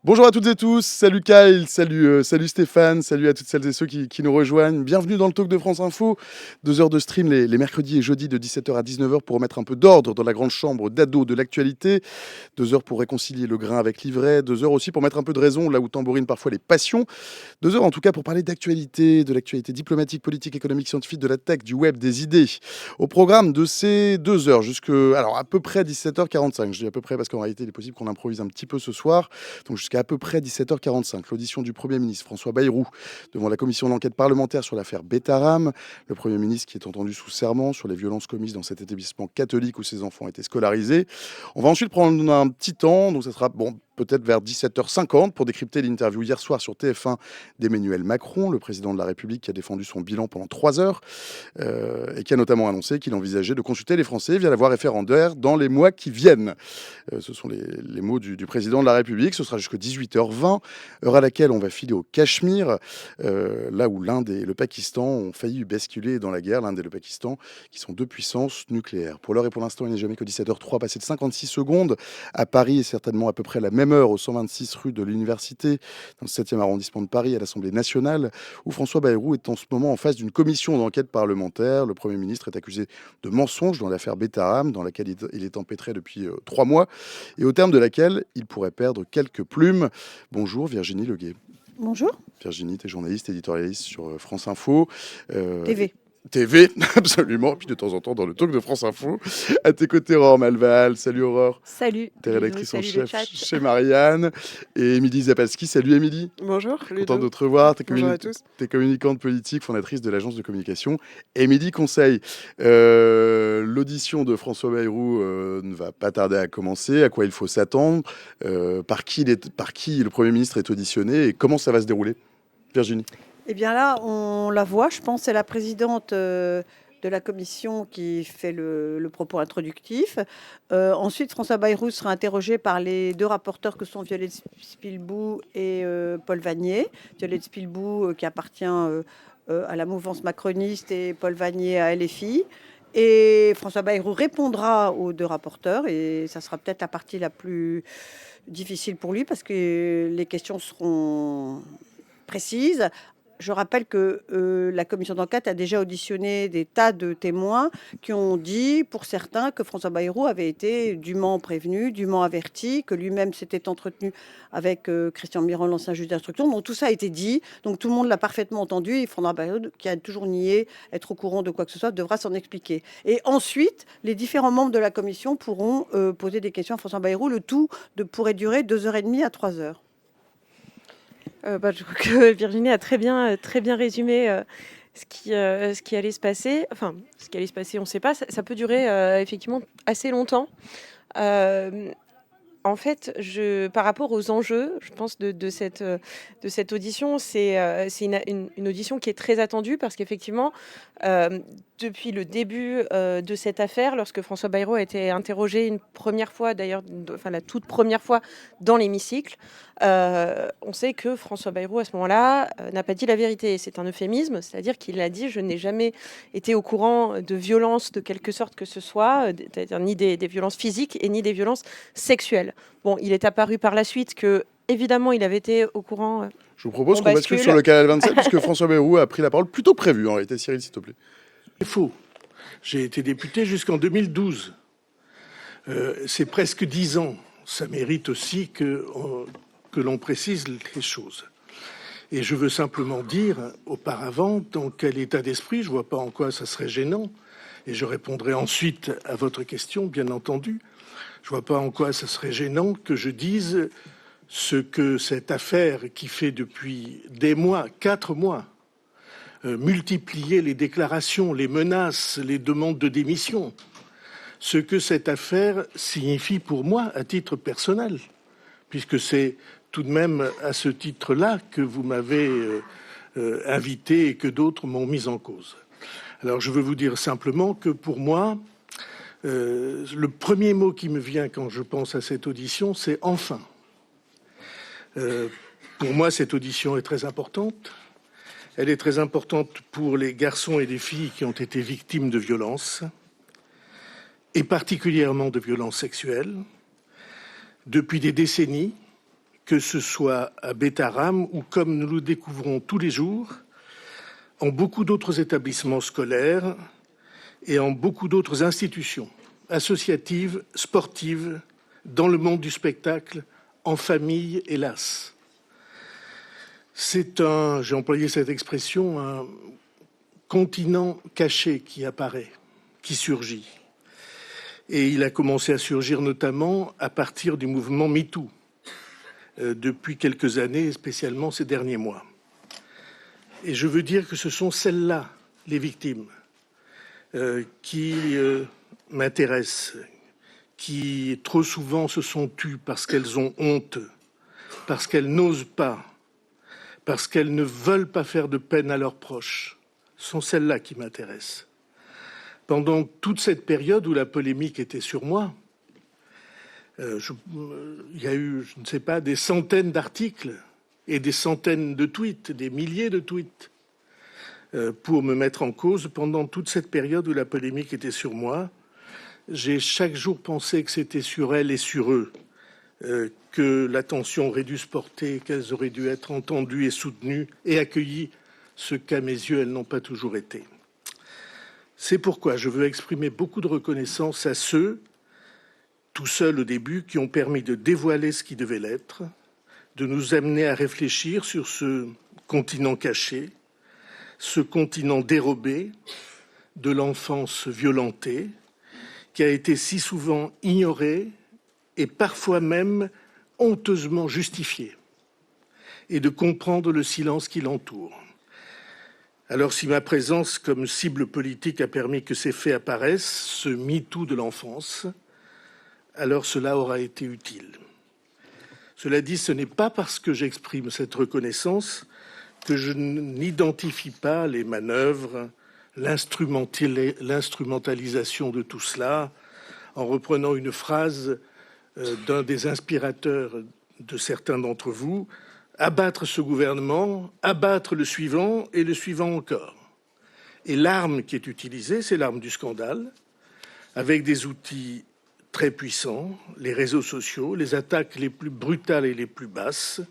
Bonjour à toutes et tous, salut Kyle, salut Stéphane, salut à toutes celles et ceux qui nous rejoignent. Bienvenue dans le talk de France Info. 2 heures de stream les mercredis et jeudis de 17h à 19h pour remettre un peu d'ordre dans la grande chambre d'ado de l'actualité. 2 heures pour réconcilier le grain avec l'ivraie. 2 heures aussi pour mettre un peu de raison là où tambourinent parfois les passions. 2 heures en tout cas pour parler d'actualité, de l'actualité diplomatique, politique, économique, scientifique, de la tech, du web, des idées. Au programme de ces 2 heures alors à peu près 17h45. Je dis à peu près parce qu'en réalité il est possible qu'on improvise un petit peu ce soir. Donc jusqu'à à peu près 17h45, l'audition du Premier ministre François Bayrou devant la commission d'enquête parlementaire sur l'affaire Betaram. Le Premier ministre qui est entendu sous serment sur les violences commises dans cet établissement catholique où ses enfants étaient scolarisés. On va ensuite prendre un petit temps, donc ça sera peut-être vers 17h50 pour décrypter l'interview hier soir sur TF1 d'Emmanuel Macron, le président de la République qui a défendu son bilan pendant 3 heures et qui a notamment annoncé qu'il envisageait de consulter les Français via la voie référendaire dans les mois qui viennent. Ce sont les mots du président de la République. Ce sera jusqu'à 18h20, heure à laquelle on va filer au Cachemire, là où l'Inde et le Pakistan ont failli basculer dans la guerre. L'Inde et le Pakistan qui sont deux puissances nucléaires. Pour l'heure et pour l'instant, il n'est jamais que 17h03, passé de 56 secondes. À Paris, et certainement à peu près la même heure, au 126 rue de l'Université, dans le 7e arrondissement de Paris, à l'Assemblée nationale, où François Bayrou est en ce moment en face d'une commission d'enquête parlementaire. Le Premier ministre est accusé de mensonge dans l'affaire Betaram, dans laquelle il est empêtré depuis 3 mois, et au terme de laquelle il pourrait perdre quelques plumes. Bonjour Virginie Leguet. Bonjour. Virginie, tu es journaliste, éditorialiste sur France Info. TV. TV, absolument. Puis de temps en temps dans le talk de France Info. À tes côtés, Aurore Malval. Salut Aurore. Salut. T'es rédactrice en Salut chef chez Marianne. Et Émilie Zapalski. Salut Émilie. Bonjour. Content de te revoir. Bonjour à tous. T'es communicante politique, fondatrice de l'agence de communication Émilie Conseil. L'audition de François Bayrou ne va pas tarder à commencer. À quoi il faut s'attendre, par qui le Premier ministre est auditionné et comment ça va se dérouler. Virginie. Eh bien là, on la voit, je pense, c'est la présidente de la commission qui fait le propos introductif. Ensuite, François Bayrou sera interrogé par les deux rapporteurs que sont Violette Spilbou et Paul Vannier. Violette Spilbou qui appartient à la mouvance macroniste et Paul Vannier à LFI. Et François Bayrou répondra aux deux rapporteurs et ça sera peut-être la partie la plus difficile pour lui parce que les questions seront précises. Je rappelle que la commission d'enquête a déjà auditionné des tas de témoins qui ont dit, pour certains, que François Bayrou avait été dûment prévenu, dûment averti, que lui-même s'était entretenu avec Christian Miron, l'ancien juge d'instruction. Donc tout ça a été dit, donc tout le monde l'a parfaitement entendu. Et François Bayrou, qui a toujours nié être au courant de quoi que ce soit, devra s'en expliquer. Et ensuite, les différents membres de la commission pourront poser des questions à François Bayrou. Le tout pourrait durer 2h30 à 3h. Je crois que Virginie a très bien résumé ce qui allait se passer. Enfin, ce qui allait se passer, on ne sait pas. Ça peut durer effectivement assez longtemps. En fait, par rapport aux enjeux, je pense de cette audition, c'est une audition qui est très attendue parce qu'effectivement, depuis le début de cette affaire, lorsque François Bayrou a été interrogé une première fois, d'ailleurs, la toute première fois dans l'hémicycle, on sait que François Bayrou, à ce moment-là, n'a pas dit la vérité. C'est un euphémisme, c'est-à-dire qu'il a dit « je n'ai jamais été au courant de violences de quelque sorte que ce soit, c'est-à-dire ni des violences physiques et ni des violences sexuelles ». Bon, il est apparu par la suite que, évidemment, il avait été au courant. Je vous propose qu'on bascule sur le canal 27, puisque François Bayrou a pris la parole, plutôt prévu en réalité. Cyril, s'il te plaît. C'est faux. J'ai été député jusqu'en 2012. C'est presque 10 ans. Ça mérite aussi que l'on précise les choses. Et je veux simplement dire, auparavant, dans quel état d'esprit, je ne vois pas en quoi ça serait gênant, et je répondrai ensuite à votre question, bien entendu. Je ne vois pas en quoi ça serait gênant que je dise ce que cette affaire qui fait depuis des mois, 4 mois, multiplier les déclarations, les menaces, les demandes de démission, ce que cette affaire signifie pour moi à titre personnel, puisque c'est tout de même à ce titre-là que vous m'avez invité et que d'autres m'ont mis en cause. Alors je veux vous dire simplement que pour moi, le premier mot qui me vient quand je pense à cette audition, c'est « enfin ». Pour moi, cette audition est très importante. Elle est très importante pour les garçons et les filles qui ont été victimes de violences, et particulièrement de violences sexuelles, depuis des décennies, que ce soit à Bétarame ou, comme nous le découvrons tous les jours, en beaucoup d'autres établissements scolaires et en beaucoup d'autres institutions associatives, sportives, dans le monde du spectacle, en famille, hélas. C'est j'ai employé cette expression, un continent caché qui apparaît, qui surgit. Et il a commencé à surgir notamment à partir du mouvement MeToo, depuis quelques années, spécialement ces derniers mois. Et je veux dire que ce sont celles-là, les victimes, qui m'intéressent, qui trop souvent se sont tues parce qu'elles ont honte, parce qu'elles n'osent pas, parce qu'elles ne veulent pas faire de peine à leurs proches. Ce sont celles-là qui m'intéressent. Pendant toute cette période où la polémique était sur moi, il y a eu, je ne sais pas, des centaines d'articles et des centaines de tweets, des milliers de tweets, pour me mettre en cause. Pendant toute cette période où la polémique était sur moi, j'ai chaque jour pensé que c'était sur elles et sur eux que l'attention aurait dû se porter, qu'elles auraient dû être entendues et soutenues et accueillies, ce qu'à mes yeux, elles n'ont pas toujours été. C'est pourquoi je veux exprimer beaucoup de reconnaissance à ceux, tout seuls au début, qui ont permis de dévoiler ce qui devait l'être, de nous amener à réfléchir sur ce continent caché, ce continent dérobé de l'enfance violentée, qui a été si souvent ignoré et parfois même honteusement justifié, et de comprendre le silence qui l'entoure. Alors si ma présence comme cible politique a permis que ces faits apparaissent, ce MeToo de l'enfance, alors cela aura été utile. Cela dit, ce n'est pas parce que j'exprime cette reconnaissance que je n'identifie pas les manœuvres, l'instrumentalisation de tout cela, en reprenant une phrase d'un des inspirateurs de certains d'entre vous, abattre ce gouvernement, abattre le suivant et le suivant encore. Et l'arme qui est utilisée, c'est l'arme du scandale, avec des outils très puissants, les réseaux sociaux, les attaques les plus brutales et les plus basses,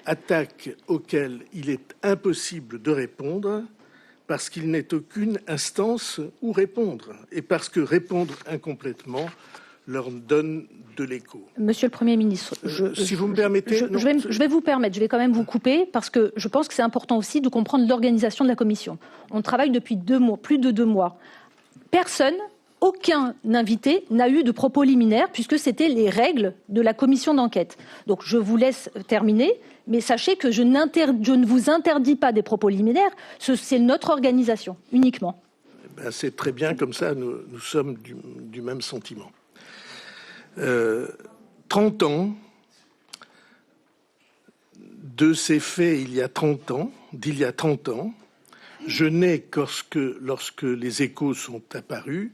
attaques auxquelles il est impossible de répondre parce qu'il n'est aucune instance où répondre et parce que répondre incomplètement leur donne de l'écho. Monsieur le Premier ministre, si vous me permettez... je vais vous permettre, je vais quand même vous couper, parce que je pense que c'est important aussi de comprendre l'organisation de la commission. On travaille depuis 2 mois, plus de 2 mois. Personne, aucun invité n'a eu de propos liminaires, puisque c'était les règles de la commission d'enquête. Donc je vous laisse terminer, mais sachez que je ne vous interdis pas des propos liminaires, c'est notre organisation, uniquement. C'est très bien, comme ça, nous sommes du même sentiment. 30 ans de ces faits d'il y a 30 ans, je n'ai lorsque les échos sont apparus,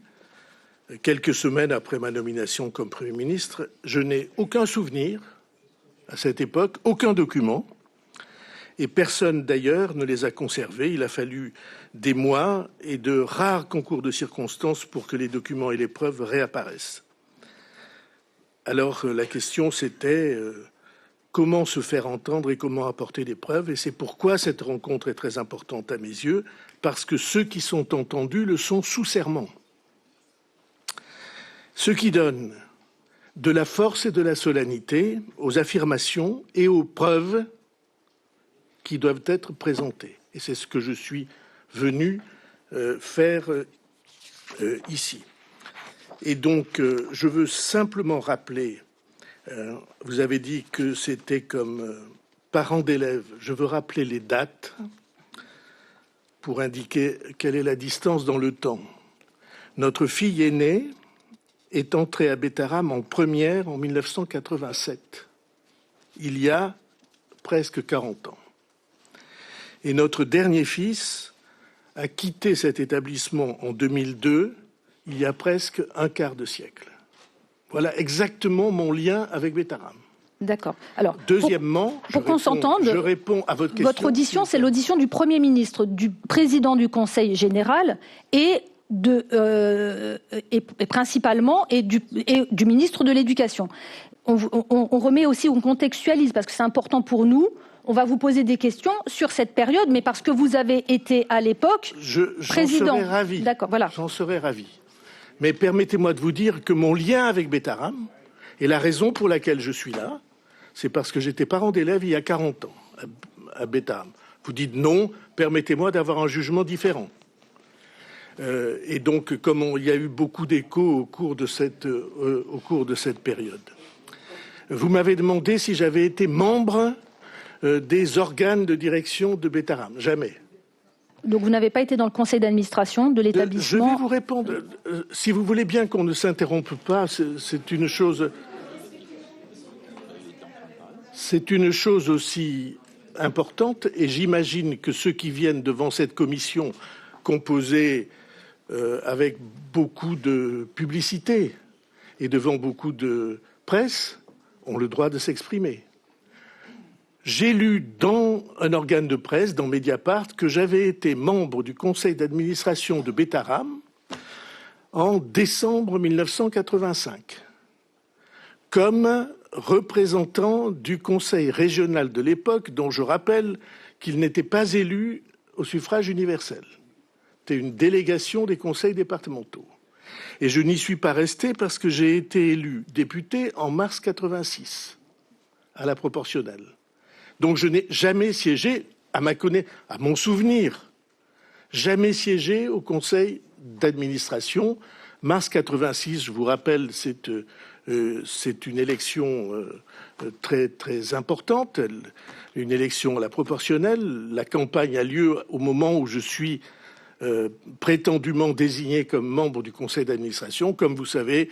quelques semaines après ma nomination comme Premier ministre, je n'ai aucun souvenir à cette époque, aucun document, et personne d'ailleurs ne les a conservés. Il a fallu des mois et de rares concours de circonstances pour que les documents et les preuves réapparaissent. Alors la question c'était comment se faire entendre et comment apporter des preuves, et c'est pourquoi cette rencontre est très importante à mes yeux, parce que ceux qui sont entendus le sont sous serment. Ce qui donne de la force et de la solennité aux affirmations et aux preuves qui doivent être présentées. Et c'est ce que je suis venu faire ici. Et donc, je veux simplement rappeler, vous avez dit que c'était comme parents d'élèves, je veux rappeler les dates pour indiquer quelle est la distance dans le temps. Notre fille aînée est entrée à Bétarame en première en 1987, il y a presque 40 ans. Et notre dernier fils a quitté cet établissement en 2002, il y a presque un quart de siècle. Voilà exactement mon lien avec Bétarame. D'accord. Alors, deuxièmement, pour qu'on s'entende, je réponds à votre question. Votre audition, c'est l'audition du Premier ministre, du président du Conseil général et et principalement du ministre de l'Éducation. On remet aussi, on contextualise parce que c'est important pour nous. On va vous poser des questions sur cette période, mais parce que vous avez été à l'époque président. J'en serais ravi. D'accord, voilà. J'en serais ravi. Mais permettez-moi de vous dire que mon lien avec Betaram, et la raison pour laquelle je suis là, c'est parce que j'étais parent d'élève il y a 40 ans à Betaram. Vous dites non, permettez-moi d'avoir un jugement différent. Et donc, comme il y a eu beaucoup d'échos au cours de cette période. Vous m'avez demandé si j'avais été membre des organes de direction de Betaram. Jamais. Donc vous n'avez pas été dans le conseil d'administration de l'établissement. Je vais vous répondre. Si vous voulez bien qu'on ne s'interrompe pas, c'est une chose aussi importante, et j'imagine que ceux qui viennent devant cette commission composée avec beaucoup de publicité et devant beaucoup de presse ont le droit de s'exprimer. J'ai lu dans un organe de presse, dans Mediapart, que j'avais été membre du conseil d'administration de Betaram en décembre 1985, comme représentant du conseil régional de l'époque, dont je rappelle qu'il n'était pas élu au suffrage universel. C'était une délégation des conseils départementaux. Et je n'y suis pas resté parce que j'ai été élu député en mars 86, à la proportionnelle. Donc je n'ai jamais siégé, à mon souvenir, jamais siégé au conseil d'administration. Mars 86, je vous rappelle, c'est une élection très, très importante, une élection à la proportionnelle. La campagne a lieu au moment où je suis prétendument désigné comme membre du conseil d'administration. Comme vous savez,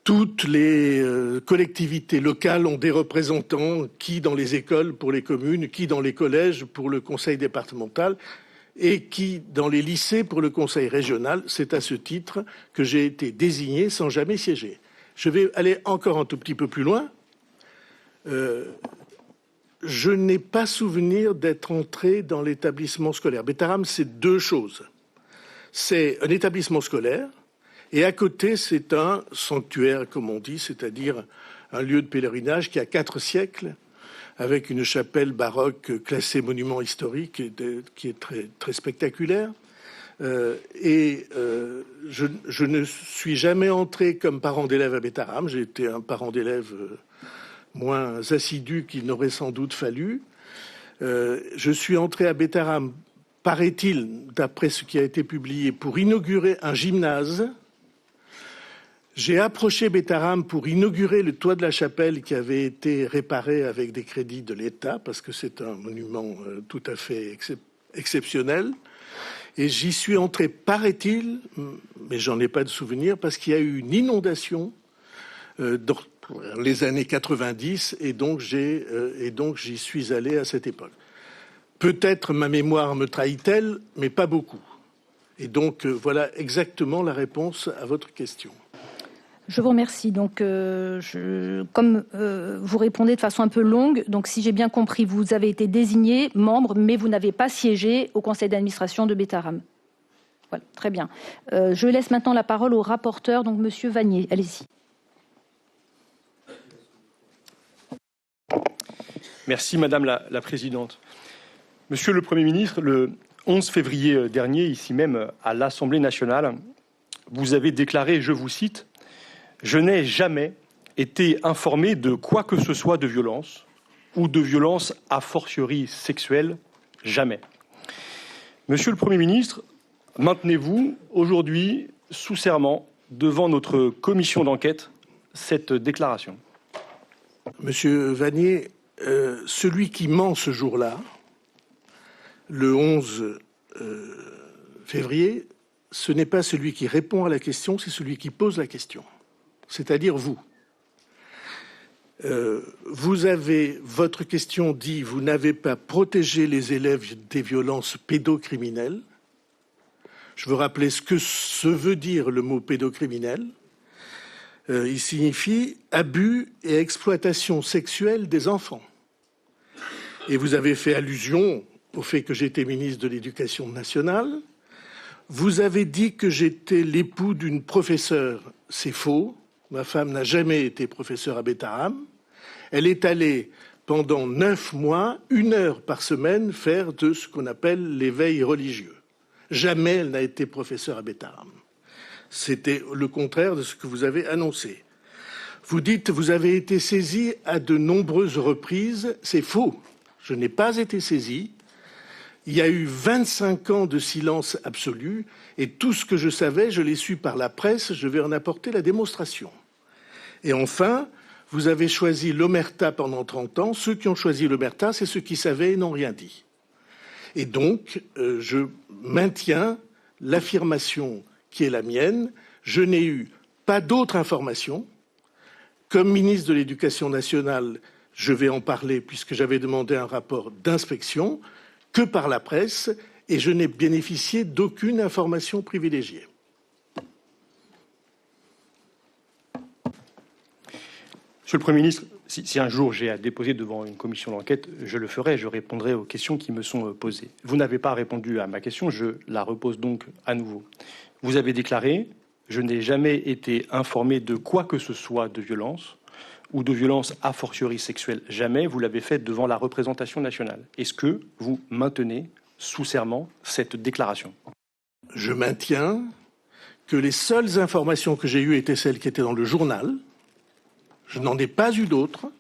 toutes les collectivités locales ont des représentants, qui dans les écoles pour les communes, qui dans les collèges pour le conseil départemental et qui dans les lycées pour le conseil régional. C'est à ce titre que j'ai été désigné sans jamais siéger. Je vais aller encore un tout petit peu plus loin. Je n'ai pas souvenir d'être entré dans l'établissement scolaire. Betaram, c'est deux choses. C'est un établissement scolaire, et à côté, c'est un sanctuaire, comme on dit, c'est-à-dire un lieu de pèlerinage qui a 4 siècles, avec une chapelle baroque classée monument historique qui est très, très spectaculaire. Je ne suis jamais entré comme parent d'élève à Betaram. J'ai été un parent d'élève moins assidu qu'il n'aurait sans doute fallu. Je suis entré à Betaram, paraît-il, d'après ce qui a été publié, pour inaugurer un gymnase. J'ai approché Betaram pour inaugurer le toit de la chapelle qui avait été réparé avec des crédits de l'État, parce que c'est un monument tout à fait exceptionnel. Et j'y suis entré, paraît-il, mais j'en ai pas de souvenir, parce qu'il y a eu une inondation dans les années 90, et donc j'y suis allé à cette époque. Peut-être ma mémoire me trahit-elle, mais pas beaucoup. Et donc voilà exactement la réponse à votre question. Je vous remercie. Donc, comme vous répondez de façon un peu longue, donc si j'ai bien compris, vous avez été désigné membre, mais vous n'avez pas siégé au conseil d'administration de Betaram. Voilà, très bien. Je laisse maintenant la parole au rapporteur, donc Monsieur Vannier. Allez-y. Merci Madame la Présidente. Monsieur le Premier ministre, le 11 février dernier, ici même à l'Assemblée nationale, vous avez déclaré, je vous cite, « Je n'ai jamais été informé de quoi que ce soit de violence ou de violence a fortiori sexuelle, jamais. » Monsieur le Premier ministre, maintenez-vous aujourd'hui sous serment devant notre commission d'enquête cette déclaration? Monsieur Vannier, celui qui ment ce jour-là, le 11 février, ce n'est pas celui qui répond à la question, c'est celui qui pose la question, c'est-à-dire vous. Votre question dit « Vous n'avez pas protégé les élèves des violences pédocriminelles ». Je veux rappeler ce que veut dire le mot pédocriminel. Il signifie abus et exploitation sexuelle des enfants. Et vous avez fait allusion au fait que j'étais ministre de l'Éducation nationale. Vous avez dit que j'étais l'époux d'une professeure. C'est faux. Ma femme n'a jamais été professeure à Betaram. Elle est allée pendant 9 mois, 1 heure par semaine, faire de ce qu'on appelle l'éveil religieux. Jamais elle n'a été professeure à Betaram. C'était le contraire de ce que vous avez annoncé. Vous dites, vous avez été saisi à de nombreuses reprises. C'est faux. Je n'ai pas été saisi. Il y a eu 25 ans de silence absolu et tout ce que je savais, je l'ai su par la presse. Je vais en apporter la démonstration. Et enfin, vous avez choisi l'omerta pendant 30 ans. Ceux qui ont choisi l'omerta, c'est ceux qui savaient et n'ont rien dit. Et donc, je maintiens l'affirmation qui est la mienne. Je n'ai eu pas d'autre information. Comme ministre de l'Éducation nationale, je vais en parler puisque j'avais demandé un rapport d'inspection, que par la presse, et je n'ai bénéficié d'aucune information privilégiée. Monsieur le Premier ministre, si un jour j'ai à déposer devant une commission d'enquête, je le ferai, je répondrai aux questions qui me sont posées. Vous n'avez pas répondu à ma question, je la repose donc à nouveau. Vous avez déclaré « Je n'ai jamais été informé de quoi que ce soit de violence ou de violence a fortiori sexuelle. Jamais, vous l'avez fait devant la représentation nationale. » Est-ce que vous maintenez sous serment cette déclaration? Je maintiens que les seules informations que j'ai eues étaient celles qui étaient dans le journal. Je n'en ai pas eu d'autres.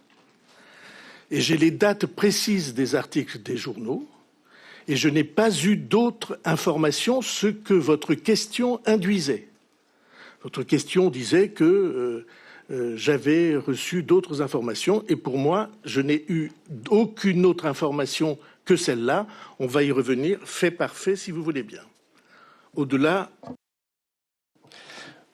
Et j'ai les dates précises des articles des journaux. Et je n'ai pas eu d'autres informations, ce que votre question induisait. Votre question disait que j'avais reçu d'autres informations. Et pour moi, je n'ai eu aucune autre information que celle-là. On va y revenir fait par fait, si vous voulez bien. Au-delà...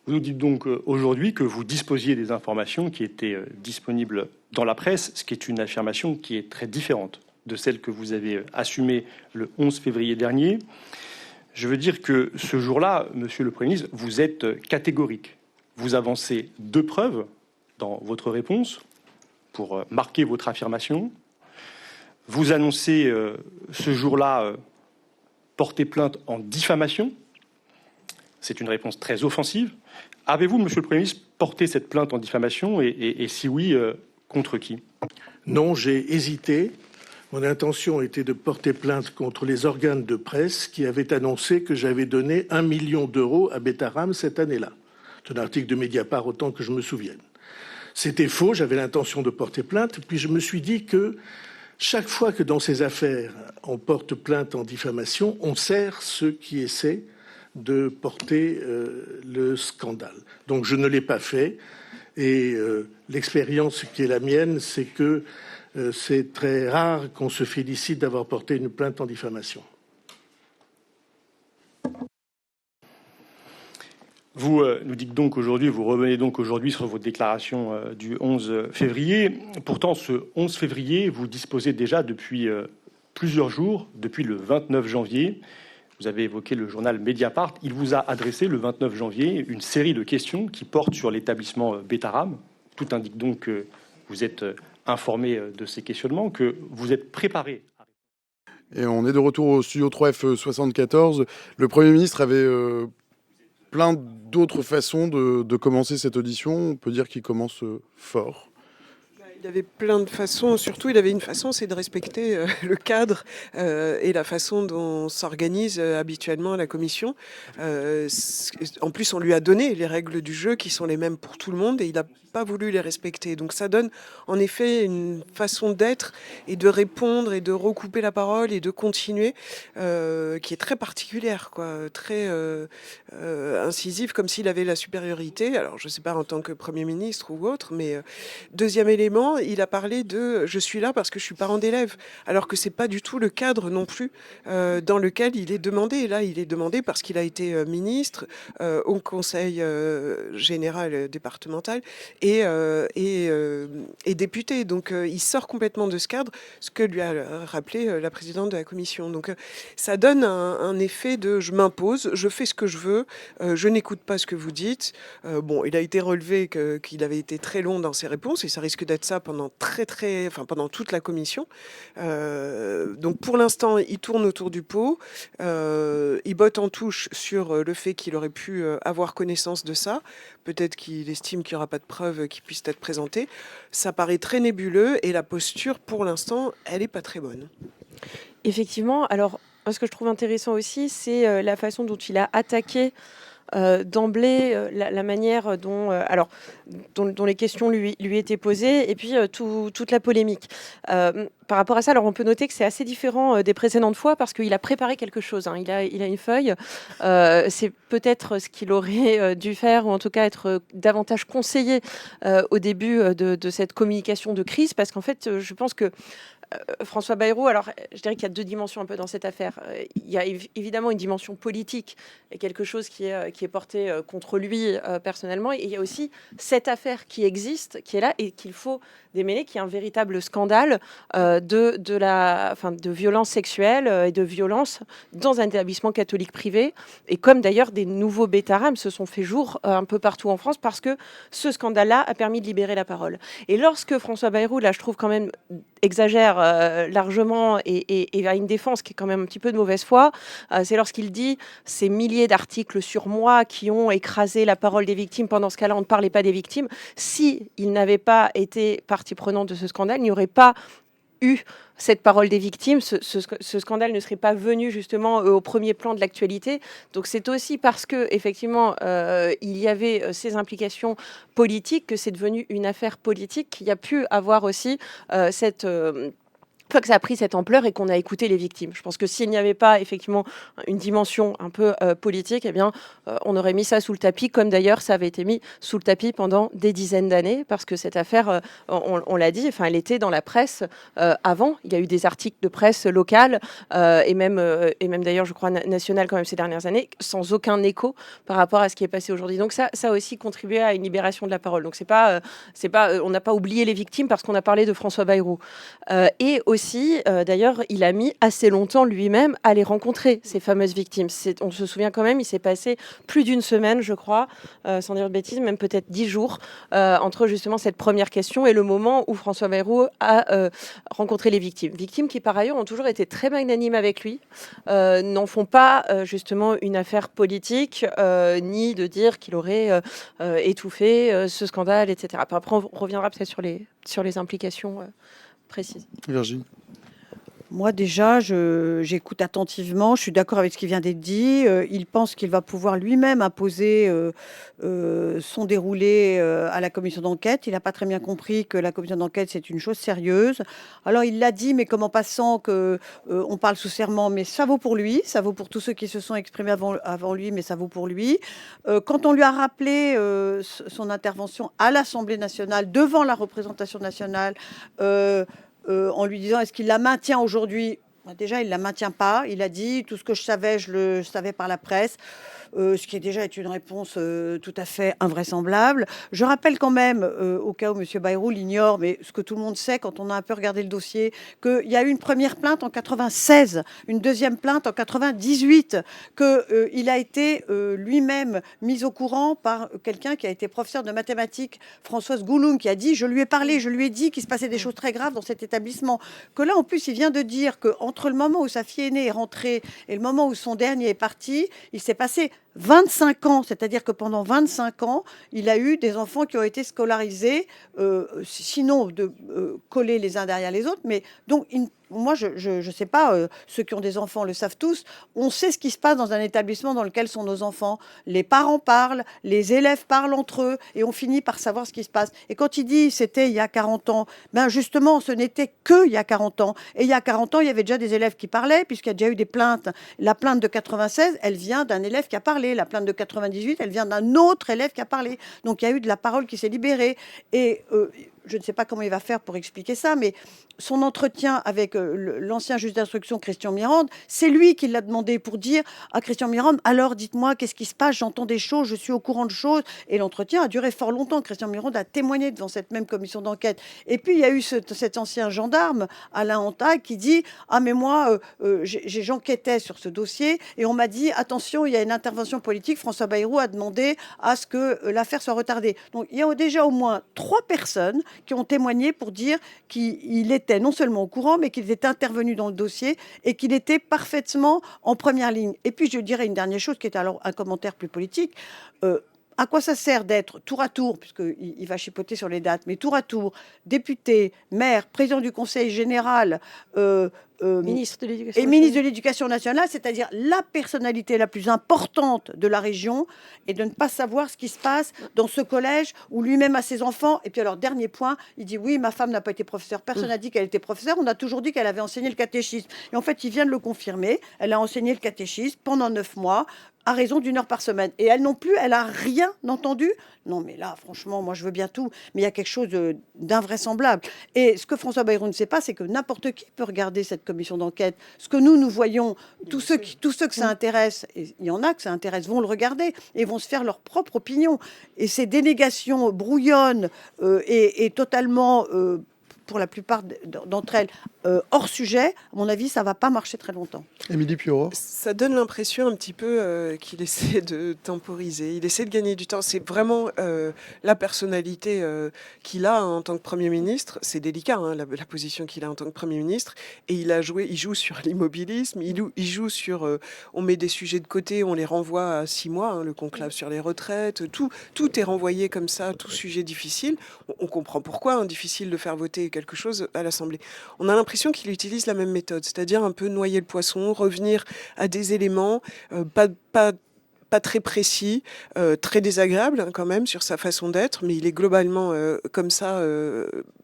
Vous nous dites donc aujourd'hui que vous disposiez des informations qui étaient disponibles dans la presse, ce qui est une affirmation qui est très différente de celle que vous avez assumée le 11 février dernier. Je veux dire que ce jour-là, Monsieur le Premier ministre, vous êtes catégorique. Vous avancez 2 preuves dans votre réponse pour marquer votre affirmation. Vous annoncez ce jour-là porter plainte en diffamation. C'est une réponse très offensive. Avez-vous, Monsieur le Premier ministre, porté cette plainte en diffamation et si oui, contre qui? Non, j'ai hésité. Mon intention était de porter plainte contre les organes de presse qui avaient annoncé que j'avais donné 1 million d'euros à Betaram cette année-là. C'est un article de Mediapart, autant que je me souvienne. C'était faux, j'avais l'intention de porter plainte, puis je me suis dit que chaque fois que dans ces affaires on porte plainte en diffamation, on sert ceux qui essaient de porter le scandale. Donc je ne l'ai pas fait et l'expérience qui est la mienne, c'est que c'est très rare qu'on se félicite d'avoir porté une plainte en diffamation. Vous nous dites donc aujourd'hui, vous revenez donc aujourd'hui sur votre déclaration du 11 février. Pourtant, ce 11 février, vous disposez déjà depuis plusieurs jours, depuis le 29 janvier. Vous avez évoqué le journal Mediapart. Il vous a adressé le 29 janvier une série de questions qui portent sur l'établissement Betaram. Tout indique donc que vous êtes informé de ces questionnements, que vous êtes préparé. Et on est de retour au studio 3F74. Le Premier ministre avait plein d'autres façons de commencer cette audition. On peut dire qu'il commence fort. Il avait plein de façons, surtout il avait une façon, c'est de respecter le cadre et la façon dont s'organise habituellement la commission. En plus, on lui a donné les règles du jeu qui sont les mêmes pour tout le monde et il n'a pas voulu les respecter. Donc ça donne en effet une façon d'être et de répondre et de recouper la parole et de continuer qui est très particulière, quoi, très incisive, comme s'il avait la supériorité. Alors je ne sais pas en tant que Premier ministre ou autre, mais deuxième élément, il a parlé de « je suis là parce que je suis parent d'élèves », alors que c'est pas du tout le cadre non plus dans lequel il est demandé. Et là, il est demandé parce qu'il a été ministre au conseil général départemental et député. Donc il sort complètement de ce cadre, ce que lui a rappelé la présidente de la commission. Donc ça donne un effet de je m'impose, je fais ce que je veux, je n'écoute pas ce que vous dites. Bon, il a été relevé qu'il avait été très long dans ses réponses et ça risque d'être ça pendant pendant toute la commission. Donc pour l'instant, il tourne autour du pot, il botte en touche sur le fait qu'il aurait pu avoir connaissance de ça. Peut-être qu'il estime qu'il n'y aura pas de preuves qui puissent être présentées. Ça paraît très nébuleux et la posture, pour l'instant, elle n'est pas très bonne. Effectivement, alors moi, ce que je trouve intéressant aussi, c'est la façon dont il a attaqué d'emblée la manière dont les questions lui étaient posées et puis toute la polémique. Par rapport à ça, alors on peut noter que c'est assez différent des précédentes fois parce qu'il a préparé quelque chose. Il a une feuille. C'est peut-être ce qu'il aurait dû faire ou en tout cas être davantage conseillé au début de cette communication de crise parce qu'en fait, je pense que François Bayrou, alors je dirais qu'il y a deux dimensions un peu dans cette affaire. Il y a évidemment une dimension politique et quelque chose qui est porté contre lui personnellement. Et il y a aussi cette affaire qui existe, qui est là et qu'il faut démêler, qui est un véritable scandale de violences sexuelles et de violences dans un établissement catholique privé. Et comme d'ailleurs des nouveaux bêta-rams se sont fait jour un peu partout en France parce que ce scandale-là a permis de libérer la parole. Et lorsque François Bayrou, là je trouve quand même exagère largement et a une défense qui est quand même un petit peu de mauvaise foi, c'est lorsqu'il dit ces milliers d'articles sur moi qui ont écrasé la parole des victimes. Pendant ce cas-là, on ne parlait pas des victimes. Si il n'avait pas été partie prenante de ce scandale, il n'y aurait pas eu cette parole des victimes, ce scandale ne serait pas venu justement au premier plan de l'actualité. Donc c'est aussi parce que effectivement il y avait ces implications politiques que c'est devenu une affaire politique qu'il y a pu avoir aussi que ça a pris cette ampleur et qu'on a écouté les victimes. Je pense que s'il n'y avait pas effectivement une dimension un peu politique, eh bien, on aurait mis ça sous le tapis, comme d'ailleurs ça avait été mis sous le tapis pendant des dizaines d'années, parce que cette affaire, on l'a dit, enfin, elle était dans la presse avant. Il y a eu des articles de presse locale et même d'ailleurs, je crois, nationale quand même ces dernières années, sans aucun écho par rapport à ce qui est passé aujourd'hui. Donc ça a aussi contribué à une libération de la parole. Donc on n'a pas oublié les victimes parce qu'on a parlé de François Bayrou. Et aussi, d'ailleurs, il a mis assez longtemps lui-même à les rencontrer, ces fameuses victimes. On se souvient quand même, il s'est passé plus d'une semaine, je crois, sans dire de bêtises, même peut-être 10 jours, entre justement cette première question et le moment où François Bayrou a rencontré les victimes. Victimes qui, par ailleurs, ont toujours été très magnanimes avec lui, n'en font pas justement une affaire politique, ni de dire qu'il aurait étouffé ce scandale, etc. Après, on reviendra peut-être sur les implications précises. Virginie. Moi déjà, j'écoute attentivement, je suis d'accord avec ce qui vient d'être dit. Il pense qu'il va pouvoir lui-même imposer son déroulé à la commission d'enquête. Il n'a pas très bien compris que la commission d'enquête, c'est une chose sérieuse. Alors il l'a dit, mais comme en passant qu'on parle sous serment, mais ça vaut pour lui, ça vaut pour tous ceux qui se sont exprimés avant lui, mais ça vaut pour lui. Quand on lui a rappelé son intervention à l'Assemblée nationale, devant la représentation nationale, en lui disant est-ce qu'il la maintient aujourd'hui? Déjà, il ne la maintient pas. Il a dit tout ce que je savais, je le savais par la presse. Ce qui est déjà une réponse tout à fait invraisemblable. Je rappelle quand même, au cas où M. Bayrou l'ignore, mais ce que tout le monde sait quand on a un peu regardé le dossier, qu'il y a eu une première plainte en 96, une deuxième plainte en 98, qu'il a été lui-même mis au courant par quelqu'un qui a été professeur de mathématiques, Françoise Gouloum, qui a dit, je lui ai parlé, je lui ai dit qu'il se passait des choses très graves dans cet établissement. Que là, en plus, il vient de dire qu'entre le moment où sa fille aînée est rentrée et le moment où son dernier est parti, il s'est passé 25 ans, c'est-à-dire que pendant 25 ans, il a eu des enfants qui ont été scolarisés, sinon de coller les uns derrière les autres, mais donc moi, je ne sais pas, ceux qui ont des enfants le savent tous, on sait ce qui se passe dans un établissement dans lequel sont nos enfants. Les parents parlent, les élèves parlent entre eux, et on finit par savoir ce qui se passe. Et quand il dit c'était il y a 40 ans, ben justement, ce n'était que il y a 40 ans. Et il y a 40 ans, il y avait déjà des élèves qui parlaient, puisqu'il y a déjà eu des plaintes. La plainte de 96, elle vient d'un élève qui a parlé. La plainte de 98, elle vient d'un autre élève qui a parlé. Donc il y a eu de la parole qui s'est libérée. Et je ne sais pas comment il va faire pour expliquer ça, mais son entretien avec l'ancien juge d'instruction Christian Mirande, c'est lui qui l'a demandé pour dire à Christian Mirande, alors dites-moi qu'est-ce qui se passe, j'entends des choses, je suis au courant de choses. Et l'entretien a duré fort longtemps. Christian Mirande a témoigné devant cette même commission d'enquête. Et puis il y a eu cet ancien gendarme, Alain Antaille, qui dit, ah mais moi, j'enquêtais sur ce dossier et on m'a dit, attention, il y a une intervention politique, François Bayrou a demandé à ce que l'affaire soit retardée. Donc il y a déjà au moins 3 personnes qui ont témoigné pour dire qu'il était non seulement au courant, mais qu'il était intervenu dans le dossier et qu'il était parfaitement en première ligne. Et puis, je dirais une dernière chose qui est alors un commentaire plus politique. À quoi ça sert d'être tour à tour, puisqu'il va chipoter sur les dates, mais tour à tour, député, maire, président du Conseil général, Ministre de l'Éducation et ministre de l'Éducation nationale, c'est-à-dire la personnalité la plus importante de la région, et de ne pas savoir ce qui se passe dans ce collège où lui-même a ses enfants. Et puis alors, dernier point, il dit oui, ma femme n'a pas été professeure. Personne n'a dit qu'elle était professeure. On a toujours dit qu'elle avait enseigné le catéchisme. Et en fait, il vient de le confirmer. Elle a enseigné le catéchisme pendant 9 mois, à raison d'1 heure par semaine. Et elle non plus, elle a rien entendu. Non, mais là, franchement, moi, je veux bien tout. Mais il y a quelque chose d'invraisemblable. Et ce que François Bayrou ne sait pas, c'est que n'importe qui peut regarder cette commission d'enquête. Ce que nous voyons, tous ceux que ça intéresse, et il y en a que ça intéresse, vont le regarder et vont se faire leur propre opinion. Et ces dénégations brouillonnes et totalement... pour la plupart d'entre elles, hors sujet, à mon avis, ça ne va pas marcher très longtemps. Émilie Pioro. Ça donne l'impression un petit peu qu'il essaie de temporiser, il essaie de gagner du temps. C'est vraiment la personnalité qu'il a en tant que Premier ministre. C'est délicat, hein, la position qu'il a en tant que Premier ministre. Et il joue sur l'immobilisme, il joue sur... on met des sujets de côté, on les renvoie à 6 mois, hein, le conclave sur les retraites, tout est renvoyé comme ça, tout sujet difficile. On comprend pourquoi, hein, difficile de faire voter quelque chose à l'Assemblée. On a l'impression qu'il utilise la même méthode, c'est-à-dire un peu noyer le poisson, revenir à des éléments pas très précis, très désagréable hein, quand même sur sa façon d'être, mais il est globalement comme ça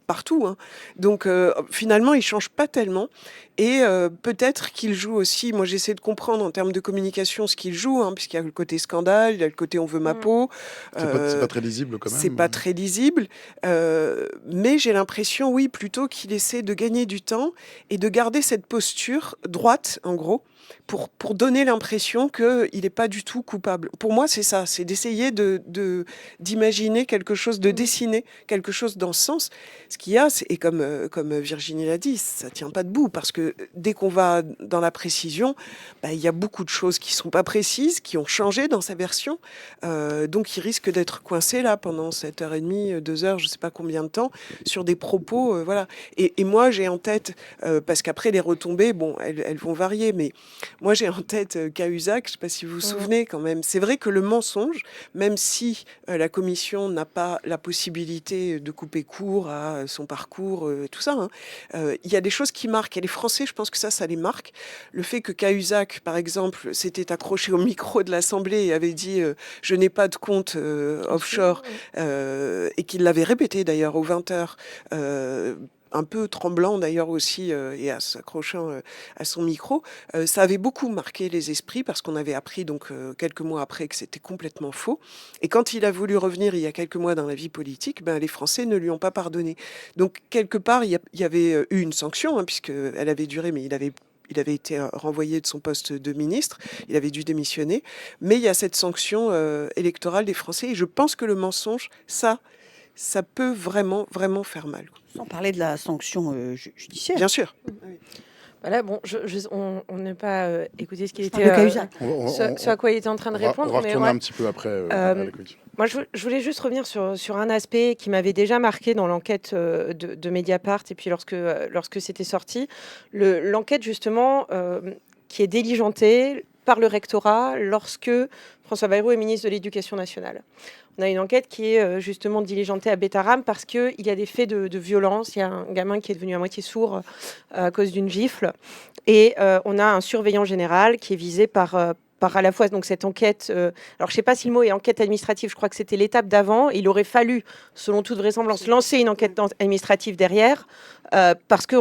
partout. Hein. Donc finalement, il change pas tellement. Et peut-être qu'il joue aussi, moi j'essaie de comprendre en termes de communication ce qu'il joue, hein, puisqu'il y a le côté scandale, il y a le côté on veut ma peau. C'est pas très lisible quand même. C'est pas très lisible, mais j'ai l'impression, oui, plutôt qu'il essaie de gagner du temps et de garder cette posture droite, en gros, pour donner l'impression qu'il n'est pas du tout coupable. Pour moi, c'est ça, c'est d'essayer d'imaginer quelque chose, de dessiner quelque chose dans ce sens. Ce qu'il y a, et comme Virginie l'a dit, ça tient pas debout, parce que dès qu'on va dans la précision, il y a beaucoup de choses qui sont pas précises, qui ont changé dans sa version, donc il risque d'être coincé là pendant 7h30, 2 heures, je sais pas combien de temps, sur des propos, voilà. Et moi, j'ai en tête, parce qu'après les retombées, bon, elles vont varier, mais moi j'ai en tête Cahuzac, je sais pas si vous vous souvenez quand même. C'est vrai que le mensonge, même si la commission n'a pas la possibilité de couper court à son parcours, tout ça, hein, il y a des choses qui marquent. Et les Français, je pense que ça les marque. Le fait que Cahuzac, par exemple, s'était accroché au micro de l'Assemblée et avait dit je n'ai pas de compte offshore, et qu'il l'avait répété d'ailleurs aux 20h, un peu tremblant d'ailleurs aussi et s'accrochant à son micro, ça avait beaucoup marqué les esprits parce qu'on avait appris donc quelques mois après que c'était complètement faux. Et quand il a voulu revenir il y a quelques mois dans la vie politique, les Français ne lui ont pas pardonné. Donc quelque part il y avait eu une sanction hein, puisqu'elle avait duré, mais il avait été renvoyé de son poste de ministre, il avait dû démissionner, mais il y a cette sanction électorale des Français et je pense que le mensonge, ça peut vraiment faire mal. Sans parler de la sanction judiciaire. Bien sûr. Voilà, bon, on n'a pas écouté ce qu'il était, ce à quoi il était en train de répondre. On va retourner un petit peu après à la commission. Moi, je voulais juste revenir sur un aspect qui m'avait déjà marqué dans l'enquête de Mediapart et puis lorsque c'était sorti. L'enquête, justement, qui est diligentée par le rectorat lorsque François Bayrou est ministre de l'Éducation nationale. On a une enquête qui est justement diligentée à Bétarame parce qu'il y a des faits de violence. Il y a un gamin qui est devenu à moitié sourd à cause d'une gifle. Et on a un surveillant général qui est visé par à la fois donc cette enquête. Alors je ne sais pas si le mot est enquête administrative. Je crois que c'était l'étape d'avant. Il aurait fallu, selon toute vraisemblance, lancer une enquête administrative derrière parce que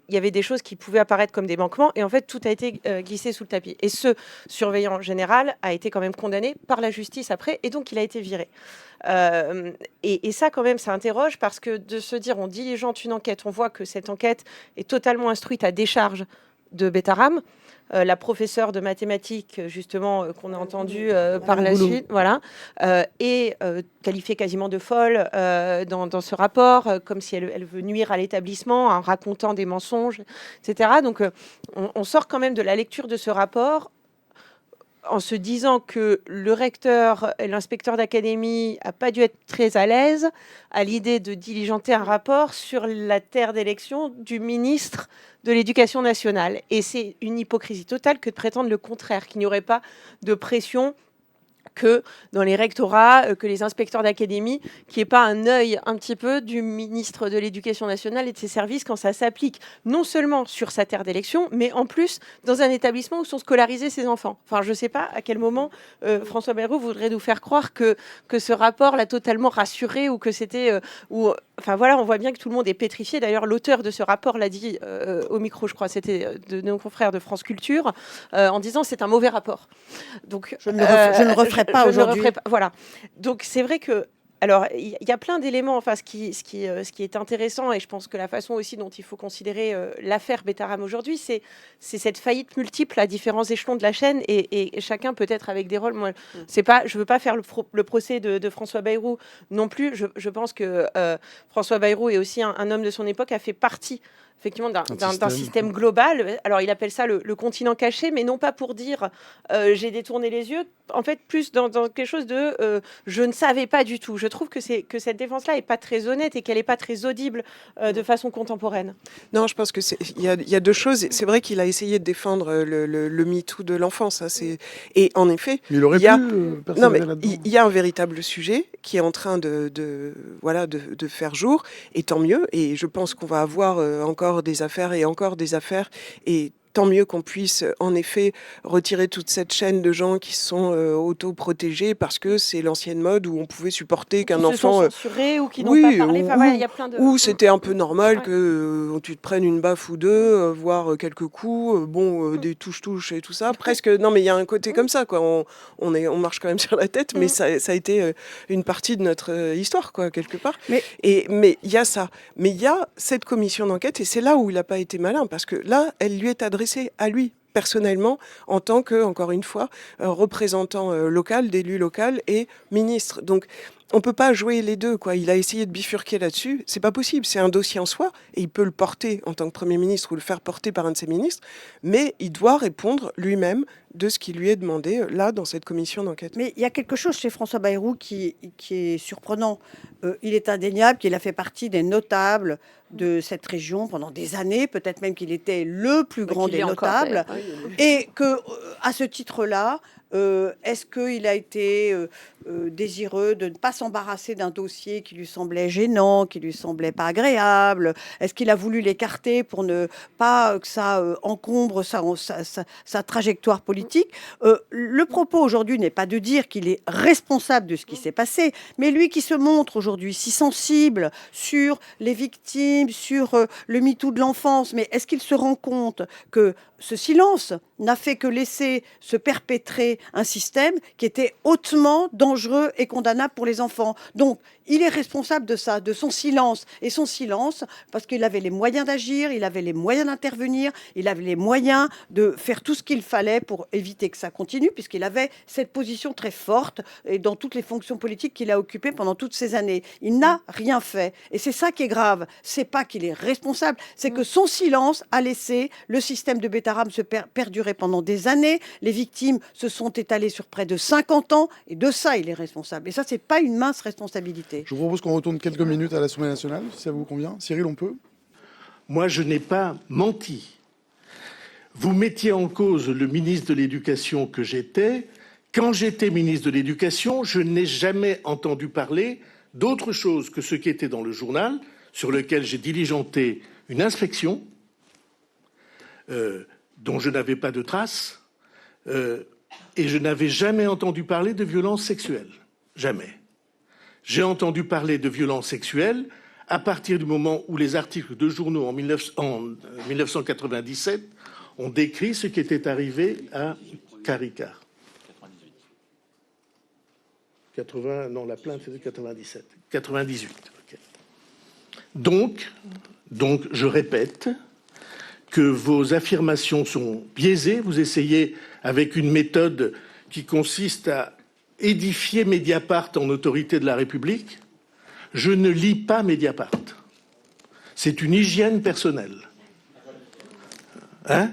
il y avait des choses qui pouvaient apparaître comme des manquements, et en fait, tout a été glissé sous le tapis. Et ce surveillant général a été quand même condamné par la justice après, et donc il a été viré. Et ça, quand même, ça interroge, parce que de se dire, on diligente une enquête, on voit que cette enquête est totalement instruite à décharge de Betaram. La professeure de mathématiques, justement, qu'on a entendue par la suite, voilà, est qualifiée quasiment de folle dans ce rapport, comme si elle veut nuire à l'établissement en racontant des mensonges, etc. Donc, on sort quand même de la lecture de ce rapport en se disant que le recteur et l'inspecteur d'académie n'a pas dû être très à l'aise à l'idée de diligenter un rapport sur la terre d'élection du ministre de l'Éducation nationale. Et c'est une hypocrisie totale que de prétendre le contraire, qu'il n'y aurait pas de pression que dans les rectorats, que les inspecteurs d'académie, qu'il n'y ait pas un œil un petit peu du ministre de l'Éducation nationale et de ses services quand ça s'applique non seulement sur sa terre d'élection, mais en plus dans un établissement où sont scolarisés ses enfants. Enfin, je ne sais pas à quel moment François Bayrou voudrait nous faire croire que ce rapport l'a totalement rassuré, ou que c'était... Enfin voilà, on voit bien que tout le monde est pétrifié. D'ailleurs, l'auteur de ce rapport l'a dit au micro, je crois, c'était de nos confrères de France Culture, en disant c'est un mauvais rapport. Donc, je ne le referai pas aujourd'hui. Voilà. Donc c'est vrai que, alors il y a plein d'éléments. Enfin, ce qui est intéressant, et je pense que la façon aussi dont il faut considérer l'affaire Betaram aujourd'hui, c'est cette faillite multiple à différents échelons de la chaîne, et chacun peut-être avec des rôles. Moi, je veux pas faire le procès de François Bayrou non plus. Je pense que François Bayrou est aussi un homme de son époque, a fait partie effectivement d'un système global. Alors il appelle ça le continent caché, mais non pas pour dire j'ai détourné les yeux, en fait plus dans quelque chose de je ne savais pas du tout. Je trouve que cette défense-là est pas très honnête, et qu'elle est pas très audible de façon contemporaine. Non, je pense que il y a deux choses. C'est vrai qu'il a essayé de défendre le MeToo de l'enfance. Hein, et en effet, mais il aurait pu non, mais il y a un véritable sujet qui est en train de faire jour, et tant mieux. Et je pense qu'on va avoir encore des affaires et encore des affaires, et tant mieux qu'on puisse en effet retirer toute cette chaîne de gens qui sont auto-protégés parce que c'est l'ancienne mode où on pouvait supporter qu'un enfant... se sont censurés, ou qui n'ont pas parlé. Enfin, voilà, y a plein de... Ou c'était un peu normal que tu te prennes une baffe ou deux, voire quelques coups, des touches-touches et tout ça. Presque, non mais il y a un côté comme ça, quoi. On marche quand même sur la tête, mais ça a été une partie de notre histoire, quoi, quelque part. Mais il y a ça. Mais il y a cette commission d'enquête, et c'est là où il n'a pas été malin, parce que là, elle lui est adressée à lui personnellement, en tant que, encore une fois, représentant local, d'élu local et ministre. Donc, on peut pas jouer les deux, quoi. Il a essayé de bifurquer là-dessus. C'est pas possible. C'est un dossier en soi, et il peut le porter en tant que Premier ministre ou le faire porter par un de ses ministres, mais il doit répondre lui-même de ce qui lui est demandé là dans cette commission d'enquête. Mais il y a quelque chose chez François Bayrou qui est surprenant. Il est indéniable qu'il a fait partie des notables de cette région pendant des années, peut-être même qu'il était le plus grand des notables, et que à ce titre-là, est-ce qu'il a été désireux de ne pas s'embarrasser d'un dossier qui lui semblait gênant, qui lui semblait pas agréable? Est-ce qu'il a voulu l'écarter pour ne pas que ça encombre sa trajectoire politique? Le propos aujourd'hui n'est pas de dire qu'il est responsable de ce qui s'est passé, mais lui qui se montre aujourd'hui si sensible sur les victimes, sur le MeToo de l'enfance, mais est-ce qu'il se rend compte que ce silence n'a fait que laisser se perpétrer un système qui était hautement dangereux et condamnable pour les enfants? Donc, il est responsable de ça, de son silence. Et son silence, parce qu'il avait les moyens d'agir, il avait les moyens d'intervenir, il avait les moyens de faire tout ce qu'il fallait pour éviter que ça continue, puisqu'il avait cette position très forte et dans toutes les fonctions politiques qu'il a occupées pendant toutes ces années. Il n'a rien fait. Et c'est ça qui est grave. C'est pas qu'il est responsable, c'est que son silence a laissé le système de Betaram se perdurer pendant des années. Les victimes se sont étalées sur près de 50 ans, et de ça, il est responsable. Et ça, c'est pas une mince responsabilité. Je vous propose qu'on retourne quelques minutes à l'Assemblée nationale, si ça vous convient. Cyril, on peut ? Moi, je n'ai pas menti. Vous mettiez en cause le ministre de l'Éducation que j'étais. Quand j'étais ministre de l'Éducation, je n'ai jamais entendu parler d'autre chose que ce qui était dans le journal, sur lequel j'ai diligenté une inspection, dont je n'avais pas de traces, et je n'avais jamais entendu parler de violences sexuelles. Jamais. J'ai entendu parler de violences sexuelles à partir du moment où les articles de journaux en 1997 ont décrit ce qui était arrivé à Caricart. 80, non, la plainte c'était 97. 98. Okay. Donc, je répète que vos affirmations sont biaisées. Vous essayez, avec une méthode qui consiste à édifier Mediapart en autorité de la République. Je ne lis pas Mediapart. C'est une hygiène personnelle. Hein?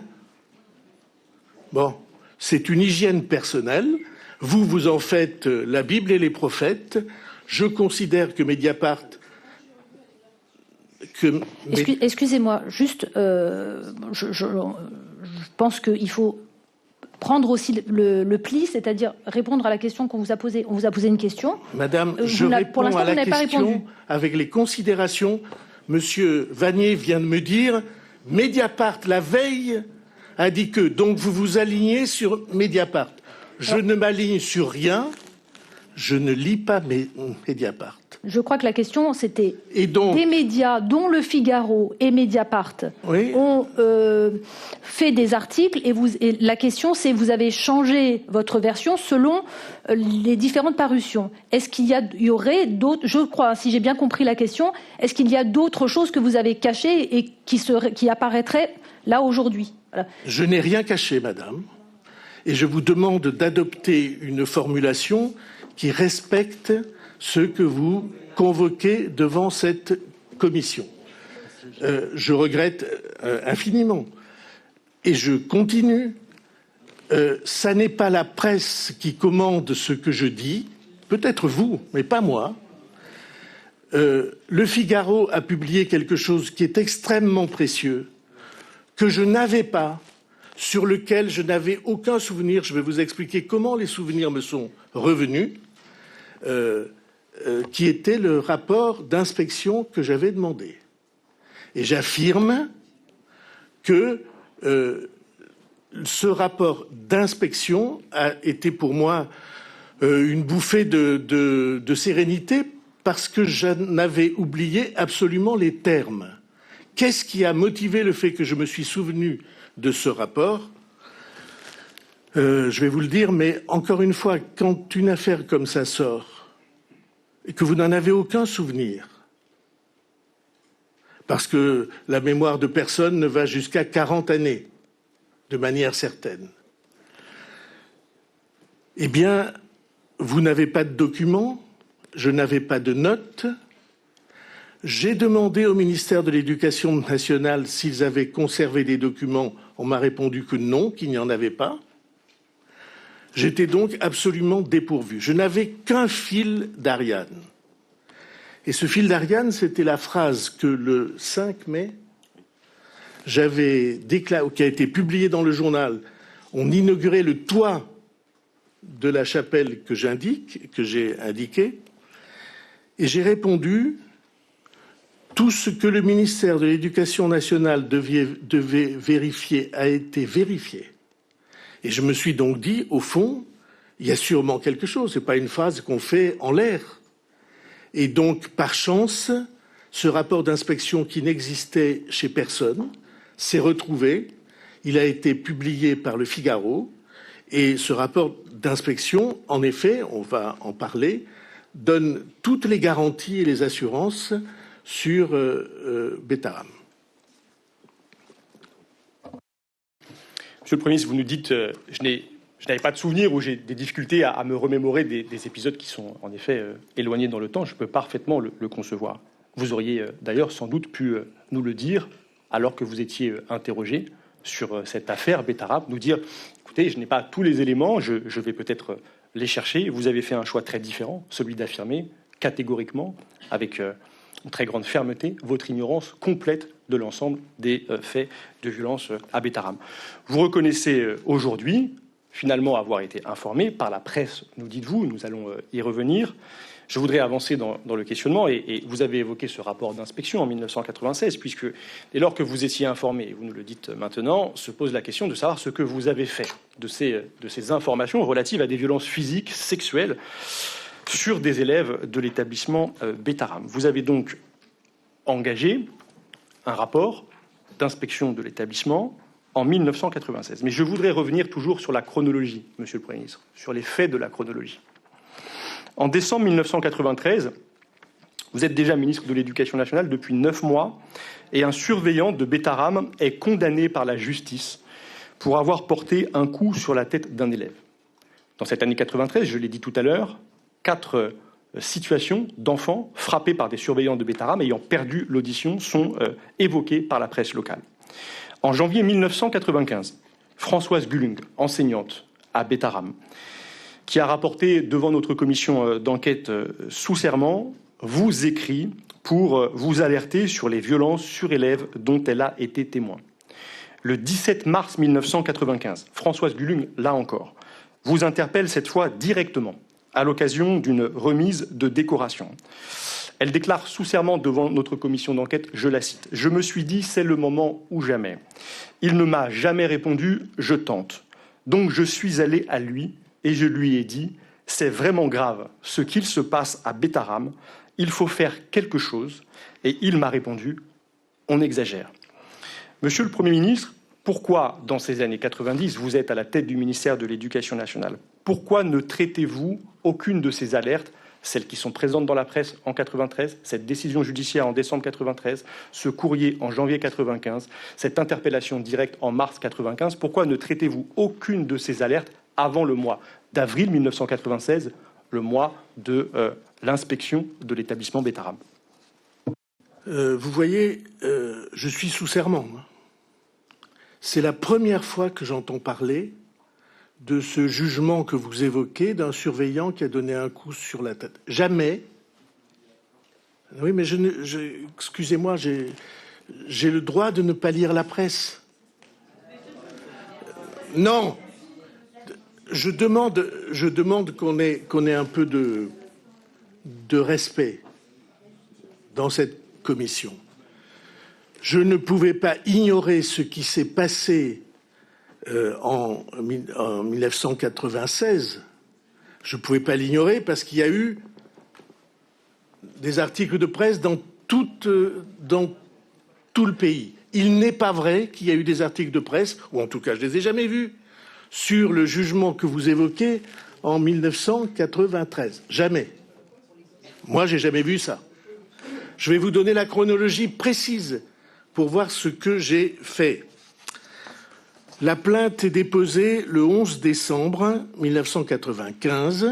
Bon, c'est une hygiène personnelle. Vous en faites la Bible et les prophètes. Je considère que Mediapart... Excusez-moi, juste, je pense qu'il faut prendre aussi le pli, c'est-à-dire répondre à la question qu'on vous a posée. On vous a posé une question. Madame, je réponds à la question avec les considérations. Monsieur Vanier vient de me dire, Mediapart, la veille, a dit que, donc vous vous alignez sur Mediapart. Je ne m'aligne sur rien, je ne lis pas Mediapart. Je crois que la question, c'était des médias, dont Le Figaro et Mediapart, ont fait des articles, et la question, c'est vous avez changé votre version selon les différentes parutions. Est-ce qu'il y aurait d'autres, je crois, si j'ai bien compris la question, est-ce qu'il y a d'autres choses que vous avez cachées et qui apparaîtraient là aujourd'hui? Voilà. Je n'ai rien caché, madame, et je vous demande d'adopter une formulation qui respecte ce que vous convoquez devant cette commission. Je regrette infiniment. Et je continue. Ça n'est pas la presse qui commande ce que je dis, peut-être vous, mais pas moi. Le Figaro a publié quelque chose qui est extrêmement précieux, que je n'avais pas, sur lequel je n'avais aucun souvenir. Je vais vous expliquer comment les souvenirs me sont revenus. Qui était le rapport d'inspection que j'avais demandé. Et j'affirme que ce rapport d'inspection a été pour moi une bouffée de sérénité parce que j'en avais oublié absolument les termes. Qu'est-ce qui a motivé le fait que je me suis souvenu de ce rapport ? Je vais vous le dire, mais encore une fois, quand une affaire comme ça sort, et que vous n'en avez aucun souvenir, parce que la mémoire de personne ne va jusqu'à 40 années, de manière certaine, eh bien, vous n'avez pas de documents, je n'avais pas de notes. J'ai demandé au ministère de l'Éducation nationale s'ils avaient conservé des documents. On m'a répondu que non, qu'il n'y en avait pas. J'étais donc absolument dépourvu. Je n'avais qu'un fil d'Ariane. Et ce fil d'Ariane, c'était la phrase que le 5 mai, j'avais déclaré, qui a été publiée dans le journal. On inaugurait le toit de la chapelle que j'ai indiqué, et j'ai répondu: tout ce que le ministère de l'Éducation nationale devait vérifier a été vérifié. Et je me suis donc dit, au fond, il y a sûrement quelque chose. Ce n'est pas une phrase qu'on fait en l'air. Et donc, par chance, ce rapport d'inspection qui n'existait chez personne s'est retrouvé. Il a été publié par Le Figaro. Et ce rapport d'inspection, en effet, on va en parler, donne toutes les garanties et les assurances sur Betaram. Monsieur le Premier ministre, vous nous dites je n'avais pas de souvenir ou j'ai des difficultés à me remémorer des épisodes qui sont en effet éloignés dans le temps. Je peux parfaitement le concevoir. Vous auriez d'ailleurs sans doute pu nous le dire alors que vous étiez interrogé sur cette affaire Betaram, nous dire écoutez, je n'ai pas tous les éléments, je vais peut-être les chercher. Vous avez fait un choix très différent, celui d'affirmer catégoriquement, avec une très grande fermeté, votre ignorance complète de l'ensemble des faits de violence à Betaram. Vous reconnaissez aujourd'hui, finalement, avoir été informé par la presse, nous dites-vous, nous allons y revenir. Je voudrais avancer dans le questionnement, et vous avez évoqué ce rapport d'inspection en 1996, puisque dès lors que vous étiez informé, et vous nous le dites maintenant, se pose la question de savoir ce que vous avez fait de ces informations relatives à des violences physiques, sexuelles, sur des élèves de l'établissement Betaram. Vous avez donc engagé un rapport d'inspection de l'établissement en 1996. Mais je voudrais revenir toujours sur la chronologie, Monsieur le Premier ministre, sur les faits de la chronologie. En décembre 1993, vous êtes déjà ministre de l'Éducation nationale depuis 9 mois et un surveillant de Betaram est condamné par la justice pour avoir porté un coup sur la tête d'un élève. Dans cette année 93, je l'ai dit tout à l'heure, 4 situations d'enfants frappés par des surveillants de Betaram ayant perdu l'audition sont évoquées par la presse locale. En janvier 1995, Françoise Gulung, enseignante à Betaram, qui a rapporté devant notre commission d'enquête sous serment, vous écrit pour vous alerter sur les violences sur élèves dont elle a été témoin. Le 17 mars 1995, Françoise Gulung, là encore, vous interpelle cette fois directement à l'occasion d'une remise de décoration. Elle déclare sous serment devant notre commission d'enquête, je la cite, « Je me suis dit, c'est le moment ou jamais. Il ne m'a jamais répondu, je tente. Donc je suis allé à lui et je lui ai dit, c'est vraiment grave ce qu'il se passe à Betaram, il faut faire quelque chose. Et il m'a répondu, on exagère. » Monsieur le Premier ministre, pourquoi, dans ces années 90, vous êtes à la tête du ministère de l'Éducation nationale? Pourquoi ne traitez-vous aucune de ces alertes, celles qui sont présentes dans la presse en 93, cette décision judiciaire en décembre 93, ce courrier en janvier 95, cette interpellation directe en mars 95, pourquoi ne traitez-vous aucune de ces alertes avant le mois d'avril 1996, le mois de l'inspection de l'établissement Betaram? Vous voyez, je suis sous serment. C'est la première fois que j'entends parler de ce jugement que vous évoquez d'un surveillant qui a donné un coup sur la tête. Jamais. Oui, mais excusez-moi, j'ai le droit de ne pas lire la presse. Non. Je demande qu'on ait un peu de respect dans cette commission. Je ne pouvais pas ignorer ce qui s'est passé en 1996. Je ne pouvais pas l'ignorer parce qu'il y a eu des articles de presse dans tout le pays. Il n'est pas vrai qu'il y a eu des articles de presse, ou en tout cas je ne les ai jamais vus, sur le jugement que vous évoquez en 1993. Jamais. Moi, j'ai jamais vu ça. Je vais vous donner la chronologie précise pour voir ce que j'ai fait. La plainte est déposée le 11 décembre 1995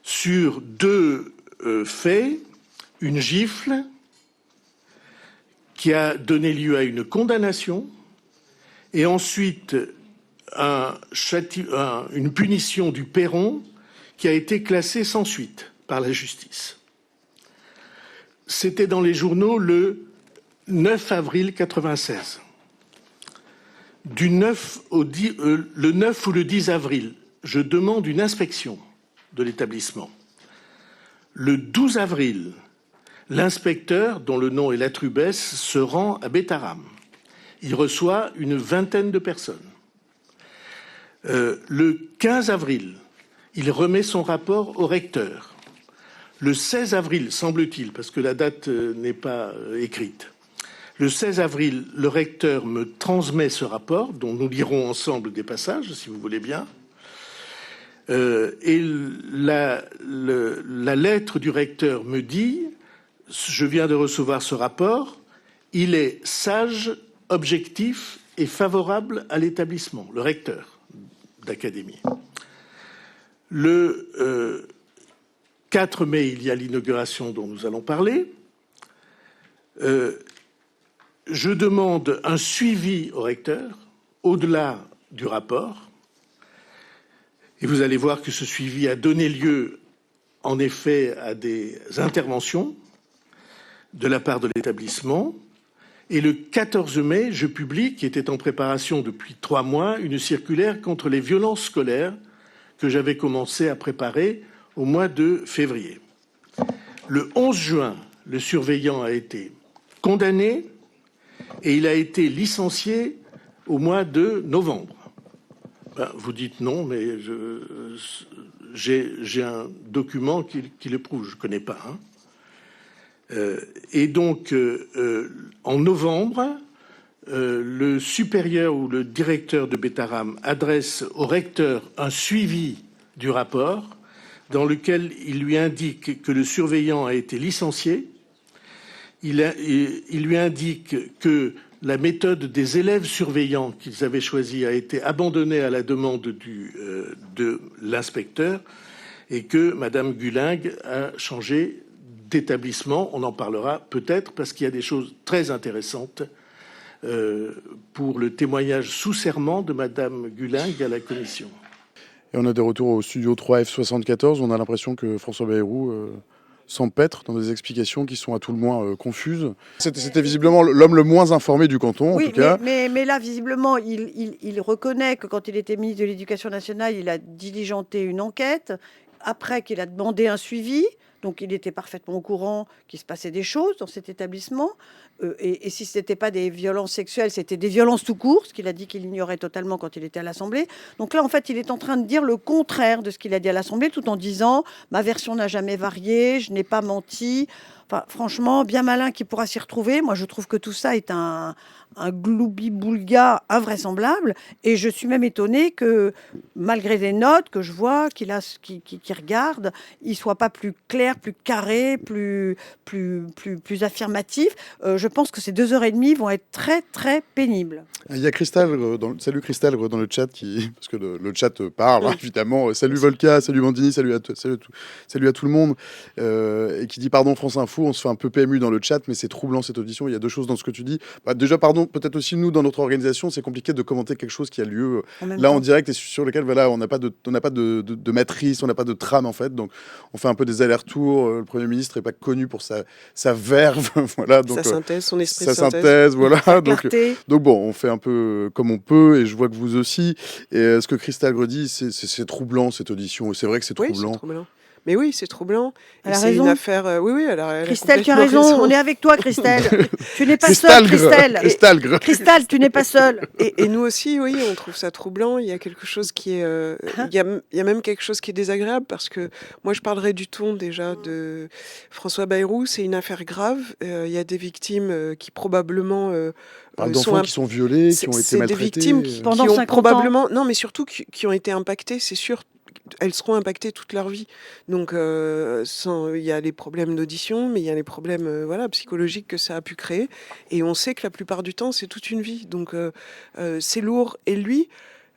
sur 2 faits, une gifle qui a donné lieu à une condamnation et ensuite une punition du Perron qui a été classée sans suite par la justice. C'était dans les journaux le 9 avril 1996. Le 9 ou le 10 avril, je demande une inspection de l'établissement. Le 12 avril, l'inspecteur, dont le nom est Latrubès, se rend à Betaram. Il reçoit une vingtaine de personnes. Le 15 avril, il remet son rapport au recteur. Le 16 avril, semble-t-il, parce que la date n'est pas écrite, le 16 avril, le recteur me transmet ce rapport, dont nous lirons ensemble des passages, si vous voulez bien. Et la lettre du recteur me dit, je viens de recevoir ce rapport, il est sage, objectif et favorable à l'établissement, le recteur d'académie. Le 4 mai, il y a l'inauguration dont nous allons parler. Je demande un suivi au recteur, au-delà du rapport. Et vous allez voir que ce suivi a donné lieu, en effet, à des interventions de la part de l'établissement. Et le 14 mai, je publie, qui était en préparation depuis 3 mois, une circulaire contre les violences scolaires que j'avais commencé à préparer au mois de février. Le 11 juin, le surveillant a été condamné et il a été licencié au mois de novembre. Vous dites non, mais j'ai un document qui le prouve, je ne connais pas. Et donc, en novembre, le supérieur ou le directeur de Betaram adresse au recteur un suivi du rapport dans lequel il lui indique que le surveillant a été licencié. Il lui indique que la méthode des élèves surveillants qu'ils avaient choisie a été abandonnée à la demande de l'inspecteur et que Madame Guling a changé d'établissement. On en parlera peut-être parce qu'il y a des choses très intéressantes pour le témoignage sous serment de Madame Guling à la commission. Et on a des retours au studio 3F74. On a l'impression que François Bayrou s'empêtre dans des explications qui sont à tout le moins confuses. C'était visiblement l'homme le moins informé du canton, en tout cas. Mais là, visiblement, il reconnaît que quand il était ministre de l'Éducation nationale, il a diligenté une enquête, après qu'il a demandé un suivi. Donc, il était parfaitement au courant qu'il se passait des choses dans cet établissement. Et si ce n'était pas des violences sexuelles, c'était des violences tout court, ce qu'il a dit qu'il ignorait totalement quand il était à l'Assemblée. Donc là, en fait, il est en train de dire le contraire de ce qu'il a dit à l'Assemblée, tout en disant « ma version n'a jamais varié, je n'ai pas menti ». Enfin, franchement, bien malin qui pourra s'y retrouver. Moi, je trouve que tout ça est un gloubi-boulga invraisemblable. Et je suis même étonnée que, malgré les notes que je vois qu'il regarde, il ne soit pas plus clair, plus carré, plus affirmatif. Je pense que ces 2h30 vont être très, très pénibles. Il y a Christelle, salut Christelle dans le chat, parce que le chat parle, hein, évidemment. Salut Volca, salut Mandini, salut à tout le monde. Et qui dit pardon France Info, on se fait un peu PMU dans le chat, mais c'est troublant cette audition. Il y a deux choses dans ce que tu dis. Déjà, pardon, peut-être aussi nous, dans notre organisation, c'est compliqué de commenter quelque chose qui a lieu en direct et sur lequel voilà, on n'a pas de matrice, on n'a pas de trame en fait. Donc on fait un peu des allers-retours. Le Premier ministre n'est pas connu pour sa verve. Voilà, donc, sa synthèse, son esprit de synthèse. Voilà. Donc bon, on fait un peu comme on peut et je vois que vous aussi. Et ce que Christelle redit, c'est troublant cette audition. Et c'est vrai que c'est troublant. Oui, c'est troublant. Mais oui, c'est troublant. Elle a c'est raison. Une affaire. Oui, elle a Christelle, tu as raison. On est avec toi, Christelle. Tu n'es pas Christelle, seule, Christelle. Christelle, tu n'es pas seule. Et nous aussi, oui, on trouve ça troublant. Il y a quelque chose qui est. Il y a même quelque chose qui est désagréable parce que moi, je parlerai du ton déjà de François Bayrou. C'est une affaire grave. Il y a des victimes qui probablement. D'enfants qui sont violés, qui ont été maltraités. Des victimes qui ont probablement. Non, mais surtout qui ont été impactées, c'est sûr. Elles seront impactées toute leur vie. Donc, il y a les problèmes d'audition, mais il y a les problèmes psychologiques que ça a pu créer. Et on sait que la plupart du temps, c'est toute une vie. Donc, c'est lourd. Et lui,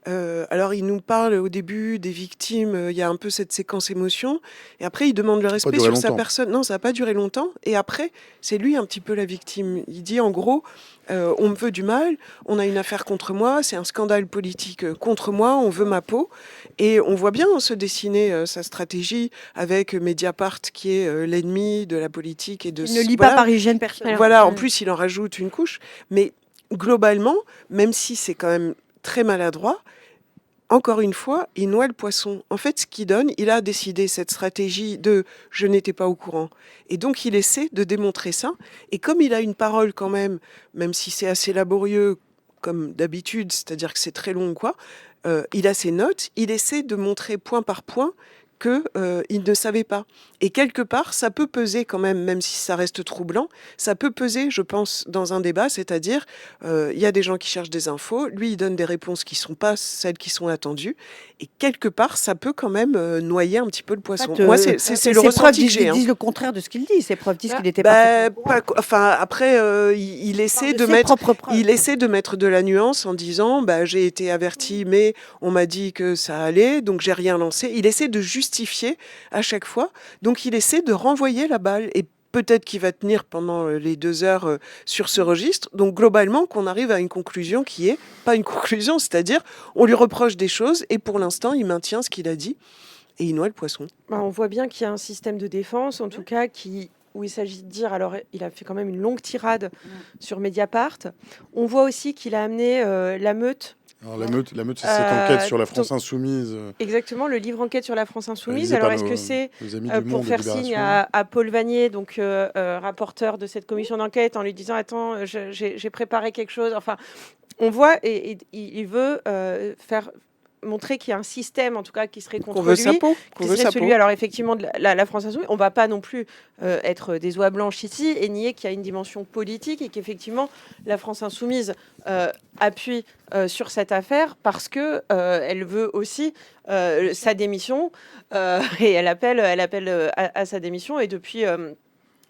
alors, il nous parle au début des victimes. Il y a un peu cette séquence émotion. Et après, il demande le respect sur sa personne. Non, ça n'a pas duré longtemps. Et après, c'est lui un petit peu la victime. Il dit, en gros, on me veut du mal, on a une affaire contre moi, c'est un scandale politique contre moi, on veut ma peau. Et on voit bien se dessiner sa stratégie avec Mediapart, qui est l'ennemi de la politique. Et il ne lit pas Parisienne personnelle. Voilà, en plus, il en rajoute une couche. Mais globalement, même si c'est quand même très maladroit, encore une fois, il noie le poisson. En fait, ce qu'il donne, il a décidé cette stratégie de « je n'étais pas au courant ». Et donc, il essaie de démontrer ça. Et comme il a une parole quand même si c'est assez laborieux, comme d'habitude, c'est-à-dire que c'est très long, il a ses notes, il essaie de montrer point par point qu'il ne savait pas. Et quelque part, ça peut peser quand même si ça reste troublant, ça peut peser, je pense, dans un débat, c'est-à-dire, il y a des gens qui cherchent des infos, lui, il donne des réponses qui ne sont pas celles qui sont attendues, et quelque part, ça peut quand même noyer un petit peu le poisson. Moi, c'est le ressenti que j'ai. Ils disent le contraire de ce qu'il dit, ses preuves disent qu'il était après, il essaie de mettre de la nuance en disant, j'ai été averti, mais on m'a dit que ça allait, donc j'ai rien lancé. Il essaie de justifier à chaque fois. Donc, il essaie de renvoyer la balle. Et peut-être qu'il va tenir pendant les 2 heures sur ce registre. Donc, globalement, qu'on arrive à une conclusion qui est pas une conclusion, c'est-à-dire on lui reproche des choses et pour l'instant, il maintient ce qu'il a dit et il noie le poisson. On voit bien qu'il y a un système de défense, en tout cas, où il s'agit de dire, alors il a fait quand même une longue tirade sur Mediapart. On voit aussi qu'il a amené la meute. Alors la meute, c'est cette enquête sur la France Insoumise. Exactement, le livre enquête sur la France Insoumise. Alors est-ce que c'est pour faire signe à Paul Vanier, donc rapporteur de cette commission d'enquête, en lui disant attends, j'ai préparé quelque chose. Enfin, on voit et il veut faire montrer qu'il y a un système, en tout cas, qui serait Qu'on contre veut lui, sa peau. Qu'on qui veut serait sa celui, peau. alors effectivement, de la France Insoumise. On ne va pas non plus être des oies blanches ici et nier qu'il y a une dimension politique et qu'effectivement, la France Insoumise appuie sur cette affaire parce que elle veut aussi sa démission et elle appelle à sa démission et depuis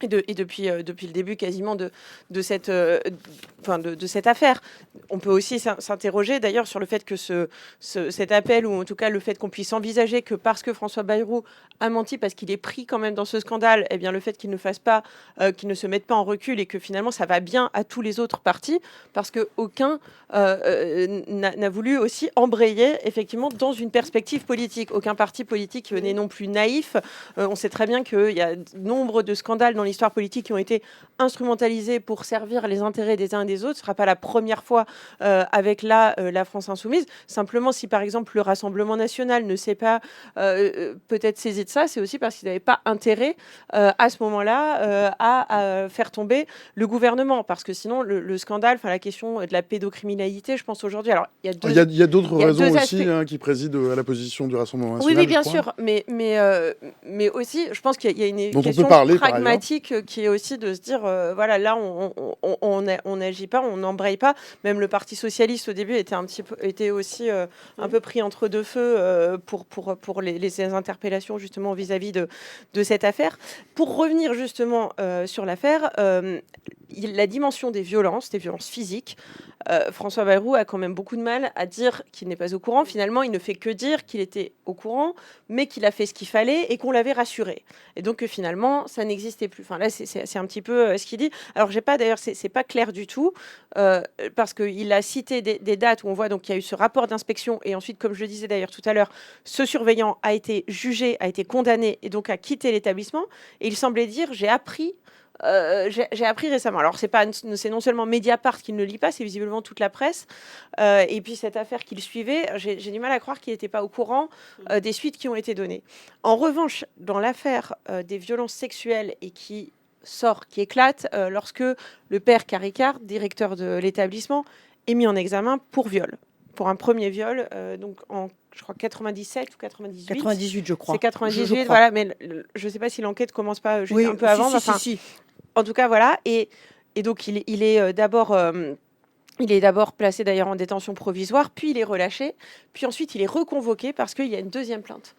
depuis le début quasiment de cette de cette affaire. On peut aussi s'interroger d'ailleurs sur le fait que cet appel, ou en tout cas le fait qu'on puisse envisager que parce que François Bayrou a menti, parce qu'il est pris quand même dans ce scandale, eh bien le fait qu'il ne fasse pas, qu'il ne se mette pas en recul et que finalement ça va bien à tous les autres partis, parce qu'aucun n'a voulu aussi embrayer effectivement dans une perspective politique. Aucun parti politique n'est non plus naïf. On sait très bien qu'il y a nombre de scandales dans l'histoire politique qui ont été instrumentalisés pour servir les intérêts des uns et des autres. Ce ne sera pas la première fois avec la France Insoumise. Simplement, si par exemple le Rassemblement National ne s'est pas peut-être saisi de ça, c'est aussi parce qu'ils n'avaient pas intérêt à ce moment-là à faire tomber le gouvernement. Parce que sinon, le scandale, enfin la question de la pédocriminalité, je pense aujourd'hui. Alors, il y a deux, Il y a d'autres il y a raisons deux aussi aspects. qui président à la position du Rassemblement Oui, national. oui, bien je crois. sûr, mais aussi, je pense qu'il y a une Dont on question peut parler, par ailleurs. pragmatique qui est aussi de se dire, voilà, là, on n'agit pas, on n'embraye pas. Même le Parti socialiste au début était aussi un peu pris entre deux feux pour les interpellations justement vis-à-vis de cette affaire. Pour revenir justement sur l'affaire, la dimension des violences physiques. François Bayrou a quand même beaucoup de mal à dire qu'il n'est pas au courant. Finalement, il ne fait que dire qu'il était au courant, mais qu'il a fait ce qu'il fallait et qu'on l'avait rassuré. Et donc, finalement, ça n'existait plus. Enfin, là, c'est un petit peu ce qu'il dit. Alors, d'ailleurs, c'est pas clair du tout, parce qu'il a cité des dates où on voit donc qu'il y a eu ce rapport d'inspection. Et ensuite, comme je le disais d'ailleurs tout à l'heure, ce surveillant a été jugé, a été condamné et donc a quitté l'établissement. Et il semblait dire, j'ai appris récemment. Alors, c'est non seulement Mediapart qui ne le lit pas, c'est visiblement toute la presse. Et puis, cette affaire qu'il suivait, j'ai du mal à croire qu'il n'était pas au courant des suites qui ont été données. En revanche, dans l'affaire des violences sexuelles et qui éclate lorsque le père Caricard, directeur de l'établissement, est mis en examen pour viol. Pour un premier viol, donc en, je crois, 97 ou 98. 98, je crois. C'est 98, Je crois. voilà, mais je ne sais pas si l'enquête commence pas juste un peu avant. Si. En tout cas, voilà. Et donc, il est d'abord placé d'ailleurs en détention provisoire, puis il est relâché, puis ensuite il est reconvoqué parce qu'il y a une deuxième plainte.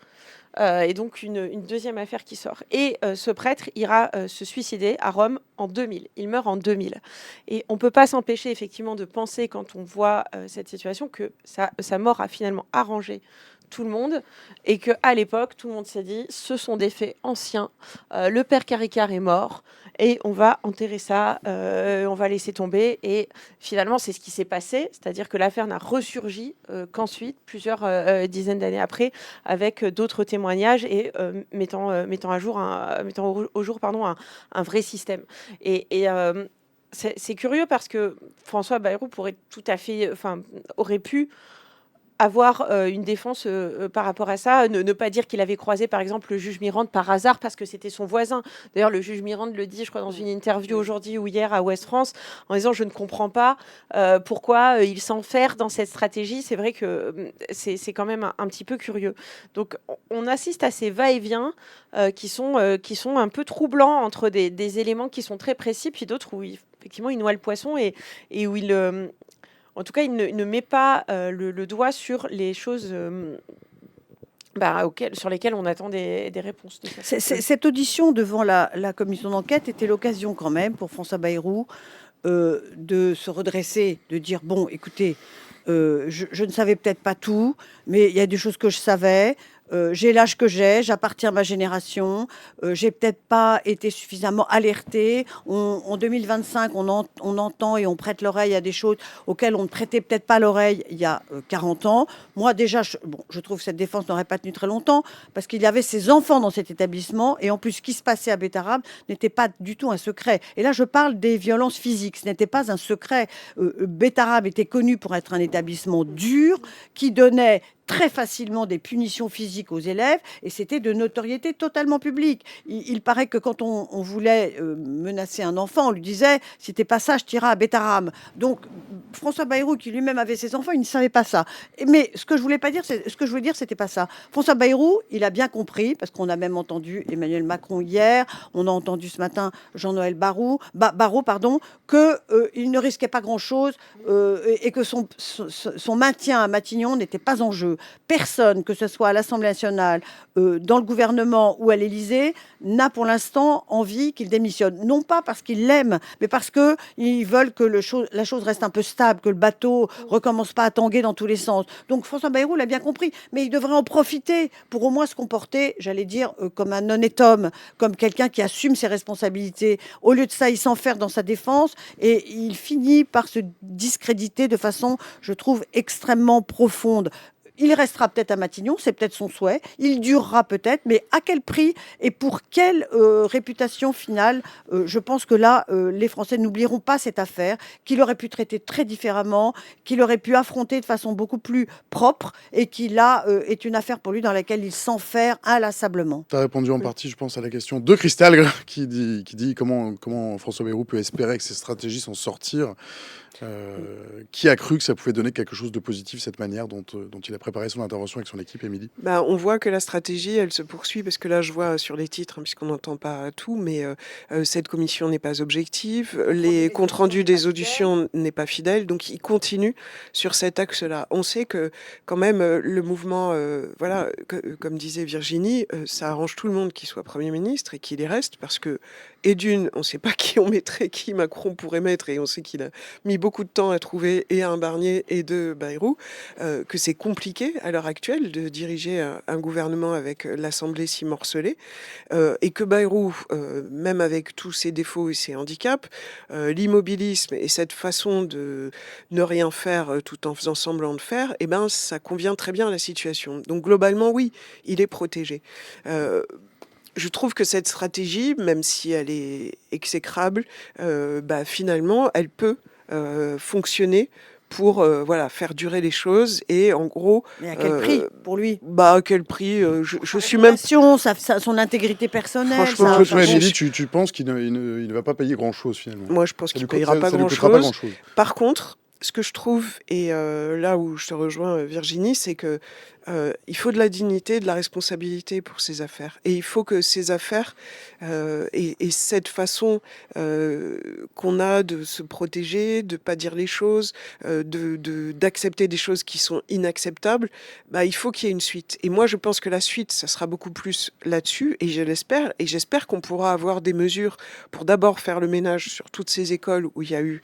Et donc une deuxième affaire qui sort. Et ce prêtre ira se suicider à Rome en 2000. Il meurt en 2000. Et on ne peut pas s'empêcher effectivement de penser, quand on voit cette situation, que sa mort a finalement arrangé tout le monde, et qu'à l'époque, tout le monde s'est dit, ce sont des faits anciens, le père Caricard est mort, et on va enterrer ça, on va laisser tomber, et finalement, c'est ce qui s'est passé, c'est-à-dire que l'affaire n'a ressurgi qu'ensuite, plusieurs dizaines d'années après, avec d'autres témoignages, et mettant au jour un vrai système. Et c'est curieux parce que François Bayrou aurait pu avoir une défense par rapport à ça, ne pas dire qu'il avait croisé par exemple le juge Mirande par hasard parce que c'était son voisin. D'ailleurs, le juge Mirande le dit, je crois, dans une interview aujourd'hui ou hier à Ouest France, en disant je ne comprends pas pourquoi il s'enferre dans cette stratégie. C'est vrai que c'est quand même un petit peu curieux. Donc on assiste à ces va-et-vient qui sont un peu troublants entre des éléments qui sont très précis, puis d'autres où effectivement il noie le poisson et où il... En tout cas, il ne met pas le doigt sur les choses sur lesquelles on attend des réponses. Cette audition devant la commission d'enquête était l'occasion quand même pour François Bayrou de se redresser, de dire, bon, écoutez, je ne savais peut-être pas tout, mais il y a des choses que je savais. J'ai l'âge que j'appartiens à ma génération, j'ai peut-être pas été suffisamment alertée. En 2025, on entend et on prête l'oreille à des choses auxquelles on ne prêtait peut-être pas l'oreille il y a 40 ans. Moi, déjà, je trouve que cette défense n'aurait pas tenu très longtemps parce qu'il y avait ses enfants dans cet établissement et en plus, ce qui se passait à Bétarab n'était pas du tout un secret. Et là, je parle des violences physiques. Ce n'était pas un secret. Bétarab était connu pour être un établissement dur qui donnait très facilement des punitions physiques aux élèves et c'était de notoriété totalement publique. Il paraît que quand on voulait menacer un enfant, on lui disait « si t'es pas sage, t'iras à Betaram ». Donc François Bayrou, qui lui-même avait ses enfants, il ne savait pas ça. Mais ce que je voulais dire, c'était pas ça. François Bayrou, il a bien compris, parce qu'on a même entendu Emmanuel Macron hier, on a entendu ce matin Jean-Noël Barrot, qu'il ne risquait pas grand-chose et que son maintien à Matignon n'était pas en jeu. Personne, que ce soit à l'Assemblée nationale, dans le gouvernement ou à l'Élysée, n'a pour l'instant envie qu'il démissionne. Non pas parce qu'ils l'aiment, mais parce qu'ils veulent que la chose reste un peu stable, que le bateau recommence pas à tanguer dans tous les sens. Donc François Bayrou l'a bien compris, mais il devrait en profiter pour au moins se comporter, j'allais dire, comme un honnête homme, comme quelqu'un qui assume ses responsabilités. Au lieu de ça, il s'enferme dans sa défense et il finit par se discréditer de façon, je trouve, extrêmement profonde. Il restera peut-être à Matignon, c'est peut-être son souhait. Il durera peut-être, mais à quel prix et pour quelle réputation finale? Je pense que là, les Français n'oublieront pas cette affaire, qu'il aurait pu traiter très différemment, qu'il aurait pu affronter de façon beaucoup plus propre et qui là est une affaire pour lui dans laquelle il s'enferre inlassablement. Tu as répondu en partie, je pense, à la question de Cristal qui dit comment François Bayrou peut espérer que ses stratégies s'en sortir. Qui a cru que ça pouvait donner quelque chose de positif, cette manière dont il a préparé son intervention avec son équipe, Émilie? On voit que la stratégie, elle se poursuit, parce que là, je vois sur les titres, puisqu'on n'entend pas tout, mais cette commission n'est pas objective, les comptes rendus des auditions n'est pas fidèle, donc il continue sur cet axe-là. On sait que quand même le mouvement, comme disait Virginie, ça arrange tout le monde qu'il soit Premier ministre et qu'il y reste, parce que, et d'une, on ne sait pas qui on mettrait, qui Macron pourrait mettre, et on sait qu'il a mis beaucoup de temps à trouver et un Barnier et deux Bayrou, que c'est compliqué à l'heure actuelle de diriger un gouvernement avec l'Assemblée si morcelée, et que Bayrou, même avec tous ses défauts et ses handicaps, l'immobilisme et cette façon de ne rien faire tout en faisant semblant de faire, ça convient très bien à la situation. Donc globalement, oui, il est protégé. Je trouve que cette stratégie, même si elle est exécrable, finalement, elle peut fonctionner pour faire durer les choses et en gros... Mais à quel prix pour lui? À quel prix je suis même... Son intégrité personnelle... Franchement, Émilie, tu penses qu'il ne va pas payer grand-chose finalement? Moi, je pense qu'il ne payera pas grand-chose. Par contre, ce que je trouve, et là où je te rejoins Virginie, c'est que il faut de la dignité, de la responsabilité pour ces affaires. Et il faut que ces affaires et cette façon qu'on a de se protéger, de ne pas dire les choses, d'accepter des choses qui sont inacceptables, il faut qu'il y ait une suite. Et moi, je pense que la suite, ça sera beaucoup plus là-dessus, et je l'espère. Et j'espère qu'on pourra avoir des mesures pour d'abord faire le ménage sur toutes ces écoles où il y a eu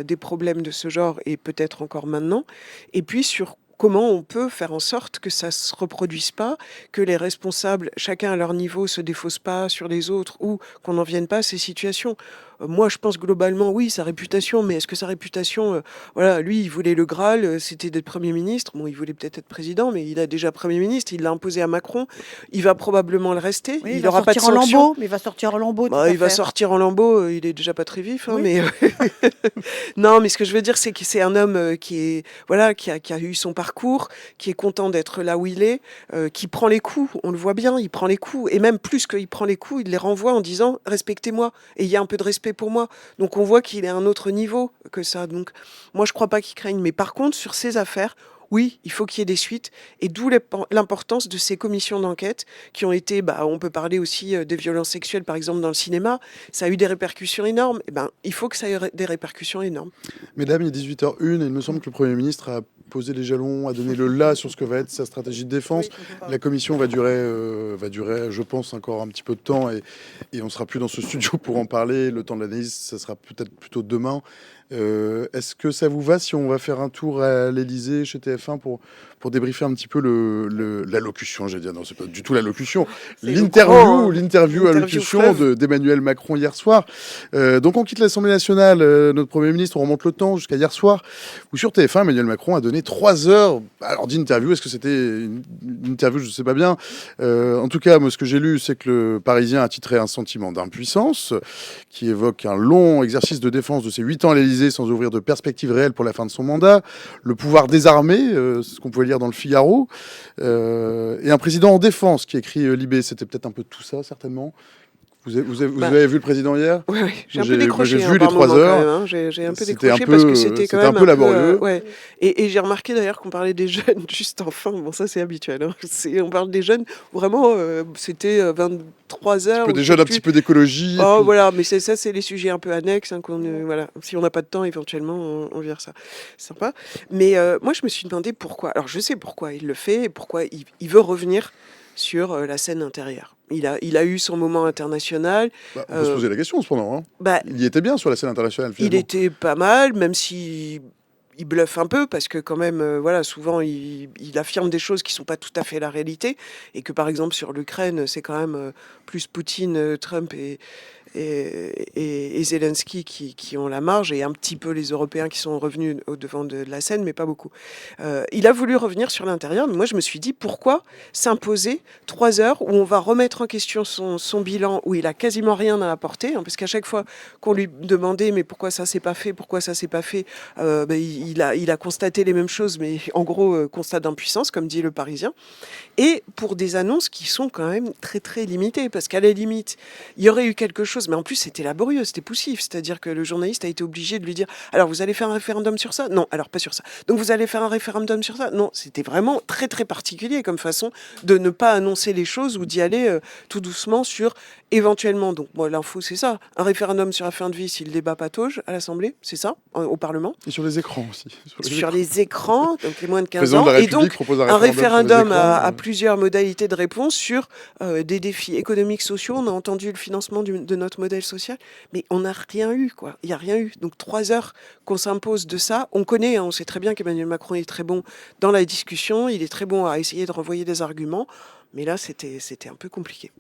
des problèmes de ce genre, et peut-être encore maintenant, et puis sur comment on peut faire en sorte que ça ne se reproduise pas, que les responsables, chacun à leur niveau, se défaussent pas sur les autres ou qu'on n'en vienne pas à ces situations. Moi, je pense globalement, oui, sa réputation, mais est-ce que sa réputation, lui, il voulait le Graal, c'était d'être Premier ministre. Bon, il voulait peut-être être président, mais il a déjà Premier ministre, il l'a imposé à Macron. Il va probablement le rester. Oui, il n'aura pas de sanction. Il va sortir en lambeaux. Il va sortir en lambeaux, il est déjà pas très vif, hein, mais non, mais ce que je veux dire, c'est que c'est un homme qui a eu son parcours, qui est content d'être là où il est, qui prend les coups. On le voit bien, il prend les coups, et même plus qu'il prend les coups, il les renvoie en disant respectez-moi. Et il y a un peu de respect pour moi. Donc on voit qu'il est à un autre niveau que ça. Donc moi je crois pas qu'il craigne. Mais par contre sur ces affaires, oui, il faut qu'il y ait des suites. Et d'où l'importance de ces commissions d'enquête qui ont été, on peut parler aussi des violences sexuelles par exemple dans le cinéma. Ça a eu des répercussions énormes. Il faut que ça ait des répercussions énormes. Mesdames, il est 18h01 et il me semble que le Premier ministre a posé les jalons, a donné le là sur ce que va être sa stratégie de défense. Oui, la commission va durer, je pense, encore un petit peu de temps et on ne sera plus dans ce studio pour en parler. Le temps de l'analyse, ça sera peut-être plutôt demain. Est-ce que ça vous va si on va faire un tour à l'Élysée chez TF1 pour débriefer un petit peu l'allocution, j'allais dire, non, c'est pas du tout l'allocution, l'interview allocution d'Emmanuel Macron hier soir. Donc on quitte l'Assemblée nationale, notre Premier ministre, on remonte le temps jusqu'à hier soir, où sur TF1, Emmanuel Macron a donné 3 heures d'interview. Est-ce que c'était une interview? Je ne sais pas bien. En tout cas, moi, ce que j'ai lu, c'est que le Parisien a titré un sentiment d'impuissance, qui évoque un long exercice de défense de ses 8 ans à l'Élysée, l'Élysée sans ouvrir de perspectives réelles pour la fin de son mandat, le pouvoir désarmé, ce qu'on pouvait lire dans le Figaro, et un président en défense qui écrit Libé. C'était peut-être un peu tout ça, certainement. Vous avez vu le président hier? Oui, j'ai un peu J'ai décroché. vu les 3 heures. Quand même, hein. J'ai un peu C'était décroché parce que c'était quand même un peu laborieux. ouais. Et j'ai remarqué d'ailleurs qu'on parlait des jeunes juste en fin. Bon, ça c'est habituel. Hein. On parle des jeunes où vraiment c'était 23 heures. Un peu des jeunes, un petit peu d'écologie. Oh puis... voilà, mais ça c'est les sujets un peu annexes. Hein, voilà. Si on n'a pas de temps, éventuellement, on vire ça. C'est sympa. Mais moi, je me suis demandé pourquoi. Alors, je sais pourquoi il le fait et pourquoi il veut revenir sur la scène intérieure. Il a eu son moment international. on peut se poser la question, cependant. Hein. Il y était bien sur la scène internationale, finalement. Il était pas mal, même si il bluffe un peu, parce que quand même, souvent, il affirme des choses qui sont pas tout à fait la réalité, et que, par exemple, sur l'Ukraine, c'est quand même plus Poutine, Trump et Zelensky qui ont la marge, et un petit peu les Européens qui sont revenus au devant de la scène, mais pas beaucoup. Il a voulu revenir sur l'intérieur, mais moi je me suis dit, pourquoi s'imposer 3 heures où on va remettre en question son bilan, où il a quasiment rien à apporter, hein, parce qu'à chaque fois qu'on lui demandait, mais pourquoi ça s'est pas fait, il a constaté les mêmes choses, mais en gros, constat d'impuissance, comme dit le Parisien, et pour des annonces qui sont quand même très très limitées, parce qu'à la limite, il y aurait eu quelque chose, mais en plus c'était laborieux, c'était poussif, c'est-à-dire que le journaliste a été obligé de lui dire « Alors, vous allez faire un référendum sur ça ?» Non, alors pas sur ça. Donc, vous allez faire un référendum sur ça? Non, c'était vraiment très très particulier comme façon de ne pas annoncer les choses ou d'y aller tout doucement sur éventuellement. Donc, moi, l'info, c'est ça. Un référendum sur la fin de vie si le débat patauge à l'Assemblée, c'est ça, au Parlement. Et sur les écrans aussi. Sur les écrans, donc les moins de 15 ans. De la République et donc, propose un référendum à plusieurs modalités de réponse sur des défis économiques, sociaux. On a entendu le financement de notre modèle social, mais on n'a rien eu, quoi. Il n'y a rien eu. Donc 3 heures qu'on s'impose de ça. On connaît, hein, on sait très bien qu'Emmanuel Macron est très bon dans la discussion, il est très bon à essayer de renvoyer des arguments, mais là, c'était un peu compliqué.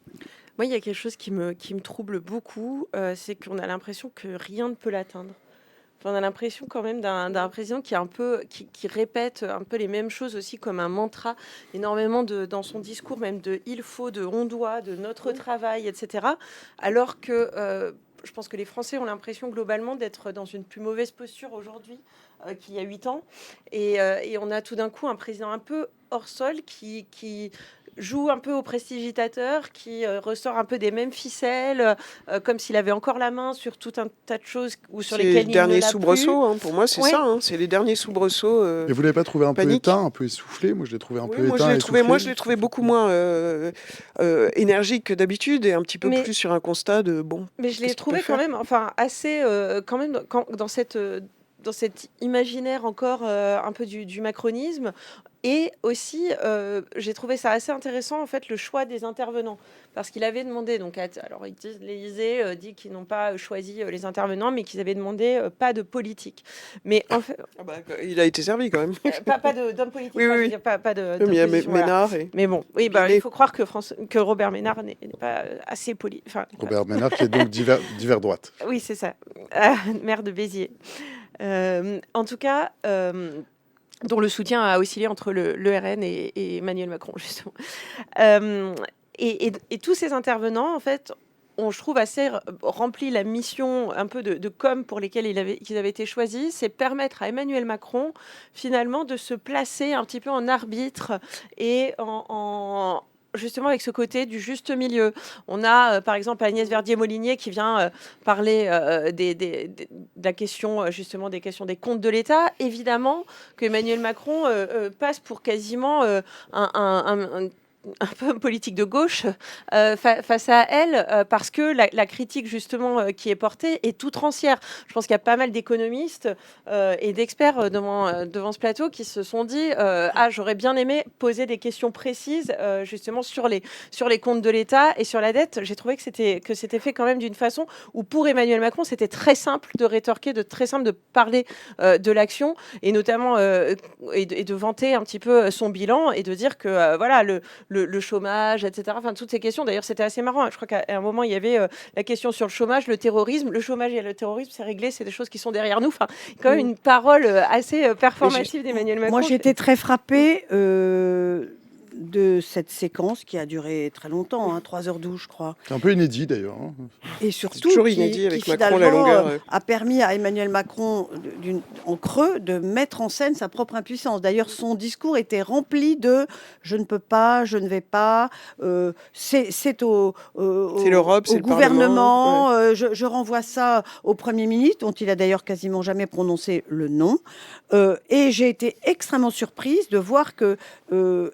Moi, il y a quelque chose qui me trouble beaucoup, c'est qu'on a l'impression que rien ne peut l'atteindre. Enfin, on a l'impression quand même d'un président qui répète un peu les mêmes choses aussi comme un mantra, énormément dans son discours, même de « il faut », de « on doit », de « notre travail », etc. Alors que je pense que les Français ont l'impression globalement d'être dans une plus mauvaise posture aujourd'hui qu'il y a 8 ans. Et on a tout d'un coup un président un peu hors sol qui joue un peu au prestigitateur, qui ressort un peu des mêmes ficelles, comme s'il avait encore la main sur tout un tas de choses sur lesquelles il ne l'a plus. C'est les derniers soubresauts, hein, pour moi, c'est ça. Hein, c'est les derniers soubresauts. Et vous ne l'avez pas trouvé un peu éteint, un peu essoufflé? Moi, je l'ai trouvé un peu éteint. Moi, je l'ai trouvé beaucoup moins énergique que d'habitude et un petit peu plus sur un constat de bon. Mais je l'ai trouvé quand même, assez, quand même, dans cet imaginaire encore un peu du macronisme. Et aussi, j'ai trouvé ça assez intéressant, en fait, le choix des intervenants. Parce qu'il avait demandé, alors l'Élysée dit qu'ils n'ont pas choisi les intervenants, mais qu'ils avaient demandé pas de politique. Mais en fait... il a été servi quand même. Pas d'homme politique. Oui. Pas de mais il y a Ménard. Voilà. Mais bon, oui, il faut croire que Robert Ménard n'est pas assez poli. Robert Ménard, qui est donc d'hiver droite. Oui, c'est ça. Maire de Béziers. En tout cas... dont le soutien a oscillé entre le RN et Emmanuel Macron, justement. Et tous ces intervenants, en fait, ont, je trouve, assez rempli la mission un peu de com pour lesquels ils avaient été choisis, c'est permettre à Emmanuel Macron, finalement, de se placer un petit peu en arbitre et justement avec ce côté du juste milieu. On a par exemple Agnès Verdier-Molinier qui vient parler de la question, justement des questions des comptes de l'État. Évidemment que Emmanuel Macron passe pour quasiment un peu politique de gauche face à elle, parce que la critique justement qui est portée est toute rancière. Je pense qu'il y a pas mal d'économistes et d'experts devant ce plateau qui se sont dit j'aurais bien aimé poser des questions précises justement sur les comptes de l'État et sur la dette. J'ai trouvé que c'était fait quand même d'une façon où pour Emmanuel Macron c'était très simple de rétorquer, très simple de parler de l'action et notamment et de vanter un petit peu son bilan et de dire que voilà le chômage, etc. Enfin, toutes ces questions. D'ailleurs, c'était assez marrant. Je crois qu'à un moment, il y avait la question sur le chômage, le terrorisme. Le chômage et le terrorisme, c'est réglé. C'est des choses qui sont derrière nous. Enfin, quand même une parole assez performative d'Emmanuel Macron. Moi, j'étais très frappée. de cette séquence qui a duré très longtemps, 3h12 je crois. C'est un peu inédit d'ailleurs. Hein. Et surtout toujours qui, inédit avec qui Macron, la finalement longueur, a permis à Emmanuel Macron, en creux, de mettre en scène sa propre impuissance. D'ailleurs, son discours était rempli de « je ne peux pas, je ne vais pas c'est au l'Europe, c'est le gouvernement, Parlement, je renvoie ça au Premier ministre, dont il a d'ailleurs quasiment jamais prononcé le nom. Et j'ai été extrêmement surprise de voir que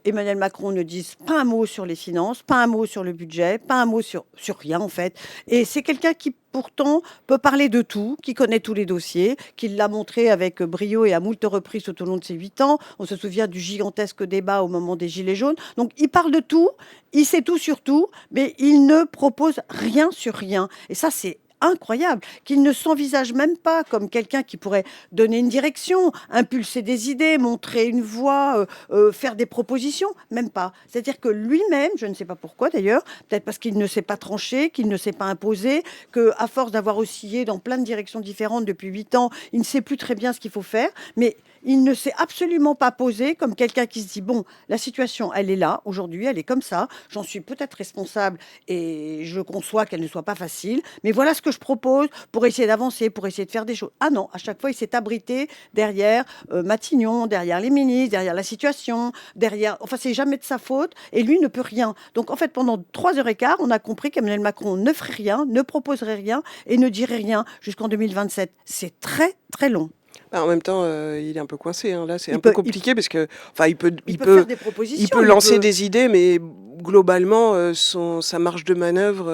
Emmanuel Macron ne dise pas un mot sur les finances, pas un mot sur le budget, pas un mot sur rien en fait. Et c'est quelqu'un qui pourtant peut parler de tout, qui connaît tous les dossiers, qui l'a montré avec brio et à moult reprises tout au long de ses 8 ans. On se souvient du gigantesque débat au moment des Gilets jaunes. Donc il parle de tout, il sait tout sur tout, mais il ne propose rien sur rien. Et ça, c'est incroyable, qu'il ne s'envisage même pas comme quelqu'un qui pourrait donner une direction, impulser des idées, montrer une voie, faire des propositions, même pas. C'est-à-dire que lui-même, je ne sais pas pourquoi d'ailleurs, peut-être parce qu'il ne s'est pas tranché, qu'il ne s'est pas imposé, qu'à force d'avoir oscillé dans plein de directions différentes depuis 8 ans, il ne sait plus très bien ce qu'il faut faire, mais il ne s'est absolument pas posé comme quelqu'un qui se dit, bon, la situation, elle est là, aujourd'hui, elle est comme ça, j'en suis peut-être responsable et je conçois qu'elle ne soit pas facile, mais voilà ce que je propose pour essayer d'avancer, pour essayer de faire des choses. Ah non, à chaque fois, il s'est abrité derrière Matignon, derrière les ministres, derrière la situation, derrière... Enfin, c'est jamais de sa faute et lui ne peut rien. Donc, en fait, pendant 3h15, on a compris qu'Emmanuel Macron ne ferait rien, ne proposerait rien et ne dirait rien jusqu'en 2027. C'est très, très long. En même temps, il est un peu coincé. Là, c'est un peut- peu compliqué parce que, enfin, il peut faire des propositions. il peut lancer des idées, mais globalement, sa marge de manœuvre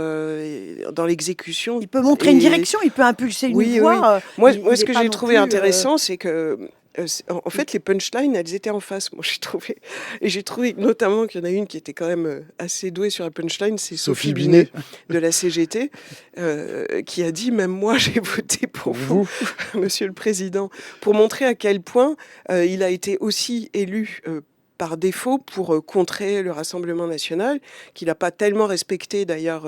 dans l'exécution. Il peut montrer une direction, il peut impulser une Oui, voie. Moi, il ce est que pas j'ai non trouvé plus, intéressant, c'est que en fait, les punchlines, elles étaient en face. Moi, j'ai trouvé, et j'ai trouvé notamment qu'il y en a une qui était quand même assez douée sur la punchline, c'est Sophie Binet de la CGT, qui a dit, même moi, j'ai voté pour vous, Monsieur le Président, pour montrer à quel point il a été aussi élu par défaut pour contrer le Rassemblement national, qu'il n'a pas tellement respecté d'ailleurs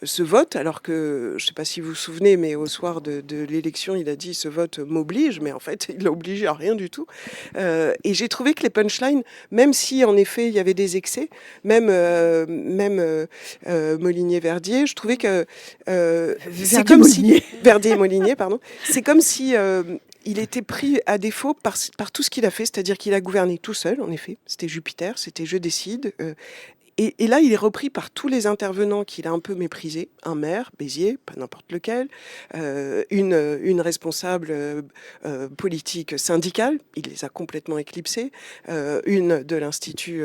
ce vote, alors que, je ne sais pas si vous vous souvenez, mais au soir de l'élection, il a dit « ce vote m'oblige », mais en fait, il l'a obligé à rien du tout. Et j'ai trouvé que les punchlines, même si en effet il y avait des excès, même Molinier-Verdier, je trouvais que c'est comme si... Verdier-Molinier, pardon. C'est comme si... il était pris à défaut par tout ce qu'il a fait, c'est-à-dire qu'il a gouverné tout seul, en effet. C'était Jupiter, c'était Je décide. Et là, il est repris par tous les intervenants qu'il a un peu méprisés. Un maire, Béziers, pas n'importe lequel, une responsable politique syndicale, il les a complètement éclipsés, une de l'Institut,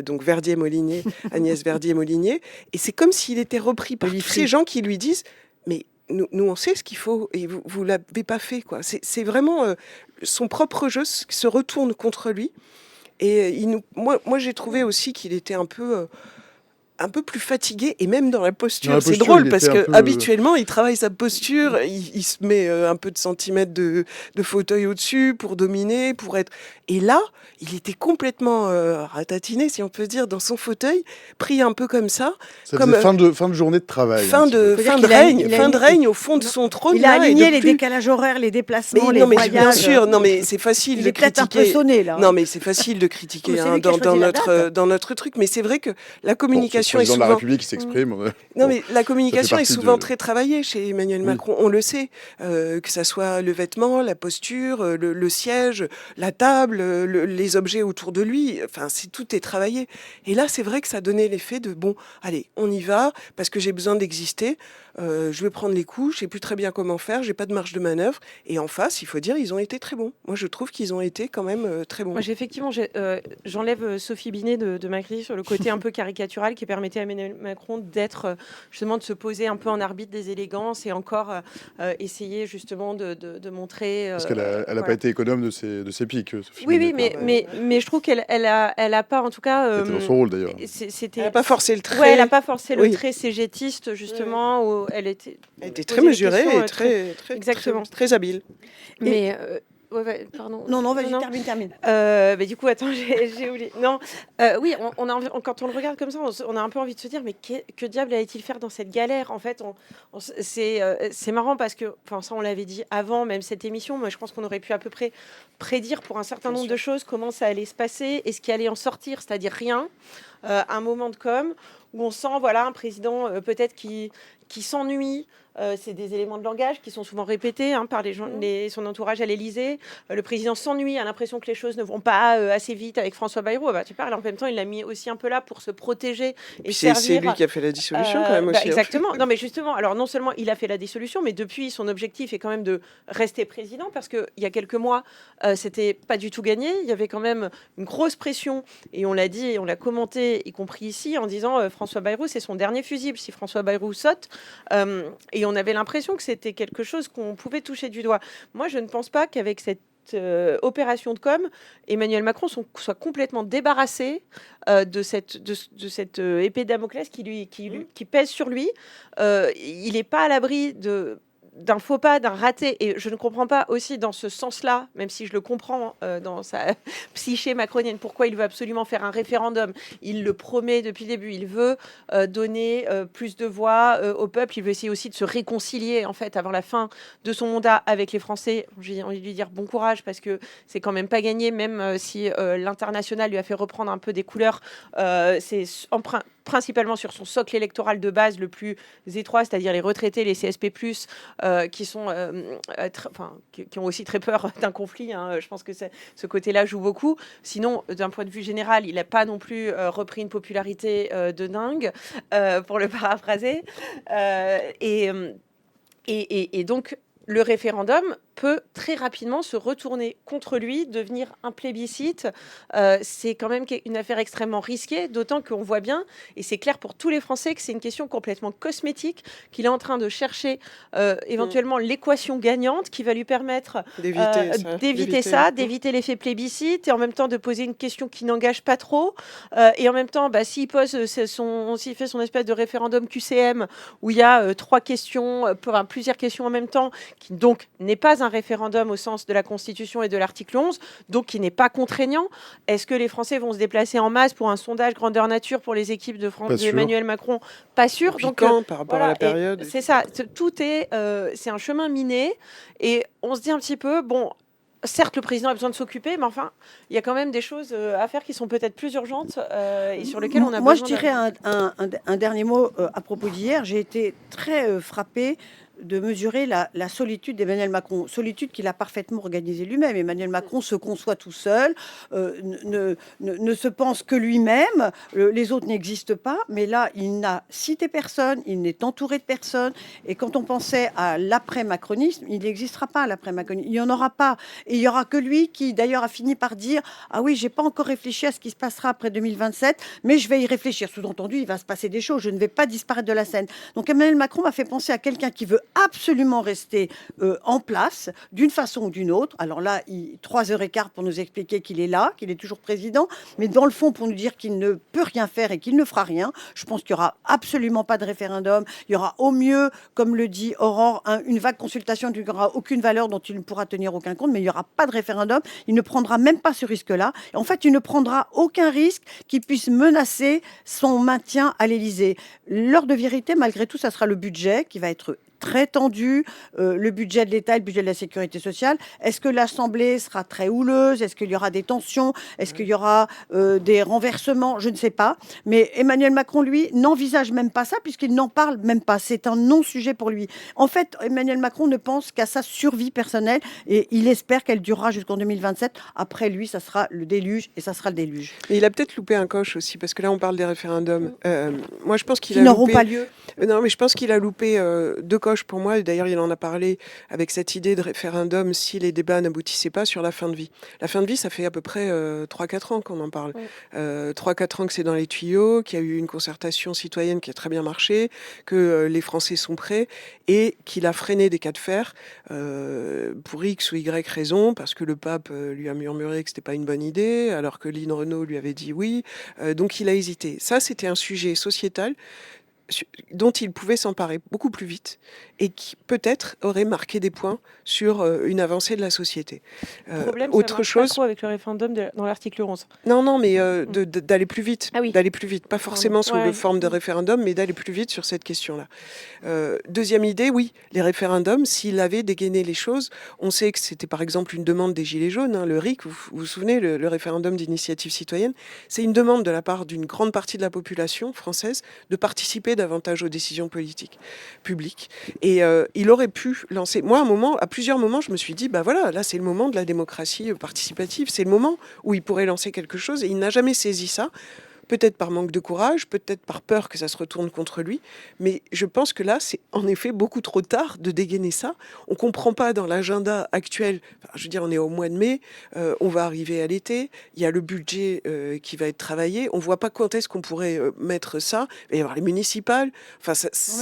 donc Verdier-Molinier, Agnès Verdier-Molinier. Et c'est comme s'il était repris par tous ces gens qui lui disent « mais nous, on sait ce qu'il faut et vous ne l'avez pas fait. » quoi. C'est vraiment son propre jeu se retourne contre lui. Et moi, j'ai trouvé aussi qu'il était un peu plus fatigué, et même dans la posture. C'est drôle parce que habituellement, il travaille sa posture, il se met un peu de centimètres de fauteuil au-dessus pour dominer, pour être... Et là, il était complètement ratatiné, si on peut dire, dans son fauteuil, pris un peu comme ça. Ça faisait fin de journée de travail. Fin de règne au fond de son trône. Il a aligné les décalages horaires, les déplacements, les voyages. Bien sûr, non mais c'est facile de critiquer. Il est peut-être un peu sonné, là. Non mais c'est facile de critiquer dans notre truc, mais c'est vrai que la communication est souvent... de la République qui s'exprime. Non mais la communication est souvent très travaillée chez Emmanuel Macron, on le sait, que ça soit le vêtement, la posture, le siège, la table, les objets autour de lui, enfin tout est travaillé. Et là c'est vrai que ça donnait l'effet de bon, allez, on y va parce que j'ai besoin d'exister. Je vais prendre les coups, je sais plus très bien comment faire, j'ai pas de marge de manœuvre. Et en face, il faut dire, ils ont été très bons. Moi, je trouve qu'ils ont été quand même très bons. Moi, j'enlève Sophie Binet de ma critique sur le côté un peu caricatural qui permettait à Emmanuel Macron d'être, justement, de se poser un peu en arbitre des élégances et encore essayer justement de montrer... Parce qu'elle n'a pas été économe de ses pics, Sophie Oui, Binet. mais je trouve qu'elle a pas, en tout cas... C'était dans son rôle, d'ailleurs. Elle n'a pas forcé le trait. Ouais, elle n'a pas forcé le trait cégétiste, justement, où elle était très mesurée et très habile. Mais ouais, pardon. Non, vas-y, termine. Mais du coup, attends, j'ai oublié. Non, oui, quand on le regarde comme ça, on a un peu envie de se dire, mais que diable allait-il faire dans cette galère? En fait, c'est marrant parce que, enfin, ça, on l'avait dit avant même cette émission. Moi, je pense qu'on aurait pu à peu près prédire pour un certain nombre de choses comment ça allait se passer et ce qui allait en sortir, c'est-à-dire rien. Un moment de com où on sent, voilà, un président peut-être qui s'ennuie. C'est des éléments de langage qui sont souvent répétés par les gens, son entourage à l'Élysée. Le président s'ennuie, a l'impression que les choses ne vont pas assez vite avec François Bayrou. Tu parles, en même temps, il l'a mis aussi un peu là pour se protéger et servir. C'est lui qui a fait la dissolution quand même aussi. Exactement. Non, mais justement, alors non seulement il a fait la dissolution, mais depuis, son objectif est quand même de rester président parce qu'il y a quelques mois, c'était pas du tout gagné. Il y avait quand même une grosse pression et on l'a dit et on l'a commenté, y compris ici, en disant François Bayrou, c'est son dernier fusible. Si François Bayrou saute, et on avait l'impression que c'était quelque chose qu'on pouvait toucher du doigt. Moi, je ne pense pas qu'avec cette opération de com, Emmanuel Macron soit complètement débarrassé de cette épée de Damoclès qui pèse sur lui. Il n'est pas à l'abri d'un faux pas, d'un raté, et je ne comprends pas aussi dans ce sens-là, même si je le comprends dans sa psyché macronienne, pourquoi il veut absolument faire un référendum. Il le promet depuis le début, il veut donner plus de voix au peuple, il veut essayer aussi de se réconcilier en fait avant la fin de son mandat avec les Français. J'ai envie de lui dire bon courage parce que c'est quand même pas gagné, même si l'international lui a fait reprendre un peu des couleurs. C'est principalement sur son socle électoral de base le plus étroit, c'est-à-dire les retraités, les CSP+, qui ont aussi très peur d'un conflit. Je pense que ce côté-là joue beaucoup. Sinon, d'un point de vue général, il n'a pas non plus repris une popularité de dingue, pour le paraphraser. Et donc, le référendum peut très rapidement se retourner contre lui, devenir un plébiscite. C'est quand même une affaire extrêmement risquée, d'autant qu'on voit bien, et c'est clair pour tous les Français, que c'est une question complètement cosmétique, qu'il est en train de chercher éventuellement l'équation gagnante qui va lui permettre d'éviter l'effet plébiscite, et en même temps de poser une question qui n'engage pas trop. Et en même temps, s'il fait son espèce de référendum QCM, où il y a plusieurs questions en même temps, qui donc n'est pas un référendum au sens de la Constitution et de l'article 11, donc qui n'est pas contraignant. Est-ce que les Français vont se déplacer en masse pour un sondage grandeur nature pour les équipes d'Emmanuel Macron? Pas sûr. Donc, par rapport à la période. C'est ça. C'est un chemin miné, et on se dit un petit peu, bon, certes, le président a besoin de s'occuper, mais enfin, il y a quand même des choses à faire qui sont peut-être plus urgentes et sur lesquelles on a besoin. Moi, je dirais un dernier mot à propos d'hier. J'ai été très frappée de mesurer la solitude d'Emmanuel Macron, solitude qu'il a parfaitement organisée lui-même. Emmanuel Macron se conçoit tout seul, ne se pense que lui-même, les autres n'existent pas, mais là, il n'a cité personne, il n'est entouré de personne, et quand on pensait à l'après-macronisme, il n'existera pas l'après-macronisme, il n'y en aura pas, et il n'y aura que lui qui, d'ailleurs, a fini par dire « Ah oui, j'ai pas encore réfléchi à ce qui se passera après 2027, mais je vais y réfléchir. » Sous-entendu, il va se passer des choses, je ne vais pas disparaître de la scène. Donc Emmanuel Macron m'a fait penser à quelqu'un qui veut absolument rester en place d'une façon ou d'une autre. Alors là, 3h15 pour nous expliquer qu'il est là, qu'il est toujours président, mais dans le fond pour nous dire qu'il ne peut rien faire et qu'il ne fera rien. Je pense qu'il n'y aura absolument pas de référendum. Il y aura au mieux, comme le dit Aurore, une vague consultation qui n'aura aucune valeur, dont il ne pourra tenir aucun compte, mais il n'y aura pas de référendum. Il ne prendra même pas ce risque-là. En fait, il ne prendra aucun risque qui puisse menacer son maintien à l'Élysée. L'heure de vérité, malgré tout, ça sera le budget qui va être très tendu, le budget de l'État et le budget de la sécurité sociale. Est-ce que l'Assemblée sera très houleuse? Est-ce qu'il y aura des tensions? Est-ce qu'il y aura des renversements? Je ne sais pas. Mais Emmanuel Macron, lui, n'envisage même pas ça puisqu'il n'en parle même pas. C'est un non-sujet pour lui. En fait, Emmanuel Macron ne pense qu'à sa survie personnelle et il espère qu'elle durera jusqu'en 2027. Après lui, ça sera le déluge et ça sera le déluge. Et il a peut-être loupé un coche aussi parce que là, on parle des référendums. Moi, je pense qu'il n'auront pas lieu. Non, mais je pense qu'il a loupé deux coches pour moi. D'ailleurs, il en a parlé avec cette idée de référendum si les débats n'aboutissaient pas sur la fin de vie. La fin de vie, ça fait à peu près 3-4 ans qu'on en parle. 3-4 ans que c'est dans les tuyaux, qu'il y a eu une concertation citoyenne qui a très bien marché, que les Français sont prêts et qu'il a freiné des cas de fer pour X ou Y raison, parce que le pape lui a murmuré que c'était pas une bonne idée, alors que Lynn Renault lui avait dit oui. Donc il a hésité. Ça, c'était un sujet sociétal dont il pouvait s'emparer beaucoup plus vite et qui peut-être aurait marqué des points sur une avancée de la société. Le problème, ça Autre marche pas chose, trop avec le référendum dans l'article 11. non, mais d'aller plus vite, Ah oui. d'aller plus vite, pas forcément sous Ouais. forme de référendum, mais d'aller plus vite sur cette question-là. Deuxième idée, oui, les référendums, s'il avait dégainé les choses, on sait que c'était par exemple une demande des Gilets jaunes, hein, le RIC, vous vous souvenez, le référendum d'initiative citoyenne, c'est une demande de la part d'une grande partie de la population française de participer davantage aux décisions politiques publiques. Et il aurait pu lancer... Moi, à plusieurs moments, je me suis dit, bah voilà, là c'est le moment de la démocratie participative, c'est le moment où il pourrait lancer quelque chose, et il n'a jamais saisi ça. Peut-être par manque de courage, peut-être par peur que ça se retourne contre lui. Mais je pense que là, c'est en effet beaucoup trop tard de dégainer ça. On ne comprend pas dans l'agenda actuel. Enfin, je veux dire, on est au mois de mai, on va arriver à l'été. Il y a le budget qui va être travaillé. On ne voit pas quand est-ce qu'on pourrait mettre ça. Il va y avoir les municipales. Enfin,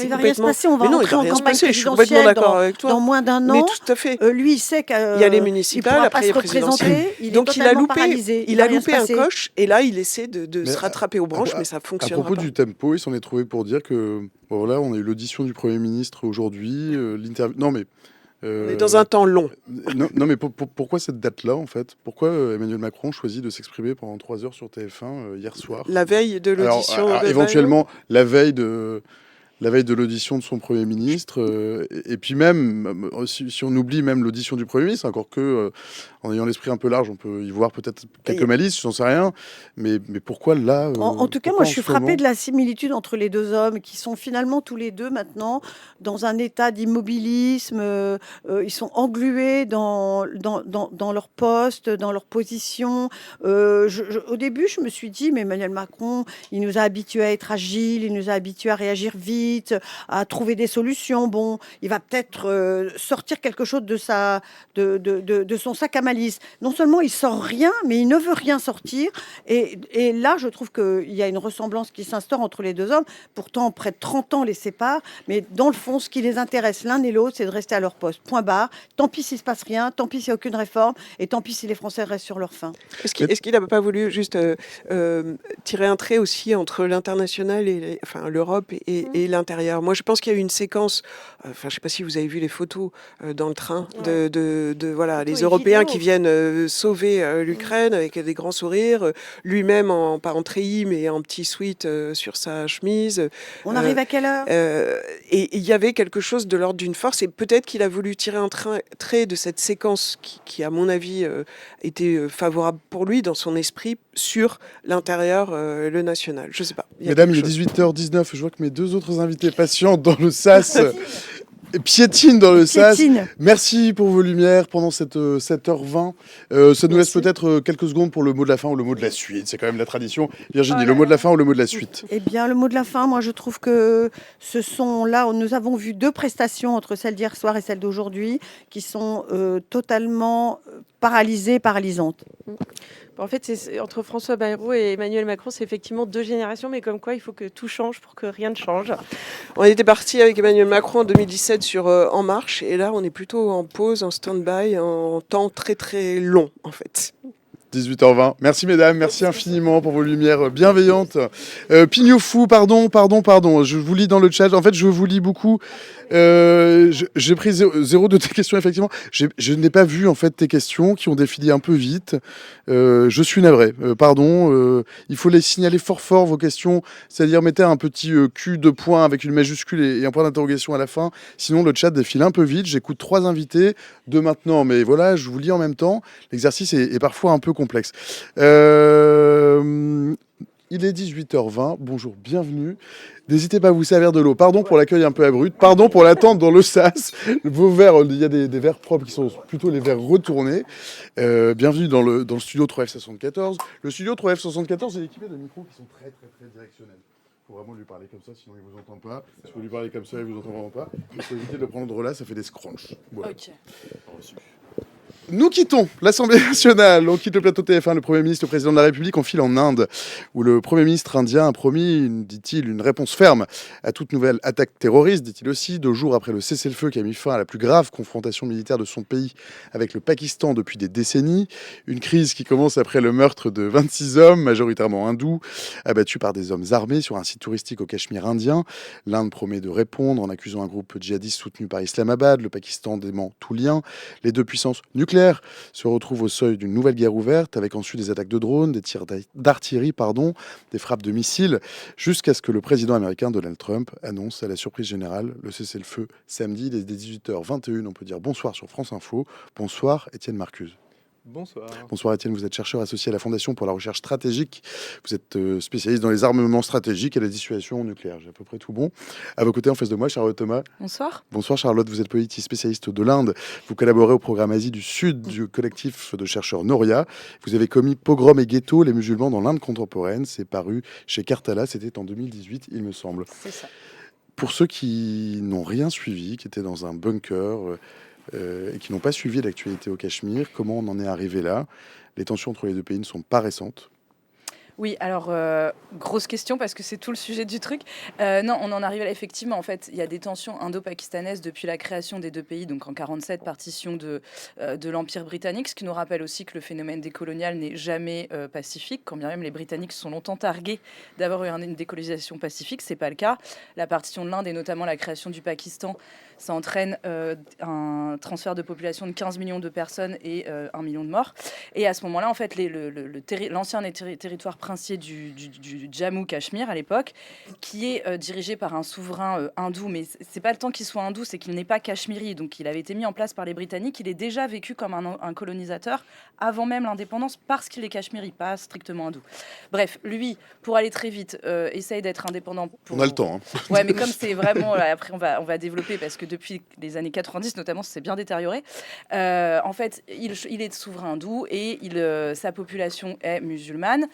Il va rien se passer. On va Mais non, il rentrer va en rien se campagne passer. Je suis présidentielle complètement d'accord avec toi. dans moins d'un Mais an. tout à fait. Lui, il sait qu'il Il y a les municipales, pourra après pas les se représenter. présidentielles. Donc il a loupé, il a loupé un coche, et là il essaie de se rattraper aux branches, mais ça À fonctionne propos pas. du tempo, il s'en est trouvé pour dire que bon, voilà, on a eu l'audition du Premier ministre aujourd'hui, l'interview. Non mais On est dans un temps long. non mais pourquoi cette date-là en fait? Pourquoi Emmanuel Macron choisit de s'exprimer pendant 3 heures sur TF1 hier soir? La veille de l'audition. Alors, éventuellement la veille de l'audition de son Premier ministre, et puis même, si on oublie même l'audition du Premier ministre, encore que, en ayant l'esprit un peu large, on peut y voir peut-être quelques malices, j'en sais rien, mais pourquoi là En tout cas, moi, je suis frappée de la similitude entre les deux hommes, qui sont finalement tous les deux maintenant dans un état d'immobilisme. Ils sont englués dans leur poste, dans leur position. Au début, je me suis dit, mais Emmanuel Macron, il nous a habitués à être agiles, il nous a habitués à réagir vite, à trouver des solutions. Bon, il va peut-être sortir quelque chose de son sac à malice. Non seulement il sort rien, mais il ne veut rien sortir. Et là, je trouve qu'il y a une ressemblance qui s'instaure entre les deux hommes. Pourtant, près de 30 ans les séparent. Mais dans le fond, ce qui les intéresse l'un et l'autre, c'est de rester à leur poste. Point barre. Tant pis s'il ne se passe rien, tant pis s'il n'y a aucune réforme, et tant pis si les Français restent sur leur faim. Est-ce qu'il n'a pas voulu juste tirer un trait aussi entre l'international et l'Europe et l'intérieur? Moi, je pense qu'il y a eu une séquence, je ne sais pas si vous avez vu les photos dans le train, voilà, les Européens qui viennent sauver l'Ukraine avec des grands sourires, lui-même pas en treillis, mais en petit sweat sur sa chemise. On arrive à quelle heure? Et il y avait quelque chose de l'ordre d'une force, et peut-être qu'il a voulu tirer un trait de cette séquence qui à mon avis, était favorable pour lui dans son esprit sur l'intérieur, le national. Je sais pas. Mesdames, il est 18h19, je vois que mes deux autres invités patients dans le sas piétinent dans le sas. Merci pour vos lumières pendant cette 7h20. Ça nous laisse peut-être quelques secondes pour le mot de la fin ou le mot de la suite. C'est quand même la tradition. Virginie, le mot de la fin ou le mot de la suite? Eh bien, le mot de la fin, moi, je trouve que nous avons vu deux prestations entre celle d'hier soir et celle d'aujourd'hui qui sont totalement paralysantes. En fait, entre François Bayrou et Emmanuel Macron, c'est effectivement deux générations, mais comme quoi il faut que tout change pour que rien ne change. On était parti avec Emmanuel Macron en 2017 sur En Marche, et là on est plutôt en pause, en stand-by, en temps très très long en fait. 18h20. Merci mesdames, merci infiniment pour vos lumières bienveillantes. Pignot Fou, pardon. Je vous lis dans le chat. En fait, je vous lis beaucoup. J'ai pris zéro de tes questions, effectivement. Je n'ai pas vu en fait tes questions qui ont défilé un peu vite. Je suis navré. Pardon. Il faut les signaler fort vos questions. C'est-à-dire mettez un petit Q de point avec une majuscule et un point d'interrogation à la fin. Sinon, le chat défile un peu vite. J'écoute 3 invités de maintenant. Mais voilà, je vous lis en même temps. L'exercice est parfois un peu complexe. Il est 18h20. Bonjour, bienvenue. N'hésitez pas à vous servir de l'eau. Pardon pour l'accueil un peu abrupt. Pardon pour l'attente dans le sas. Vos verres, il y a des verres propres qui sont plutôt les verres retournés. Bienvenue dans le studio 3F74. Le studio 3F74 est équipé de micros qui sont très directionnels. Il faut vraiment lui parler comme ça, sinon il ne vous entend pas. Si vous lui parlez comme ça, il ne vous entend vraiment pas. Il faut éviter de le prendre là, ça fait des scrunchs. Voilà. Ok. Nous quittons l'Assemblée nationale, on quitte le plateau TF1, le Premier ministre, le Président de la République, on file en Inde, où le Premier ministre indien a promis, dit-il, une réponse ferme à toute nouvelle attaque terroriste, dit-il aussi, 2 jours après le cessez-le-feu qui a mis fin à la plus grave confrontation militaire de son pays avec le Pakistan depuis des décennies. Une crise qui commence après le meurtre de 26 hommes, majoritairement hindous, abattus par des hommes armés sur un site touristique au Cachemire indien. L'Inde promet de répondre en accusant un groupe djihadiste soutenu par Islamabad. Le Pakistan dément tout lien. Les deux puissances nucléaires se retrouvent au seuil d'une nouvelle guerre ouverte, avec ensuite des attaques de drones, des tirs d'artillerie, des frappes de missiles, jusqu'à ce que le président américain Donald Trump annonce à la surprise générale le cessez-le-feu samedi, dès 18h21. On peut dire bonsoir sur France Info. Bonsoir Étienne Marcuse. Bonsoir. Bonsoir Étienne, vous êtes chercheur associé à la Fondation pour la recherche stratégique. Vous êtes spécialiste dans les armements stratégiques et la dissuasion nucléaire. J'ai à peu près tout bon. À vos côtés, en face de moi, Charlotte Thomas. Bonsoir. Bonsoir Charlotte, vous êtes politique spécialiste de l'Inde. Vous collaborez au programme Asie du Sud du collectif de chercheurs Noria. Vous avez commis Pogrom et Ghetto, les musulmans dans l'Inde contemporaine. C'est paru chez Cartala, c'était en 2018, il me semble. C'est ça. Pour ceux qui n'ont rien suivi, qui étaient dans un bunker... et qui n'ont pas suivi l'actualité au Cachemire, comment on en est arrivé là? Les tensions entre les deux pays ne sont pas récentes. Oui, alors, grosse question parce que c'est tout le sujet du truc. Non, on en arrive là, effectivement. En fait, il y a des tensions indo-pakistanaises depuis la création des deux pays, donc en 47, partition de l'Empire britannique, ce qui nous rappelle aussi que le phénomène décolonial n'est jamais pacifique, quand bien même les Britanniques sont longtemps targués d'avoir eu une décolonisation pacifique. C'est pas le cas. La partition de l'Inde et notamment la création du Pakistan, ça entraîne un transfert de population de 15 millions de personnes et 1 million de morts. Et à ce moment-là, en fait, l'ancien territoire princier du Jammu-Cachemire à l'époque, qui est dirigé par un souverain hindou, mais c'est pas le temps qu'il soit hindou, c'est qu'il n'est pas cachemiri, donc il avait été mis en place par les Britanniques. Il est déjà vécu comme un colonisateur avant même l'indépendance parce qu'il est cachemiri, pas strictement hindou. Bref, lui, pour aller très vite, essaye d'être indépendant. On a le temps. Hein. Ouais, mais comme c'est vraiment... après, on va développer parce que depuis les années 90, notamment, c'est bien détérioré. En fait, il est souverain hindou et sa population est musulmane.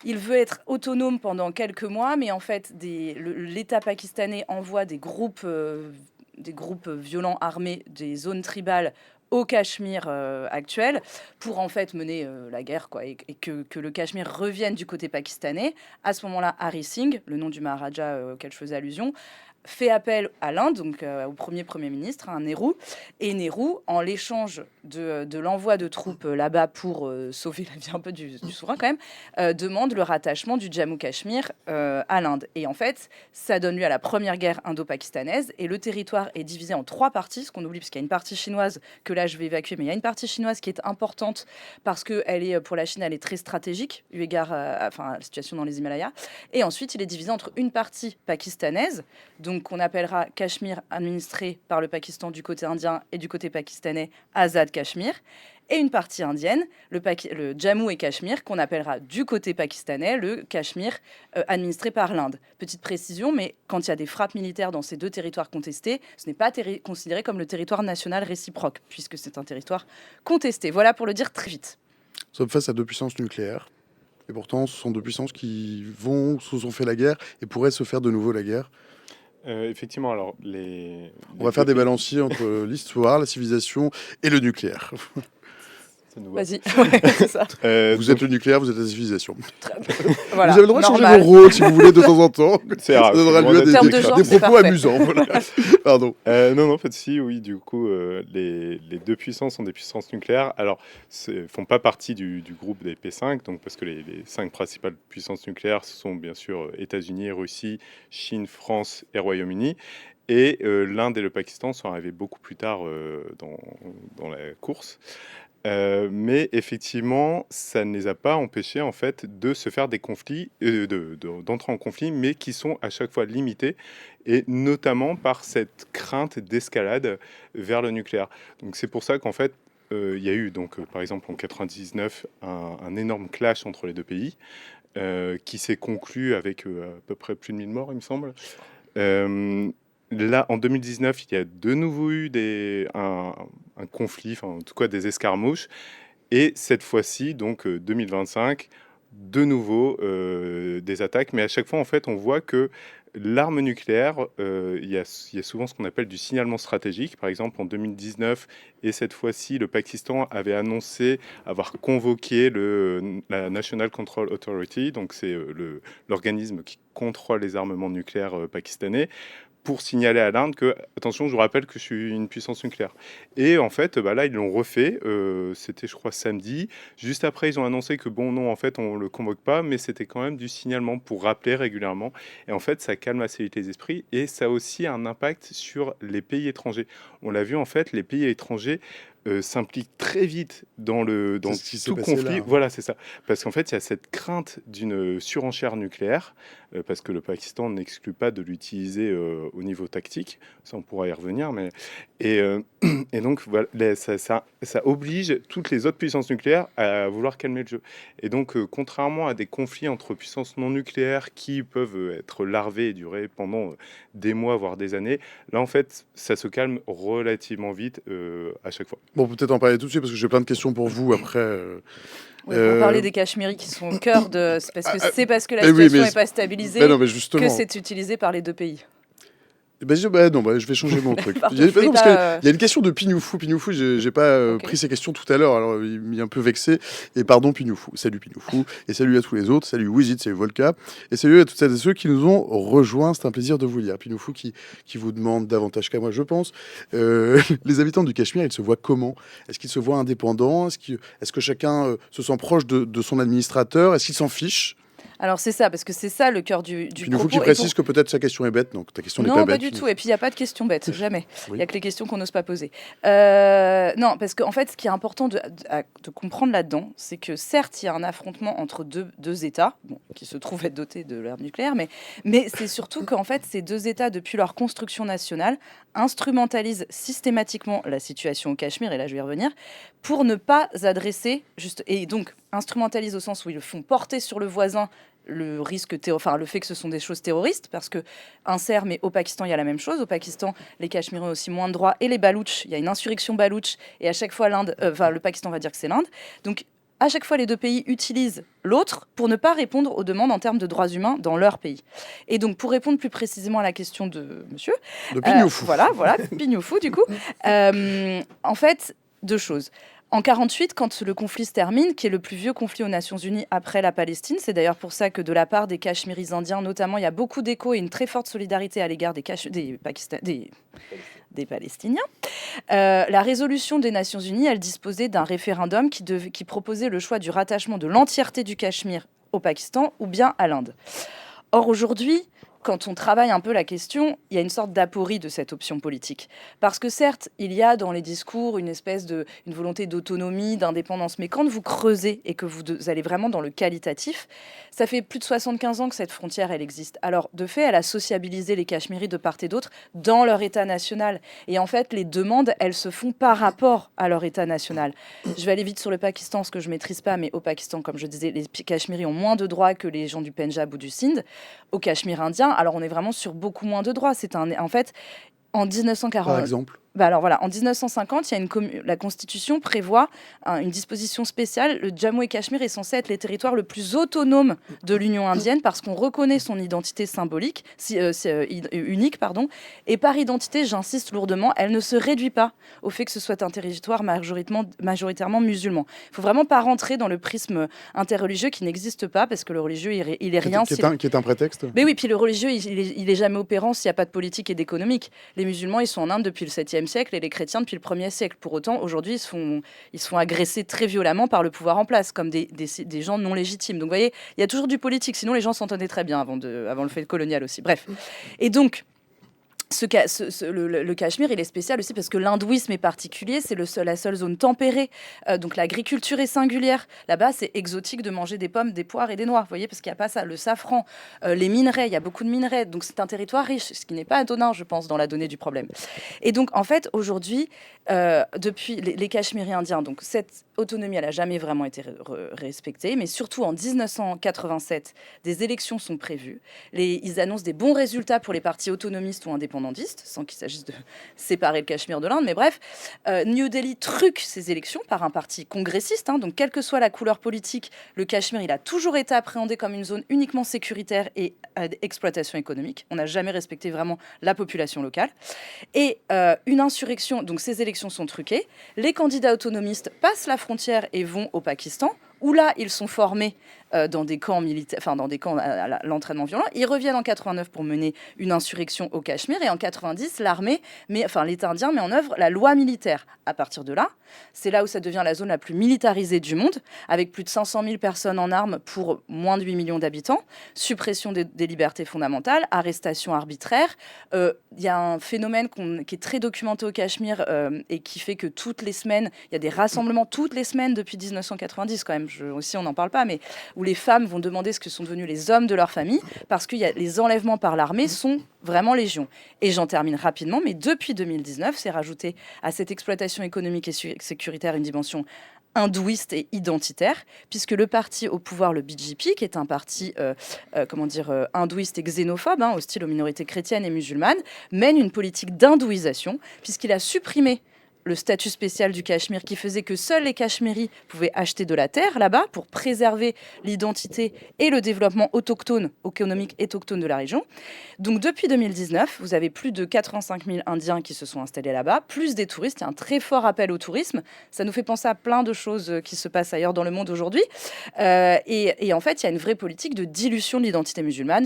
Il veut être autonome pendant quelques mois, mais en fait, l'État pakistanais envoie des groupes violents armés des zones tribales au Cachemire actuel pour en fait mener la guerre, quoi, et que le Cachemire revienne du côté pakistanais. À ce moment-là, Hari Singh, le nom du Maharaja auquel je faisais allusion, fait appel à l'Inde, donc au Premier ministre, à Nehru. Et Nehru, en l'échange de l'envoi de troupes là-bas pour sauver la vie un peu du souverain quand même, demande le rattachement du Jammu-Cachemire à l'Inde. Et en fait, ça donne lieu à la première guerre indo-pakistanaise. Et le territoire est divisé en 3 parties, ce qu'on oublie, parce qu'il y a une partie chinoise que là je vais évacuer, mais il y a une partie chinoise qui est importante parce que pour la Chine, elle est très stratégique, eu égard à la situation dans les Himalayas. Et ensuite, il est divisé entre une partie pakistanaise, donc qu'on appellera Cachemire administré par le Pakistan du côté indien et du côté pakistanais Azad Cachemire, et une partie indienne, le Jammu et Cachemire, qu'on appellera du côté pakistanais le Cachemire administré par l'Inde. Petite précision, mais quand il y a des frappes militaires dans ces 2 territoires contestés, ce n'est pas considéré comme le territoire national réciproque, puisque c'est un territoire contesté. Voilà pour le dire très vite. Nous sommes face à 2 puissances nucléaires. Et pourtant, ce sont 2 puissances qui se sont fait la guerre et pourraient se faire de nouveau la guerre. Effectivement, alors on va faire des balanciers entre l'histoire, la civilisation et le nucléaire. Vas-y, ouais, c'est ça. Vous êtes le nucléaire, vous êtes la civilisation. Voilà, vous avez le droit de changer vos rôles si vous voulez de temps en temps. C'est rare. Ça donnera lieu à des propos amusants. Voilà. Pardon. Non, en fait, si, oui, du coup, les 2 puissances sont des puissances nucléaires. Alors, font pas partie du groupe des P5, donc parce que les 5 principales puissances nucléaires sont bien sûr États-Unis, Russie, Chine, France et Royaume-Uni. Et l'Inde et le Pakistan sont arrivés beaucoup plus tard dans la course. Mais effectivement, ça ne les a pas empêchés en fait de se faire des conflits, d'entrer en conflit, mais qui sont à chaque fois limités, et notamment par cette crainte d'escalade vers le nucléaire. Donc c'est pour ça qu'en fait, il y a eu donc par exemple en 99 un énorme clash entre les 2 pays qui s'est conclu avec à peu près plus de 1000 morts, il me semble. Là, en 2019, il y a de nouveau eu un conflit, enfin en tout cas des escarmouches. Et cette fois-ci, donc 2025, de nouveau des attaques, mais à chaque fois, en fait, on voit que l'arme nucléaire, il y a souvent ce qu'on appelle du signalement stratégique. Par exemple, en 2019, et cette fois-ci, le Pakistan avait annoncé avoir convoqué la National Control Authority, donc c'est l'organisme qui contrôle les armements nucléaires pakistanais, pour signaler à l'Inde que, attention, je vous rappelle que je suis une puissance nucléaire. Et en fait, là, ils l'ont refait. C'était, je crois, samedi. Juste après, ils ont annoncé que, bon, non, en fait, on ne le convoque pas, mais c'était quand même du signalement pour rappeler régulièrement. Et en fait, ça calme assez vite les esprits. Et ça a aussi un impact sur les pays étrangers. On l'a vu, en fait, les pays étrangers s'impliquent très vite dans C'est ce qui s'est tout passé conflit. là. Voilà, c'est ça. Parce qu'en fait, il y a cette crainte d'une surenchère nucléaire, parce que le Pakistan n'exclut pas de l'utiliser au niveau tactique. Ça, on pourra y revenir. Et donc, voilà, ça oblige toutes les autres puissances nucléaires à vouloir calmer le jeu. Et donc, contrairement à des conflits entre puissances non nucléaires qui peuvent être larvés et durer pendant des mois, voire des années, là, en fait, ça se calme relativement vite à chaque fois. Bon, on peut peut-être en parler tout de suite parce que j'ai plein de questions pour vous après. Ouais, pour parler des Cachemiris qui sont au cœur de... C'est parce que la mais oui, situation mais n'est pas stabilisée Ben non, mais que justement. c'est utilisé par les deux pays. Je vais changer mon truc. Pardon, Il y a- je voulais non, parce pas, qu'il y a une question de Pignoufou. Pignoufou, j'ai pas Ok. pris ces questions tout à l'heure, alors il m'est un peu vexé. Et pardon Pignoufou. Salut Pignoufou. Et salut à tous les autres. Salut Wizit, salut Volka. Et salut à toutes celles et ceux qui nous ont rejoints. C'est un plaisir de vous lire. Pignoufou qui vous demande davantage qu'à moi, je pense. Les habitants du Cachemire, ils se voient comment? Est-ce qu'ils se voient indépendants? Est-ce que chacun se sent proche de son administrateur? Est-ce qu'ils s'en fichent? Alors c'est ça, parce que c'est ça le cœur du Pignoufou propos. qui Et précise que peut-être sa question est bête. Donc ta question n'est Non, pas pas bête. du tout. Et puis, il n'y a pas de questions bêtes, jamais. Il Oui. n'y a que les questions qu'on n'ose pas poser. Non, parce qu'en fait, ce qui est important de comprendre là-dedans, c'est que certes, il y a un affrontement entre deux États, qui se trouvent être dotés de l'arme nucléaire, mais c'est surtout qu'en fait, ces deux États, depuis leur construction nationale, instrumentalisent systématiquement la situation au Cachemire, et là, je vais y revenir, pour ne pas adresser, et donc instrumentalisent au sens où ils le font porter sur le voisin le risque, le fait que ce sont des choses terroristes, parce que insère, mais au Pakistan, il y a la même chose. Au Pakistan, les Cachemiris ont aussi moins de droits, et les Baloutches, il y a une insurrection Baloutche, et à chaque fois, le Pakistan va dire que c'est l'Inde. Donc, à chaque fois, les deux pays utilisent l'autre pour ne pas répondre aux demandes en termes de droits humains dans leur pays. Et donc, pour répondre plus précisément à la question de monsieur... De Pignoufou. Voilà, Pignoufou, du coup. En fait, deux choses. En 1948, quand le conflit se termine, qui est le plus vieux conflit aux Nations Unies après la Palestine, c'est d'ailleurs pour ça que de la part des Cachemiris indiens, notamment, il y a beaucoup d'échos et une très forte solidarité à l'égard des Palestiniens. La résolution des Nations Unies, elle disposait d'un référendum qui proposait le choix du rattachement de l'entièreté du Cachemire au Pakistan ou bien à l'Inde. Or, aujourd'hui, quand on travaille un peu la question, il y a une sorte d'aporie de cette option politique. Parce que certes, il y a dans les discours une volonté d'autonomie, d'indépendance, mais quand vous creusez et que vous allez vraiment dans le qualitatif, ça fait plus de 75 ans que cette frontière, elle existe. Alors, de fait, elle a sociabilisé les Cachemiris de part et d'autre dans leur État national. Et en fait, les demandes, elles se font par rapport à leur État national. Je vais aller vite sur le Pakistan, ce que je ne maîtrise pas, mais au Pakistan, comme je disais, les Cachemiris ont moins de droits que les gens du Pendjab ou du Sindh. Au Cachemire indien, alors on est vraiment sur beaucoup moins de droits. En fait, en 1940. Par exemple. Alors voilà, en 1950, la Constitution prévoit une disposition spéciale. Le Jammu et Cachemire est censé être les territoires le plus autonomes de l'Union indienne parce qu'on reconnaît son identité symbolique, unique, pardon. Et par identité, j'insiste lourdement, elle ne se réduit pas au fait que ce soit un territoire majoritairement musulman. Il ne faut vraiment pas rentrer dans le prisme interreligieux qui n'existe pas parce que le religieux, il est rien. Qui est un prétexte. Mais oui, puis le religieux, il est jamais opérant s'il n'y a pas de politique et d'économique. Les musulmans, ils sont en Inde depuis le 7e siècle et les chrétiens depuis le 1er siècle. Pour autant, aujourd'hui, ils se font agresser très violemment par le pouvoir en place, comme des gens non légitimes. Donc, vous voyez, il y a toujours du politique. Sinon, les gens s'entendaient très bien avant le fait colonial aussi. Bref. Et donc, le Cachemire, il est spécial aussi parce que l'hindouisme est particulier, c'est la seule zone tempérée, donc l'agriculture est singulière. Là-bas, c'est exotique de manger des pommes, des poires et des noix, vous voyez, parce qu'il n'y a pas ça, le safran, les minerais, il y a beaucoup de minerais, donc c'est un territoire riche, ce qui n'est pas étonnant, je pense, dans la donnée du problème. Et donc, en fait, aujourd'hui, depuis les Cachemiris indiens, donc cette autonomie, elle n'a jamais vraiment été respectée, mais surtout en 1987, des élections sont prévues. Ils annoncent des bons résultats pour les partis autonomistes ou indépendantistes. indépendantiste, sans qu'il s'agisse de séparer le Cachemire de l'Inde, mais bref, New Delhi truque ces élections par un parti congressiste, hein, donc quelle que soit la couleur politique, le Cachemire, il a toujours été appréhendé comme une zone uniquement sécuritaire et d'exploitation économique. On n'a jamais respecté vraiment la population locale. Et une insurrection, donc ces élections sont truquées, les candidats autonomistes passent la frontière et vont au Pakistan, où là, ils sont formés dans des camps militaires, enfin dans des camps à l'entraînement violent. Ils reviennent en 89 pour mener une insurrection au Cachemire et en 90, l'État indien met en œuvre la loi militaire. À partir de là, c'est là où ça devient la zone la plus militarisée du monde, avec plus de 500 000 personnes en armes pour moins de 8 millions d'habitants, suppression des libertés fondamentales, arrestations arbitraires. Il y a un phénomène qui est très documenté au Cachemire et qui fait que toutes les semaines, il y a des rassemblements toutes les semaines depuis 1990 quand même. Aussi, on n'en parle pas, mais où les femmes vont demander ce que sont devenus les hommes de leur famille, parce que les enlèvements par l'armée sont vraiment légion. Et j'en termine rapidement, mais depuis 2019, c'est rajouté à cette exploitation économique et sécuritaire une dimension hindouiste et identitaire, puisque le parti au pouvoir, le BJP, qui est un parti hindouiste et xénophobe, hein, hostile aux minorités chrétiennes et musulmanes, mène une politique d'hindouisation, puisqu'il a supprimé le statut spécial du Cachemire qui faisait que seuls les Cachemiris pouvaient acheter de la terre là-bas pour préserver l'identité et le développement économique autochtone de la région. Donc depuis 2019, vous avez plus de 85 000 Indiens qui se sont installés là-bas, plus des touristes. Il y a un très fort appel au tourisme. Ça nous fait penser à plein de choses qui se passent ailleurs dans le monde aujourd'hui. Et en fait, il y a une vraie politique de dilution de l'identité musulmane,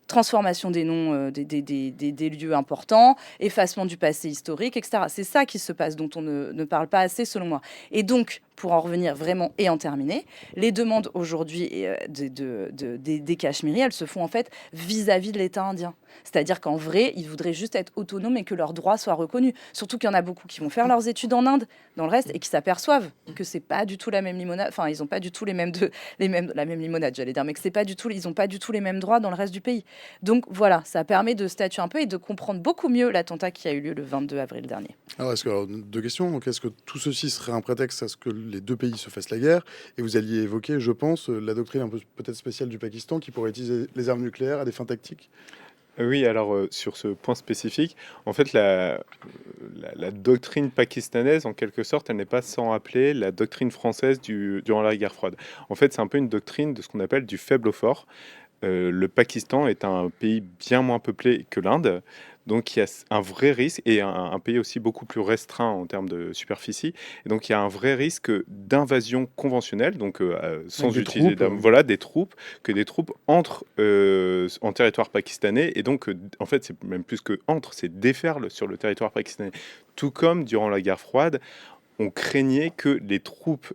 transformation des noms des lieux importants, effacement du passé historique, etc. C'est ça qui se passe, dont on ne parle pas assez, selon moi. Et donc, pour en revenir vraiment et en terminer, les demandes aujourd'hui des Cachemiris, elles se font en fait vis-à-vis de l'État indien. C'est-à-dire qu'en vrai, ils voudraient juste être autonomes et que leurs droits soient reconnus. Surtout qu'il y en a beaucoup qui vont faire leurs études en Inde, dans le reste, et qui s'aperçoivent que c'est pas du tout la même limonade. Enfin, ils n'ont pas du tout la même limonade, j'allais dire, mais que ils n'ont pas du tout les mêmes droits dans le reste du pays. Donc voilà, ça permet de statuer un peu et de comprendre beaucoup mieux l'attentat qui a eu lieu le 22 avril dernier. Alors, deux questions. Donc, est-ce que tout ceci serait un prétexte à ce que les deux pays se fassent la guerre? Et vous alliez évoquer, je pense, la doctrine un peu peut-être spéciale du Pakistan qui pourrait utiliser les armes nucléaires à des fins tactiques. Oui, alors sur ce point spécifique, en fait, la doctrine pakistanaise, en quelque sorte, elle n'est pas sans rappeler la doctrine française durant la guerre froide. En fait, c'est un peu une doctrine de ce qu'on appelle du faible au fort. Le Pakistan est un pays bien moins peuplé que l'Inde, donc il y a un vrai risque, et un pays aussi beaucoup plus restreint en termes de superficie, et donc il y a un vrai risque d'invasion conventionnelle, donc sans utiliser d'armes, voilà, des troupes entrent en territoire pakistanais, et donc en fait c'est même plus que entre, c'est déferle sur le territoire pakistanais, tout comme durant la guerre froide. On craignait que les troupes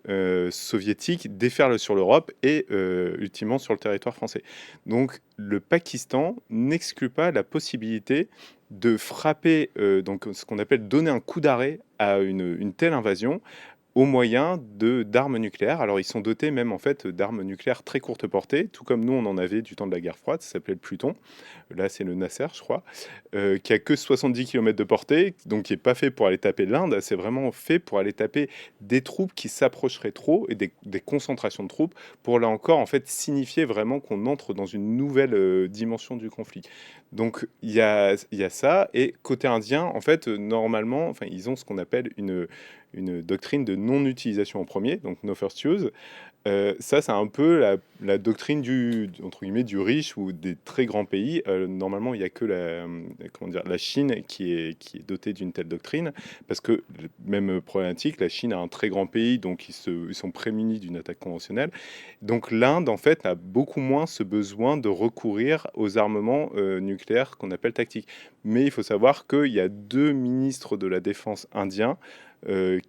soviétiques déferlent sur l'Europe et ultimement sur le territoire français. Donc le Pakistan n'exclut pas la possibilité de frapper, donc ce qu'on appelle donner un coup d'arrêt à une telle invasion au moyen d'armes nucléaires. Alors ils sont dotés même en fait d'armes nucléaires très courte portée, tout comme nous on en avait du temps de la guerre froide, ça s'appelait le Pluton. Là c'est le Nasser je crois, qui a que 70 km de portée, donc qui n'est pas fait pour aller taper l'Inde, c'est vraiment fait pour aller taper des troupes qui s'approcheraient trop et des concentrations de troupes pour là encore en fait signifier vraiment qu'on entre dans une nouvelle dimension du conflit. Donc il y a ça, et côté indien en fait normalement, enfin ils ont ce qu'on appelle une doctrine de non-utilisation en premier, donc no first use. Ça, c'est un peu la doctrine entre guillemets, du riche ou des très grands pays. Normalement, il n'y a que la Chine qui est dotée d'une telle doctrine, parce que, même problématique, la Chine a un très grand pays, donc ils sont prémunis d'une attaque conventionnelle. Donc l'Inde, en fait, a beaucoup moins ce besoin de recourir aux armements nucléaires qu'on appelle tactiques. Mais il faut savoir qu'il y a 2 ministres de la Défense indiens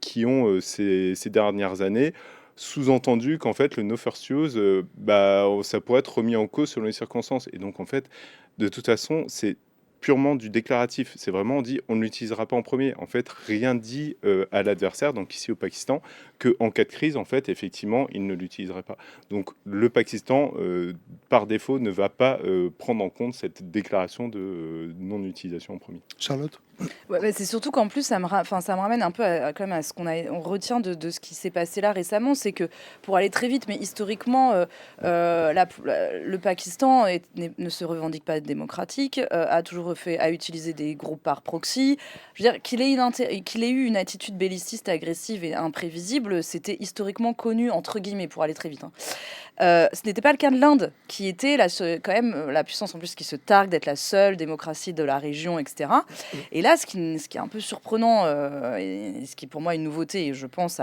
qui ont ces dernières années sous-entendu qu'en fait le no first use, ça pourrait être remis en cause selon les circonstances. Et donc en fait, de toute façon, c'est purement du déclaratif. C'est vraiment, on dit, on ne l'utilisera pas en premier. En fait, rien dit à l'adversaire, donc ici au Pakistan, qu'en cas de crise, en fait, effectivement, il ne l'utiliserait pas. Donc le Pakistan, par défaut, ne va pas prendre en compte cette déclaration de non-utilisation en premier. Charlotte ? Ouais, bah, c'est surtout qu'en plus, ça me ramène un peu quand même à ce on retient de ce qui s'est passé là récemment, c'est que pour aller très vite, mais historiquement, le Pakistan ne se revendique pas démocratique, a toujours a utilisé des groupes par proxy. Je veux dire, qu'il ait eu une attitude belliciste, agressive et imprévisible, c'était historiquement connu, entre guillemets, pour aller très vite, hein. Ce n'était pas le cas de l'Inde, qui était quand même la puissance en plus qui se targue d'être la seule démocratie de la région, etc. Et là, ce qui est un peu surprenant, et ce qui pour moi est une nouveauté, et je pense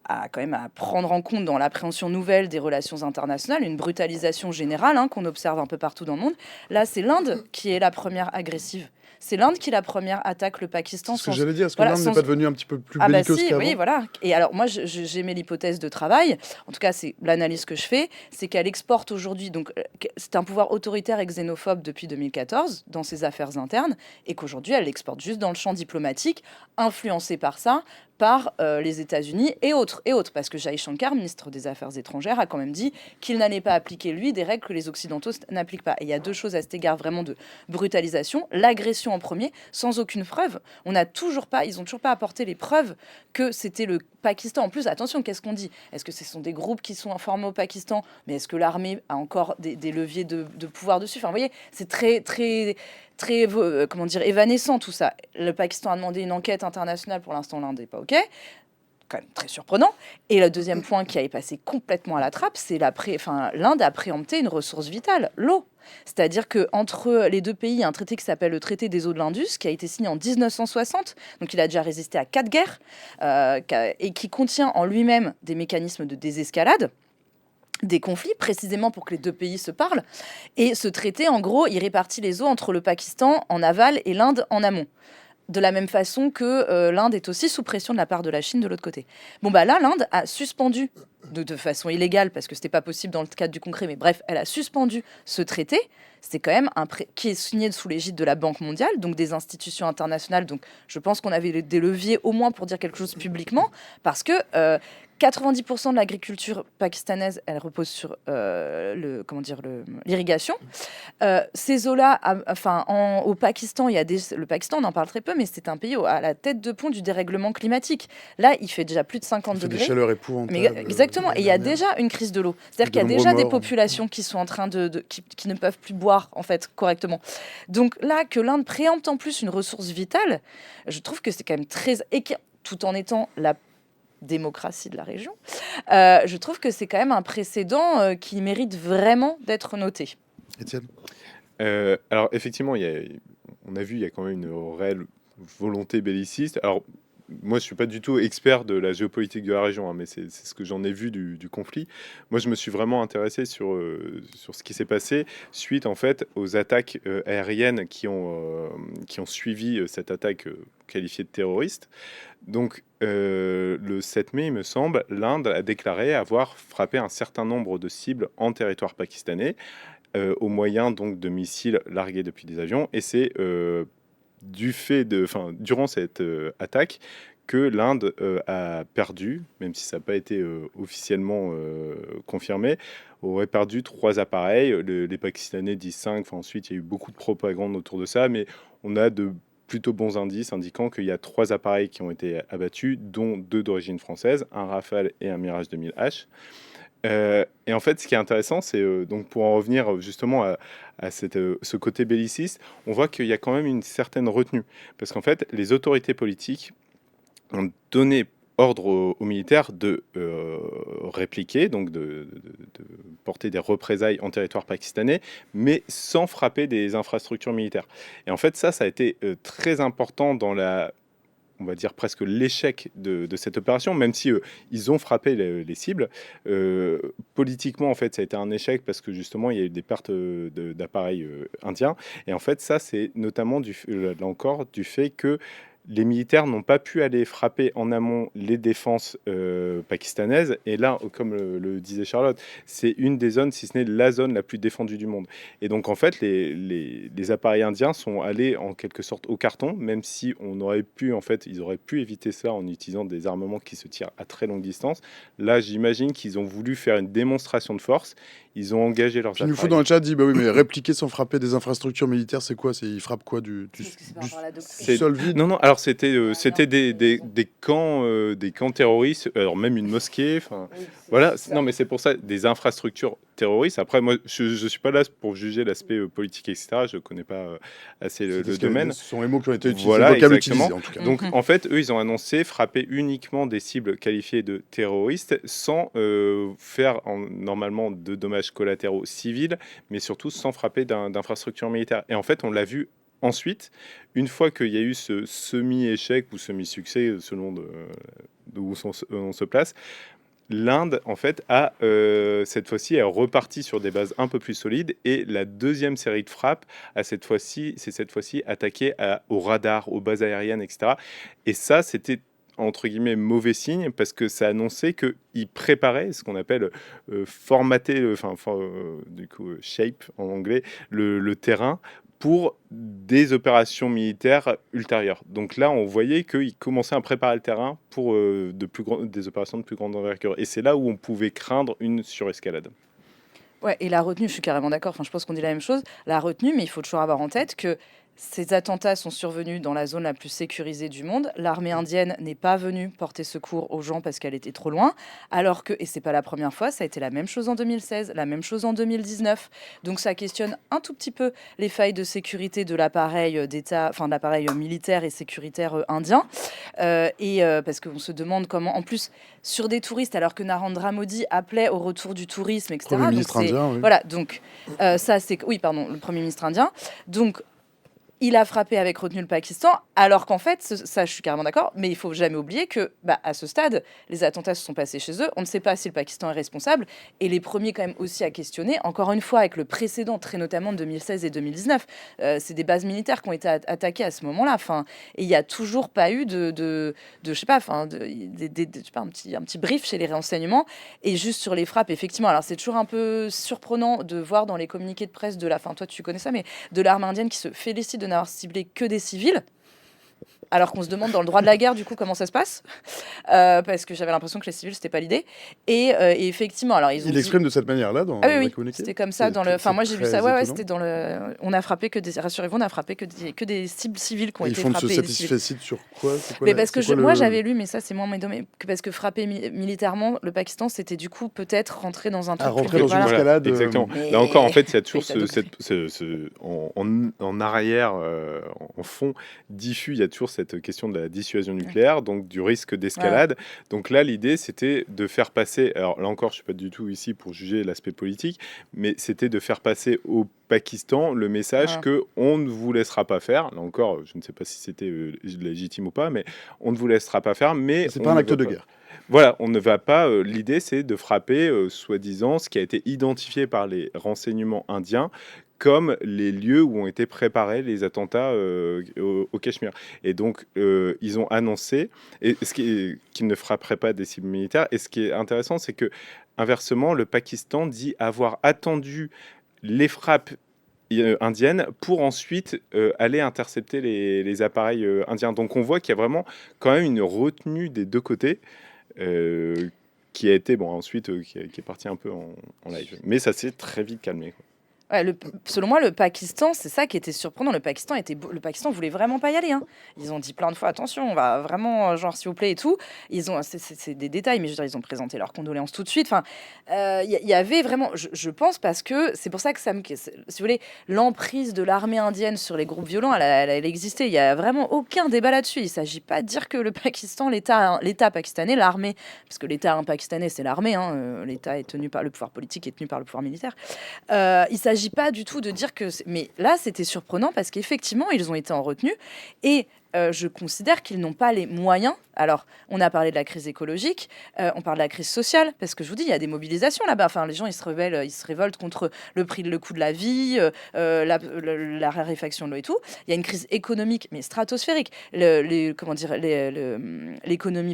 quand même à prendre en compte dans l'appréhension nouvelle des relations internationales, une brutalisation générale, hein, qu'on observe un peu partout dans le monde. Là, c'est l'Inde qui est la première agressive. C'est l'Inde qui, la première, attaque le Pakistan. C'est ce que j'allais dire. Est-ce que l'Inde n'est pas devenue un petit peu plus Ah bah belliqueuse si, qu'avant? oui, voilà. Et alors, moi, j'émets l'hypothèse de travail. En tout cas, c'est l'analyse que je fais. C'est qu'elle exporte aujourd'hui. Donc, c'est un pouvoir autoritaire et xénophobe depuis 2014 dans ses affaires internes. Et qu'aujourd'hui, elle l'exporte juste dans le champ diplomatique, influencée par ça, par les États-Unis et autres. Parce que Jai Shankar, ministre des Affaires étrangères, a quand même dit qu'il n'allait pas appliquer, lui, des règles que les Occidentaux n'appliquent pas. Et il y a deux choses à cet égard vraiment de brutalisation. L'agression en premier, sans aucune preuve. Ils n'ont toujours pas apporté les preuves que c'était le Pakistan. En plus, attention, qu'est-ce qu'on dit? Est-ce que ce sont des groupes qui sont formés au Pakistan? Mais est-ce que l'armée a encore des leviers de pouvoir dessus? Enfin, vous voyez, c'est très comment dire, évanescent tout ça. Le Pakistan a demandé une enquête internationale. Pour l'instant, l'Inde n'est pas OK. Quand même très surprenant. Et le deuxième point qui a passé complètement à la trappe, c'est l'Inde a préempté une ressource vitale, l'eau. C'est-à-dire qu'entre les deux pays, il y a un traité qui s'appelle le traité des eaux de l'Indus, qui a été signé en 1960, donc il a déjà résisté à 4 guerres, et qui contient en lui-même des mécanismes de désescalade des conflits, précisément pour que les deux pays se parlent. Et ce traité, en gros, il répartit les eaux entre le Pakistan en aval et l'Inde en amont. De la même façon que l'Inde est aussi sous pression de la part de la Chine de l'autre côté. Bon, bah là, l'Inde a suspendu, de façon illégale, parce que c'était pas possible dans le cadre du concret, mais bref, elle a suspendu ce traité. C'est quand même qui est signé sous l'égide de la Banque mondiale, donc des institutions internationales. Donc je pense qu'on avait des leviers au moins pour dire quelque chose publiquement, parce que 90% de l'agriculture pakistanaise, elle repose sur l'irrigation. Ces eaux-là, au Pakistan, le Pakistan, on en parle très peu, mais c'est un pays à la tête de pont du dérèglement climatique. Là, il fait déjà plus de 50 Il fait degrés. des chaleurs épouvantables. Mais exactement. Et il y a déjà une crise de l'eau. C'est-à-dire qu'il y a déjà des populations qui sont en train qui ne peuvent plus boire, en fait, correctement. Donc là, que l'Inde préempte en plus une ressource vitale, je trouve que c'est quand même tout en étant la démocratie de la région, je trouve que c'est quand même un précédent qui mérite vraiment d'être noté. Étienne? Alors effectivement, on a vu, il y a quand même une réelle volonté belliciste. Alors moi, je suis pas du tout expert de la géopolitique de la région, hein, mais c'est ce que j'en ai vu du conflit. Moi, je me suis vraiment intéressé sur ce qui s'est passé suite en fait aux attaques aériennes qui ont suivi cette attaque qualifiée de terroriste. Donc le 7 mai, il me semble, l'Inde a déclaré avoir frappé un certain nombre de cibles en territoire pakistanais au moyen donc de missiles largués depuis des avions, et c'est durant cette attaque que l'Inde a perdu, même si ça n'a pas été officiellement confirmé, aurait perdu 3 appareils. Les Pakistanais disent 5. Ensuite, il y a eu beaucoup de propagande autour de ça, mais on a de plutôt bons indices indiquant qu'il y a 3 appareils qui ont été abattus, dont 2 d'origine française, un Rafale et un Mirage 2000H. Et en fait, ce qui est intéressant, c'est donc pour en revenir justement à ce côté belliciste, on voit qu'il y a quand même une certaine retenue. Parce qu'en fait, les autorités politiques ont donné ordre aux militaires de répliquer, donc de porter des représailles en territoire pakistanais, mais sans frapper des infrastructures militaires. Et en fait, ça a été très important dans on va dire presque l'échec de cette opération, même si ils ont frappé les cibles. Politiquement, en fait, ça a été un échec parce que justement, il y a eu des pertes d'appareils indiens. Et en fait, ça, c'est notamment là encore du fait que les militaires n'ont pas pu aller frapper en amont les défenses pakistanaises. Et là, comme le disait Charlotte, c'est une des zones, si ce n'est la zone la plus défendue du monde. Et donc, en fait, les appareils indiens sont allés en quelque sorte au carton, même si ils auraient pu éviter ça en utilisant des armements qui se tirent à très longue distance. Là, j'imagine qu'ils ont voulu faire une démonstration de force. Ils ont engagé leurs Puis appareils. nous faut dans le chat dit bah oui mais répliquer sans frapper des infrastructures militaires c'est quoi? Ils frappent quoi du sol vide? Non, alors c'était des camps terroristes, alors même une mosquée. Voilà. Non, mais c'est pour ça des infrastructures terroristes. Après, moi, je suis pas là pour juger l'aspect politique, etc. Je connais pas assez le domaine. Ce sont les mots qui ont été utilisés, Voilà, le vocable exactement. utilisé en tout cas. Donc, en fait, eux, ils ont annoncé frapper uniquement des cibles qualifiées de terroristes, sans faire normalement de dommages collatéraux civils, mais surtout sans frapper d'infrastructures militaires. Et en fait, on l'a vu ensuite, une fois qu'il y a eu ce semi-échec ou semi-succès, selon d'où on se place, l'Inde, en fait, cette fois-ci, est repartie sur des bases un peu plus solides. Et la deuxième série de frappes, cette fois-ci attaquée au radar, aux bases aériennes, etc. Et ça, c'était entre guillemets mauvais signe parce que ça annonçait qu'ils préparaient ce qu'on appelle formater, shape en anglais, le terrain pour des opérations militaires ultérieures. Donc là, on voyait qu'ils commençaient à préparer le terrain pour des opérations de plus grande envergure. Et c'est là où on pouvait craindre une surescalade. Ouais, et la retenue, je suis carrément d'accord. Enfin, je pense qu'on dit la même chose. La retenue, mais il faut toujours avoir en tête que ces attentats sont survenus dans la zone la plus sécurisée du monde. L'armée indienne n'est pas venue porter secours aux gens parce qu'elle était trop loin. Alors que, et c'est pas la première fois, ça a été la même chose en 2016, la même chose en 2019. Donc ça questionne un tout petit peu les failles de sécurité de l'appareil d'État, enfin de l'appareil militaire et sécuritaire indien. Parce qu'on se demande comment, en plus, sur des touristes, alors que Narendra Modi appelait au retour du tourisme, etc. Premier ministre indien, oui. Voilà, donc le Premier ministre indien. Donc, il a frappé avec retenue le Pakistan, alors qu'en fait, ça je suis carrément d'accord, mais il faut jamais oublier que, à ce stade, les attentats se sont passés chez eux. On ne sait pas si le Pakistan est responsable, et les premiers quand même aussi à questionner, encore une fois avec le précédent, très notamment de 2016 et 2019, c'est des bases militaires qui ont été attaquées à ce moment-là. Et il n'y a toujours pas eu un petit brief chez les renseignements, et juste sur les frappes, effectivement. Alors c'est toujours un peu surprenant de voir dans les communiqués de presse toi tu connais ça, mais de l'armée indienne qui se félicite de n'avoir ciblé que des civils, alors qu'on se demande dans le droit de la guerre du coup comment ça se passe, parce que j'avais l'impression que les civils c'était pas l'idée. Et effectivement, alors ils ont l'exprime de cette manière-là dans le communiqué. C'était comme ça dans le. Enfin moi j'ai vu ça. Ouais, c'était dans le. On a frappé que des. Rassurez-vous, on a frappé que des cibles civiles qui ont été frappées. Ils font de ce satisfait sur quoi? Mais parce que moi j'avais lu, mais ça c'est moins mes domaines, parce que frapper militairement le Pakistan, c'était du coup peut-être rentrer dans un truc. Rentrer dans une escalade. Exactement. Là encore, en fait, il y a toujours en arrière, en fond diffus, il y a toujours cette question de la dissuasion nucléaire, donc du risque d'escalade. Ouais. Donc là, l'idée, c'était de faire passer, alors là encore, je ne suis pas du tout ici pour juger l'aspect politique, mais c'était de faire passer au Pakistan le message qu'on ne vous laissera pas faire. Là encore, je ne sais pas si c'était légitime ou pas, mais on ne vous laissera pas faire. Mais c'est pas un acte de guerre. Voilà, on ne va pas. L'idée, c'est de frapper, soi-disant, ce qui a été identifié par les renseignements indiens comme les lieux où ont été préparés les attentats au Cachemire. Et donc, ils ont annoncé qu'ils ne frapperaient pas des cibles militaires. Et ce qui est intéressant, c'est que, inversement, le Pakistan dit avoir attendu les frappes indiennes pour ensuite aller intercepter les appareils indiens. Donc, on voit qu'il y a vraiment quand même une retenue des deux côtés. Qui a été ensuite qui est parti un peu en live, mais ça s'est très vite calmé, quoi. Ouais, selon moi, le Pakistan, c'est ça qui était surprenant. Le Pakistan voulait vraiment pas y aller. Hein. Ils ont dit plein de fois, attention, on va vraiment, genre, s'il vous plaît et tout. C'est des détails, mais je veux dire, ils ont présenté leurs condoléances tout de suite. Enfin, y avait vraiment, je pense, parce que c'est pour ça que si vous voulez, l'emprise de l'armée indienne sur les groupes violents, elle existait. Il y a vraiment aucun débat là-dessus. Il s'agit pas de dire que le Pakistan, l'État pakistanais, l'armée, parce que l'État pakistanais, c'est l'armée. L'État est tenu par le pouvoir politique, est tenu par le pouvoir militaire. Il s'agit pas du tout de dire que... Mais là, c'était surprenant parce qu'effectivement, ils ont été en retenue. Et je considère qu'ils n'ont pas les moyens. Alors, on a parlé de la crise écologique, on parle de la crise sociale, parce que je vous dis, il y a des mobilisations là-bas. Enfin, les gens, ils se révoltent contre le coût de la vie, la raréfaction de l'eau et tout. Il y a une crise économique, mais stratosphérique. L'économie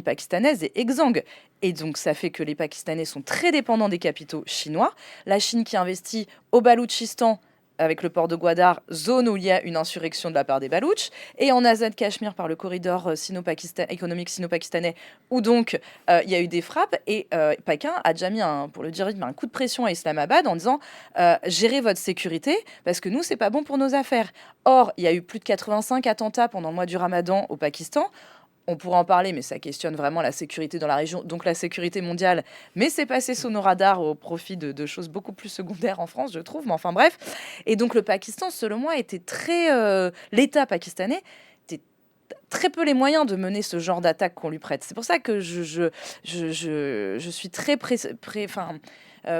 pakistanaise est exsangue. Et donc, ça fait que les Pakistanais sont très dépendants des capitaux chinois. La Chine qui investit au Baloutchistan, avec le port de Gwadar, zone où il y a une insurrection de la part des Baloutches, et en Azad-Cachemire par le corridor économique sino-pakistanais, où donc il y a eu des frappes, et Pékin a déjà mis un coup de pression à Islamabad en disant gérez votre sécurité, parce que nous, c'est pas bon pour nos affaires. Or, il y a eu plus de 85 attentats pendant le mois du Ramadan au Pakistan. On pourra en parler, mais ça questionne vraiment la sécurité dans la région, donc la sécurité mondiale. Mais c'est passé sous nos radars au profit de choses beaucoup plus secondaires en France, je trouve. Mais enfin bref. Et donc le Pakistan, selon moi, était très... l'État pakistanais était très peu les moyens de mener ce genre d'attaque qu'on lui prête. C'est pour ça que je suis très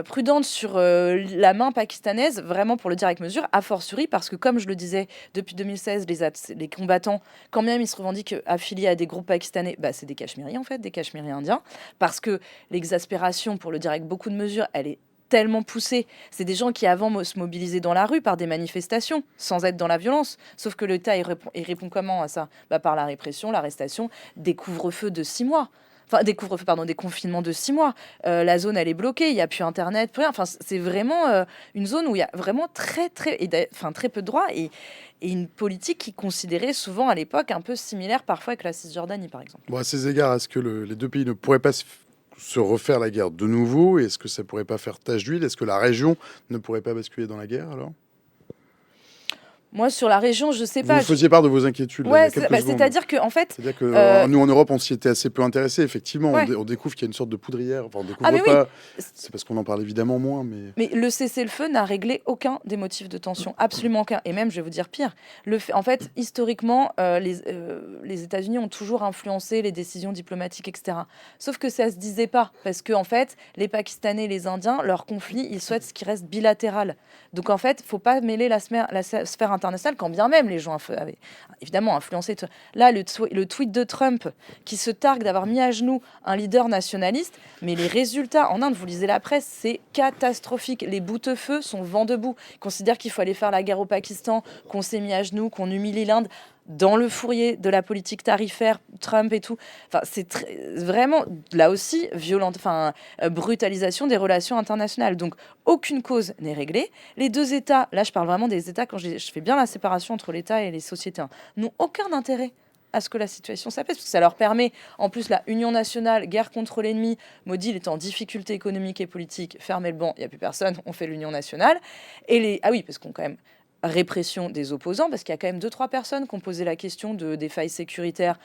prudente sur la main pakistanaise, vraiment pour le dire avec mesure, a fortiori parce que, comme je le disais, depuis 2016, les combattants, quand même ils se revendiquent affiliés à des groupes pakistanais, c'est des Cachemiris en fait, des Cachemiris indiens, parce que l'exaspération, pour le dire avec beaucoup de mesure, elle est tellement poussée. C'est des gens qui avant se mobilisaient dans la rue par des manifestations, sans être dans la violence. Sauf que l'État, il répond comment à ça ? Par la répression, l'arrestation, des couvre-feux de 6 mois. Enfin, des confinements de 6 mois. La zone, elle est bloquée, il n'y a plus Internet, plus rien. Enfin, c'est vraiment une zone où il y a vraiment très peu de droits et une politique qui considérait souvent à l'époque un peu similaire parfois avec la Cisjordanie, par exemple. Bon, à ces égards, est-ce que les deux pays ne pourraient pas se refaire la guerre de nouveau? Est-ce que ça pourrait pas faire tache d'huile? Est-ce que la région ne pourrait pas basculer dans la guerre alors? Moi, sur la région, je sais pas. Vous faisiez part de vos inquiétudes. Ouais, c'est-à-dire que en fait, nous en Europe, on s'y était assez peu intéressés. Effectivement, ouais. On découvre qu'il y a une sorte de poudrière. Enfin, on découvre pas. Oui. C'est parce qu'on en parle évidemment moins, mais le cessez-le-feu n'a réglé aucun des motifs de tension, absolument aucun. Et même, je vais vous dire pire. En fait, historiquement, les États-Unis ont toujours influencé les décisions diplomatiques, etc. Sauf que ça se disait pas, parce que en fait, les Pakistanais, et les Indiens, leur conflit, ils souhaitent ce qui reste bilatéral. Donc en fait, faut pas mêler la sphère internationale, quand bien même les gens avaient évidemment influencé. Là, le tweet de Trump qui se targue d'avoir mis à genoux un leader nationaliste, mais les résultats en Inde, vous lisez la presse, c'est catastrophique. Les boutefeux sont vent debout. Ils considèrent qu'il faut aller faire la guerre au Pakistan, qu'on s'est mis à genoux, qu'on humilie l'Inde. Dans le fourrier de la politique tarifaire, Trump et tout. Enfin, c'est vraiment, là aussi, brutalisation des relations internationales. Donc, aucune cause n'est réglée. Les deux États, là, je parle vraiment des États, quand je fais bien la séparation entre l'État et les sociétés, n'ont aucun intérêt à ce que la situation s'apaise, parce que ça leur permet, en plus, la union nationale, guerre contre l'ennemi, Modi, il est en difficulté économique et politique, fermez le banc, il n'y a plus personne, on fait l'union nationale. Ah oui, parce qu'on quand même... répression des opposants, parce qu'il y a quand même 2-3 personnes qui ont posé la question des failles sécuritaires,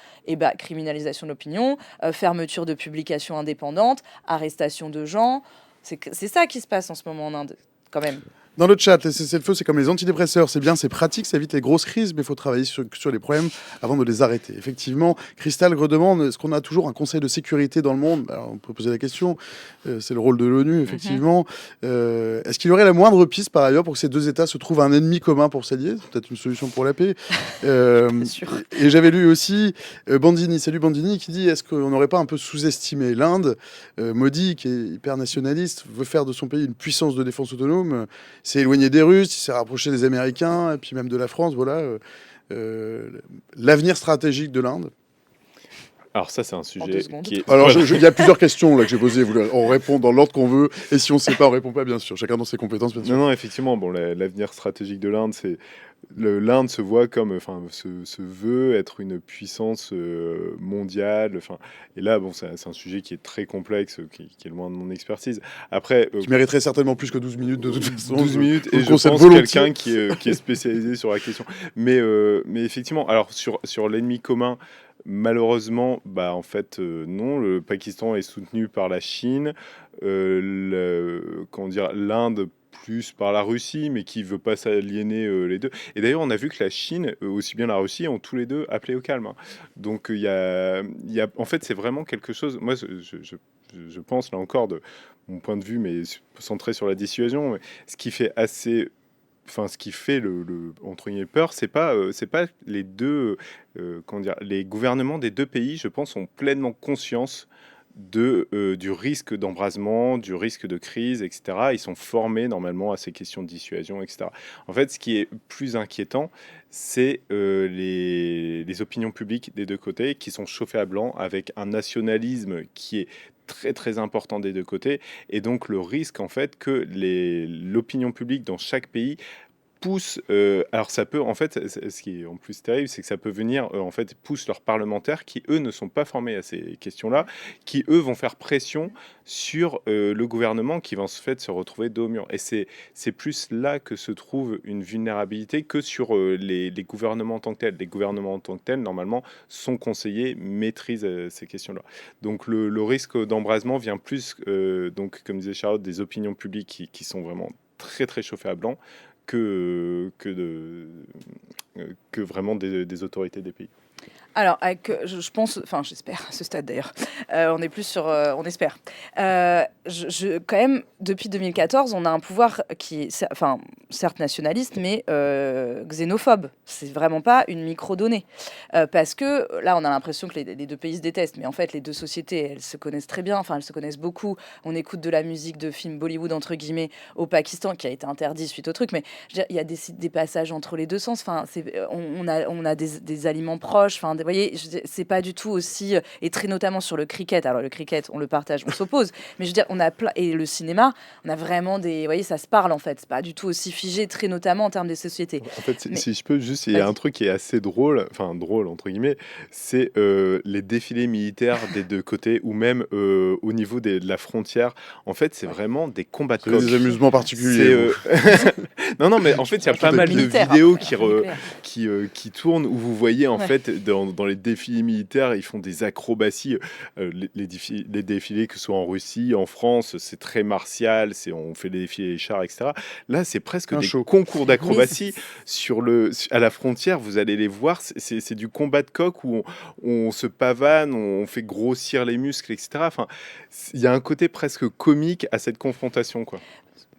criminalisation de l'opinion, fermeture de publications indépendantes, arrestation de gens. C'est ça qui se passe en ce moment en Inde, quand même. Dans le chat, les cessez-le-feu, c'est comme les antidépresseurs. C'est bien, c'est pratique, ça évite les grosses crises, mais il faut travailler sur les problèmes avant de les arrêter. Effectivement, Christelle redemande, est-ce qu'on a toujours un conseil de sécurité dans le monde? Alors, on peut poser la question. C'est le rôle de l'ONU, effectivement. Est-ce qu'il y aurait la moindre piste, par ailleurs, pour que ces deux États se trouvent un ennemi commun pour s'allier? C'est peut-être une solution pour la paix. Et j'avais lu aussi Bandini, salut Bandini, qui dit, est-ce qu'on n'aurait pas un peu sous-estimé l'Inde? Modi, qui est hyper nationaliste, veut faire de son pays une puissance de défense autonome. S'est éloigné des Russes, il s'est rapproché des Américains, et puis même de la France. Voilà l'avenir stratégique de l'Inde. Alors ça, c'est un sujet qui est... Alors, il y a plusieurs questions là, que j'ai posées. On répond dans l'ordre qu'on veut. Et si on ne sait pas, on ne répond pas, bien sûr. Chacun dans ses compétences, bien sûr. Non, effectivement. Bon, l'avenir stratégique de l'Inde, c'est... L'Inde se voit comme... se veut être une puissance mondiale. Et là, bon, c'est un sujet qui est très complexe, qui est loin de mon expertise. Après... qui mériterait certainement plus que 12 minutes, de toute façon. 12 minutes, et je pense quelqu'un qui est spécialisé sur la question. Mais effectivement, alors, sur l'ennemi commun... Malheureusement, en fait, non. Le Pakistan est soutenu par la Chine, l'Inde plus par la Russie, mais qui veut pas s'aliéner les deux. Et d'ailleurs, on a vu que la Chine, aussi bien la Russie, ont tous les deux appelé au calme. Donc, il y a, en fait, c'est vraiment quelque chose. Moi, je pense là encore de mon point de vue, mais centré sur la dissuasion, ce qui fait assez ce qui fait entre guillemets peur, c'est pas les deux, les gouvernements des deux pays, je pense, ont pleinement conscience du risque d'embrasement, du risque de crise, etc. Ils sont formés normalement à ces questions de dissuasion, etc. En fait, ce qui est plus inquiétant, c'est les opinions publiques des deux côtés qui sont chauffées à blanc avec un nationalisme qui est très très important des deux côtés, et donc le risque en fait que l'opinion publique dans chaque pays pousse, alors ça peut en fait, ce qui est en plus terrible, c'est que ça peut venir en fait pousse leurs parlementaires qui eux ne sont pas formés à ces questions-là, qui eux vont faire pression sur le gouvernement qui va en fait se retrouver dos au mur. Et c'est plus là que se trouve une vulnérabilité que sur les gouvernements en tant que tels. Les gouvernements en tant que tels, normalement, sont conseillers, maîtrisent ces questions-là. Donc le risque d'embrasement vient plus, donc comme disait Charlotte, des opinions publiques qui sont vraiment très très chauffées à blanc, que vraiment des autorités des pays. Alors, je pense, enfin j'espère, à ce stade d'ailleurs, on est plus sur, on espère. Quand même, depuis 2014, on a un pouvoir qui est, enfin, certes nationaliste, mais xénophobe. C'est vraiment pas une micro-donnée. Parce que là, on a l'impression que les deux pays se détestent, mais en fait, les deux sociétés, elles se connaissent très bien, enfin, elles se connaissent beaucoup. On écoute de la musique de films Bollywood, entre guillemets, au Pakistan, qui a été interdit suite au truc, mais je veux dire, il y a des passages entre les deux sens. Enfin, on a des aliments proches, enfin, vous voyez, c'est pas du tout aussi, et très notamment sur le cricket. Alors le cricket, on le partage, on s'oppose, mais je veux dire, on a et le cinéma, on a vraiment vous voyez, ça se parle en fait. C'est pas du tout aussi figé, très notamment en termes des sociétés. En fait, si je peux juste, il y a un truc qui est assez drôle, enfin drôle entre guillemets, c'est les défilés militaires des deux côtés, ou même au niveau de la frontière. En fait, c'est vraiment des combats de coqs. Des amusements particuliers. Non, mais en fait, il y a pas mal de vidéos qui tournent où vous voyez en fait dans les défilés militaires, ils font des acrobaties. Les défilés, que ce soit en Russie, en France, c'est très martial, on fait les défilés des chars, etc. Là, c'est presque des concours d'acrobatie. À la frontière, vous allez les voir, c'est du combat de coq où on se pavane, on fait grossir les muscles, etc. Enfin, il y a un côté presque comique à cette confrontation, quoi.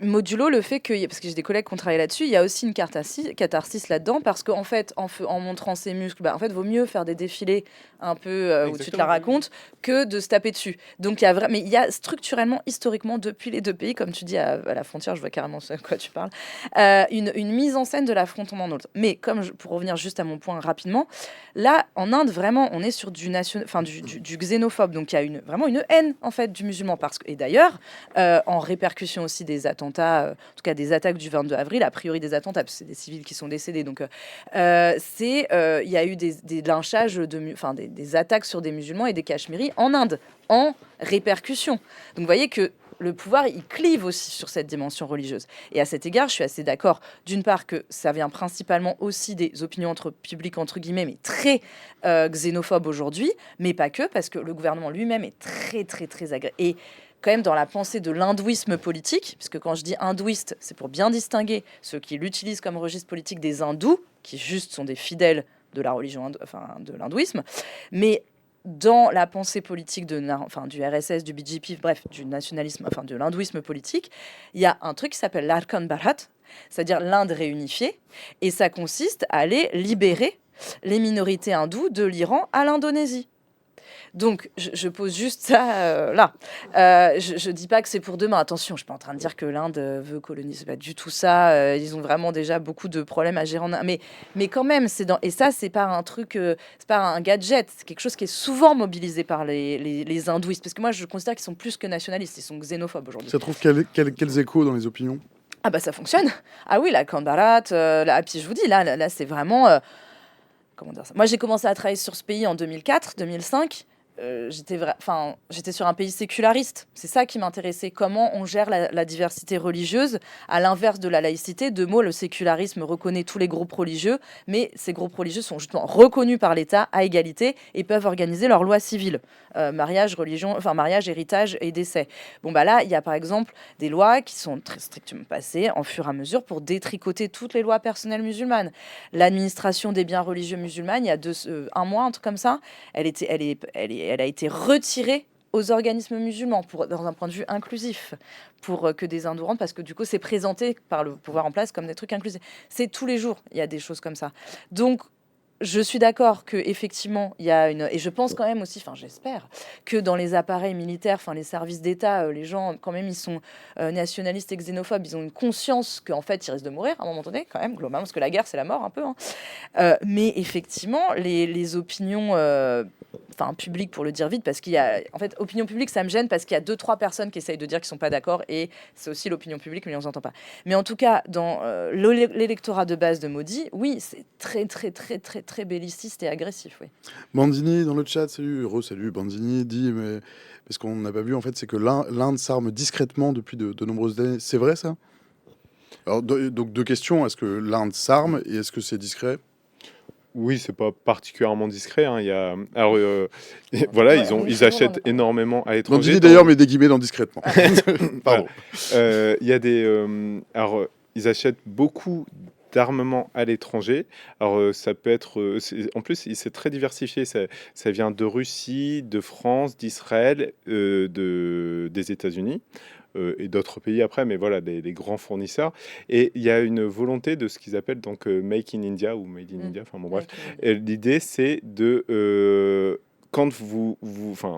Modulo le fait que, parce que j'ai des collègues qui ont travaillé là-dessus, il y a aussi une catharsis là-dedans, parce qu'en fait, en montrant ses muscles, en fait, vaut mieux faire des défilés un peu où tu te la racontes que de se taper dessus. Donc mais il y a structurellement, historiquement, depuis les deux pays, comme tu dis à la frontière, je vois carrément de quoi tu parles, une mise en scène de l'affrontement dans l'autre. Mais pour revenir juste à mon point rapidement, là, en Inde, vraiment, on est sur du xénophobe. Donc il y a vraiment une haine en fait du musulman, et d'ailleurs, en répercussion aussi des attentats, en tout cas des attaques du 22 avril, a priori des attentats, parce que c'est des civils qui sont décédés. Donc, il y a eu des lynchages, des attaques sur des musulmans et des Cachemiris en Inde, en répercussion. Donc, vous voyez que le pouvoir, il clive aussi sur cette dimension religieuse. Et à cet égard, je suis assez d'accord, d'une part, que ça vient principalement aussi des opinions publiques, entre guillemets, mais très xénophobes aujourd'hui, mais pas que, parce que le gouvernement lui-même est très, très, très agressif. Et quand même dans la pensée de l'hindouisme politique, puisque quand je dis hindouiste, c'est pour bien distinguer ceux qui l'utilisent comme registre politique des hindous, qui juste sont des fidèles de la religion, de l'hindouisme, mais dans la pensée politique du RSS, du BJP, bref, du nationalisme, de l'hindouisme politique, il y a un truc qui s'appelle l'Arkan Bharat, c'est-à-dire l'Inde réunifiée, et ça consiste à aller libérer les minorités hindoues de l'Iran à l'Indonésie. Donc, je pose juste ça là. Je dis pas que c'est pour demain. Attention, je suis pas en train de dire que l'Inde veut coloniser. C'est pas du tout ça. Ils ont vraiment déjà beaucoup de problèmes à gérer en Inde. Mais quand même, et ça, c'est pas un truc, c'est pas un gadget. C'est quelque chose qui est souvent mobilisé par les hindouistes. Parce que moi, je considère qu'ils sont plus que nationalistes. Ils sont xénophobes aujourd'hui. Ça trouve quels échos dans les opinions? Ah bah ça fonctionne. Ah oui, la Kandarat. Puis je vous dis, là c'est vraiment... comment dire ça? Moi, j'ai commencé à travailler sur ce pays en 2004, 2005. J'étais sur un pays séculariste. C'est ça qui m'intéressait. Comment on gère la diversité religieuse, à l'inverse de la laïcité. De mots, le sécularisme reconnaît tous les groupes religieux, mais ces groupes religieux sont justement reconnus par l'État à égalité et peuvent organiser leurs lois civiles. Mariage, héritage et décès. Bon, là, il y a par exemple des lois qui sont très strictement passées en fur et à mesure pour détricoter toutes les lois personnelles musulmanes. L'administration des biens religieux musulmans, il y a un mois, un truc comme ça, elle a été retirée aux organismes musulmans, dans un point de vue inclusif, pour que des hindous rentrent, parce que du coup, c'est présenté par le pouvoir en place comme des trucs inclusifs. C'est tous les jours, il y a des choses comme ça. Donc, je suis d'accord que effectivement il y a une, et je pense quand même aussi, enfin j'espère que dans les appareils militaires, enfin les services d'État, les gens quand même ils sont nationalistes et xénophobes, ils ont une conscience qu'en fait ils risquent de mourir à un moment donné quand même globalement, parce que la guerre c'est la mort un peu. Hein. Mais effectivement les opinions, enfin publiques pour le dire vite, parce qu'il y a en fait opinion publique ça me gêne parce qu'il y a 2-3 personnes qui essayent de dire qu'ils sont pas d'accord et c'est aussi l'opinion publique mais on s'entend pas. Mais en tout cas dans l'électorat de base de Modi, oui c'est très belliciste et agressif, oui. Bandini dans le chat, salut Bandini, dit, mais parce qu'on n'a pas vu en fait, c'est que l'Inde s'arme discrètement depuis de nombreuses années. C'est vrai ça? Alors donc deux questions, est-ce que l'Inde s'arme et est-ce que c'est discret? Oui, c'est pas particulièrement discret. Hein. Il y a... Alors, voilà, ils achètent énormément à l'étranger. Bandini d'ailleurs, mais des guillemets dans discrètement. Pardon. Il y a des... alors, ils achètent beaucoup d'armement à l'étranger. Alors, ça peut être... en plus, c'est très diversifié. Ça vient de Russie, de France, d'Israël, des États-Unis. Et d'autres pays après, mais voilà, des grands fournisseurs. Et il y a une volonté de ce qu'ils appellent donc Make in India ou Made in India, enfin bon bref. L'idée, c'est de... quand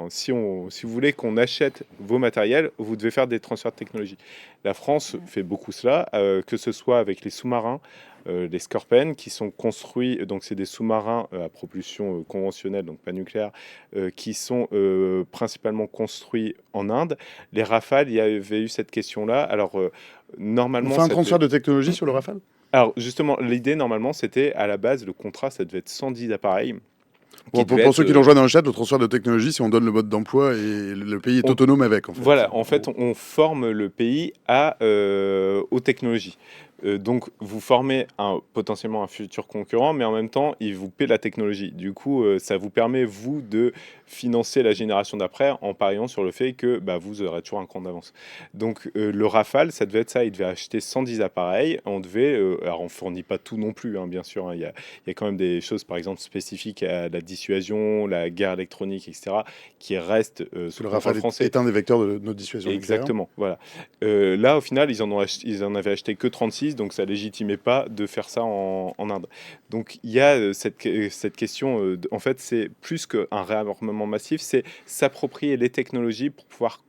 si vous voulez qu'on achète vos matériels, vous devez faire des transferts de technologie. La France fait beaucoup cela, que ce soit avec les sous-marins, les Scorpions, qui sont construits, donc c'est des sous-marins à propulsion conventionnelle, donc pas nucléaire, qui sont principalement construits en Inde. Les Rafales, il y avait eu cette question-là. Alors, normalement... On fait un transfert de technologie sur le Rafale? Alors, justement, l'idée, normalement, c'était, à la base, le contrat, ça devait être 110 appareils. Bon, pour ceux qui l'ont joué dans le chat, le transfert de technologie, si on donne le mode d'emploi et le pays est autonome avec. En fait. Voilà, en fait, on forme le pays aux technologies. Donc, vous formez potentiellement un futur concurrent, mais en même temps, il vous paie la technologie. Du coup, ça vous permet, vous, de financer la génération d'après en pariant sur le fait que vous aurez toujours un cran d'avance. Donc, le Rafale, ça devait être ça. Il devait acheter 110 appareils. On devait... alors, on ne fournit pas tout non plus, hein, bien sûr. Hein. Il y a quand même des choses, par exemple, spécifiques à la dissuasion, la guerre électronique, etc., qui restent sous le le Rafale français. Est un des vecteurs de notre dissuasion. Exactement, voilà. Là, au final, ils en avaient acheté que 36, donc ça légitimait pas de faire ça en Inde. Donc il y a cette question, en fait, c'est plus qu'un réarmement massif, c'est s'approprier les technologies pour pouvoir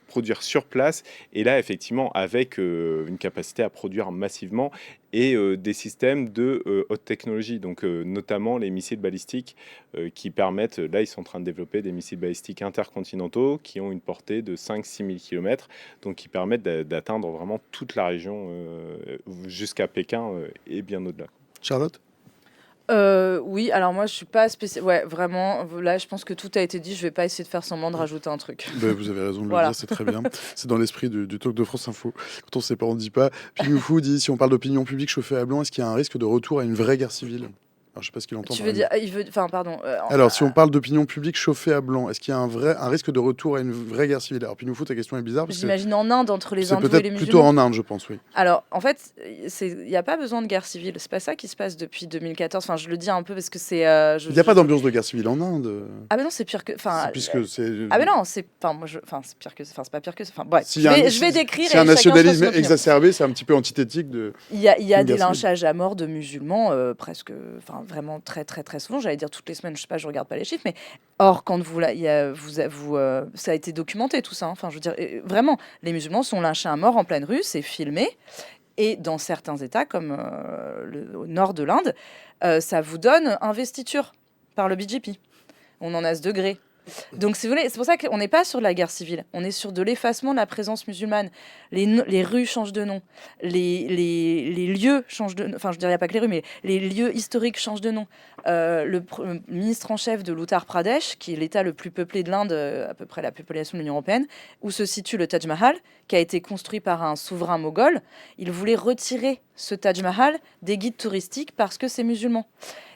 produire sur place, et là effectivement avec une capacité à produire massivement et des systèmes de haute technologie, donc notamment les missiles balistiques qui permettent, là ils sont en train de développer des missiles balistiques intercontinentaux qui ont une portée de 5-6 000 km, donc qui permettent d'atteindre vraiment toute la région jusqu'à Pékin et bien au-delà. Charlotte? Oui, alors moi je suis pas spécial. Ouais, vraiment, là je pense que tout a été dit. Je vais pas essayer de faire semblant de rajouter un truc. Vous avez raison de Voilà. le dire, c'est très bien. C'est dans l'esprit du talk de France Info. Quand on sait pas, on dit pas. Pinoufou dit, si on parle d'opinion publique chauffée à blanc, est-ce qu'il y a un risque de retour à une vraie guerre civile? Alors, je sais pas ce qu'il entend. Tu veux dire, enfin, pardon. Alors, si on parle d'opinion publique chauffée à blanc, est-ce qu'il y a un risque de retour à une vraie guerre civile? Alors, Pinoufou, ta question est bizarre. J'imagine en Inde, entre les hindous et les peut-être musulmans. plutôt en Inde, je pense, oui. Alors, en fait, il n'y a pas besoin de guerre civile. C'est pas ça qui se passe depuis 2014. Enfin, je le dis un peu parce que c'est. Il n'y a pas d'ambiance de guerre civile en Inde. Ah, mais non, c'est pire que. Puisque c'est. Ah, mais non, c'est. Enfin, moi, c'est pire que. Enfin, c'est pas pire que. Enfin, bref. Si je vais décrire. C'est un nationalisme exacerbé, c'est un petit peu antithétique de. Il y a des lynchages à mort de musulmans, presque. Enfin, vraiment très souvent. J'allais dire toutes les semaines, je sais pas, je regarde pas les chiffres, mais or quand ça a été documenté tout ça. Hein. Enfin, je veux dire, vraiment, les musulmans sont lynchés à mort en pleine rue, c'est filmé. Et dans certains États, comme au nord de l'Inde, ça vous donne investiture par le BJP. On en a ce degré. Donc, si vous voulez, c'est pour ça qu'on n'est pas sur de la guerre civile. On est sur de l'effacement de la présence musulmane. Les rues changent de nom. Les lieux changent de nom. Enfin, je dirais pas que les rues, mais les lieux historiques changent de nom. Le ministre en chef de l'Uttar Pradesh, qui est l'État le plus peuplé de l'Inde, à peu près la population de l'Union européenne, où se situe le Taj Mahal, qui a été construit par un souverain moghol, il voulait retirer ce Taj Mahal des guides touristiques parce que c'est musulman.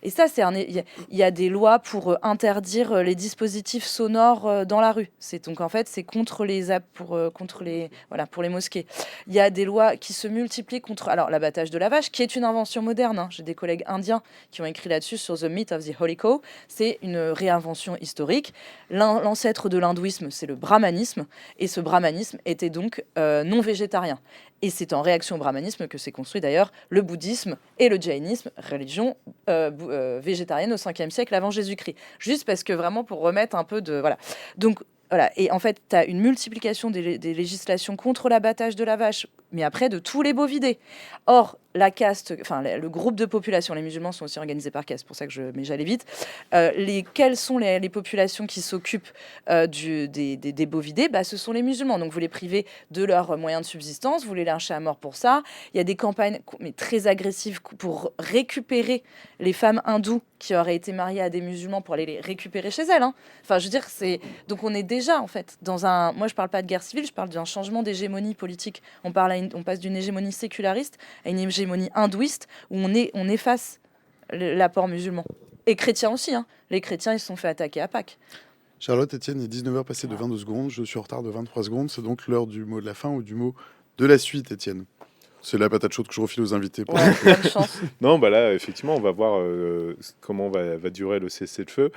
Et ça, il y a des lois pour interdire les dispositifs sonores dans la rue. Donc en fait, c'est contre pour les mosquées. Il y a des lois qui se multiplient contre l'abattage de la vache, qui est une invention moderne. J'ai des collègues indiens qui ont écrit là-dessus sur The Myth of the Holy Cow. C'est une réinvention historique. L'ancêtre de l'hindouisme, c'est le brahmanisme, et ce brahmanisme était donc non végétarien. Et c'est en réaction au brahmanisme que s'est construit d'ailleurs le bouddhisme et le jaïnisme, religion végétarienne au 5e siècle avant Jésus-Christ. Juste parce que vraiment pour remettre un peu de... Voilà. Donc voilà, et en fait, tu as une multiplication des législations contre l'abattage de la vache, mais après de tous les bovidés. Or, la caste, le groupe de population, les musulmans sont aussi organisés par caste, c'est pour ça que j'allais vite. Quelles sont les populations qui s'occupent des bovidés? Ce sont les musulmans. Donc, vous les privez de leurs moyens de subsistance, vous les lynchez à mort pour ça. Il y a des campagnes très agressives pour récupérer les femmes hindoues qui auraient été mariées à des musulmans pour aller les récupérer chez elles. Enfin, je veux dire, donc on est déjà, en fait, dans un... Moi, je parle pas de guerre civile, je parle d'un changement d'hégémonie politique. On passe d'une hégémonie séculariste à une hégémonie hindouiste où on efface l'apport musulman. Et chrétien aussi. Les chrétiens, ils se sont fait attaquer à Pâques. Charlotte, Étienne, il est 19h passé de 22 secondes. Je suis en retard de 23 secondes. C'est donc l'heure du mot de la fin ou du mot de la suite, Étienne. C'est la patate chaude que je refile aux invités. Bonne chance. Non, là, effectivement, on va voir comment va durer le cessez-le-feu.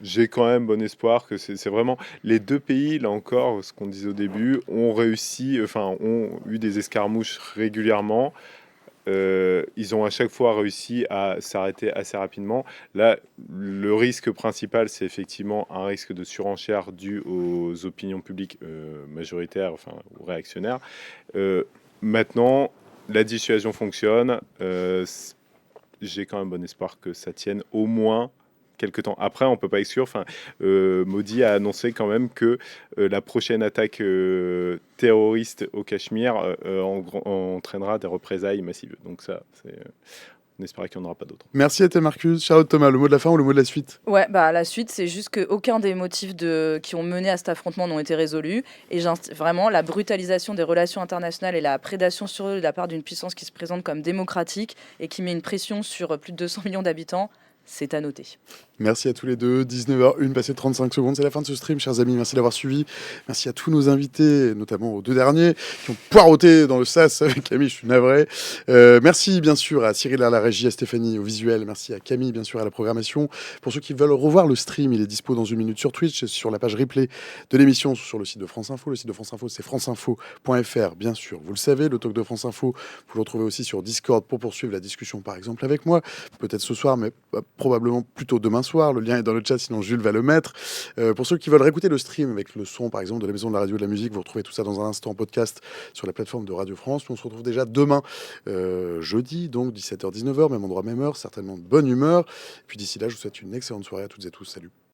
J'ai quand même bon espoir que c'est vraiment les deux pays, là encore, ce qu'on disait au début, ont eu des escarmouches régulièrement. Ils ont à chaque fois réussi à s'arrêter assez rapidement. Là, le risque principal, c'est effectivement un risque de surenchère dû aux opinions publiques majoritaires, ou réactionnaires. Maintenant, la dissuasion fonctionne. J'ai quand même bon espoir que ça tienne au moins quelques temps. Après, on ne peut pas exclure. Modi a annoncé quand même que la prochaine attaque terroriste au Cachemire entraînera des représailles massives. Donc ça, on espère qu'il n'y en aura pas d'autres. Merci Étienne Marcus. Charlotte Thomas, le mot de la fin ou le mot de la suite? Ouais, la suite, c'est juste qu'aucun des motifs qui ont mené à cet affrontement n'ont été résolus. Et vraiment, la brutalisation des relations internationales et la prédation sur eux de la part d'une puissance qui se présente comme démocratique et qui met une pression sur plus de 200 millions d'habitants, c'est à noter. Merci à tous les deux. 19h01, passé 35 secondes. C'est la fin de ce stream, chers amis. Merci d'avoir suivi. Merci à tous nos invités, notamment aux deux derniers, qui ont poireauté dans le sas avec Camille. Je suis navré. Merci, bien sûr, à Cyril à la régie, à Stéphanie au visuel. Merci à Camille, bien sûr, à la programmation. Pour ceux qui veulent revoir le stream, il est dispo dans une minute sur Twitch, sur la page replay de l'émission, sur le site de France Info. Le site de France Info, c'est franceinfo.fr, bien sûr. Vous le savez, le talk de France Info, vous le retrouvez aussi sur Discord pour poursuivre la discussion, par exemple, avec moi. Peut-être ce soir, mais probablement plutôt demain soir. Le lien est dans le chat, sinon Jules va le mettre. Pour ceux qui veulent réécouter le stream avec le son, par exemple, de la Maison de la Radio et de la Musique, vous retrouvez tout ça dans un instant en podcast sur la plateforme de Radio France. Nous, on se retrouve déjà demain, jeudi, donc 17h-19h, même endroit, même heure, certainement de bonne humeur. Puis d'ici là, je vous souhaite une excellente soirée à toutes et tous. Salut.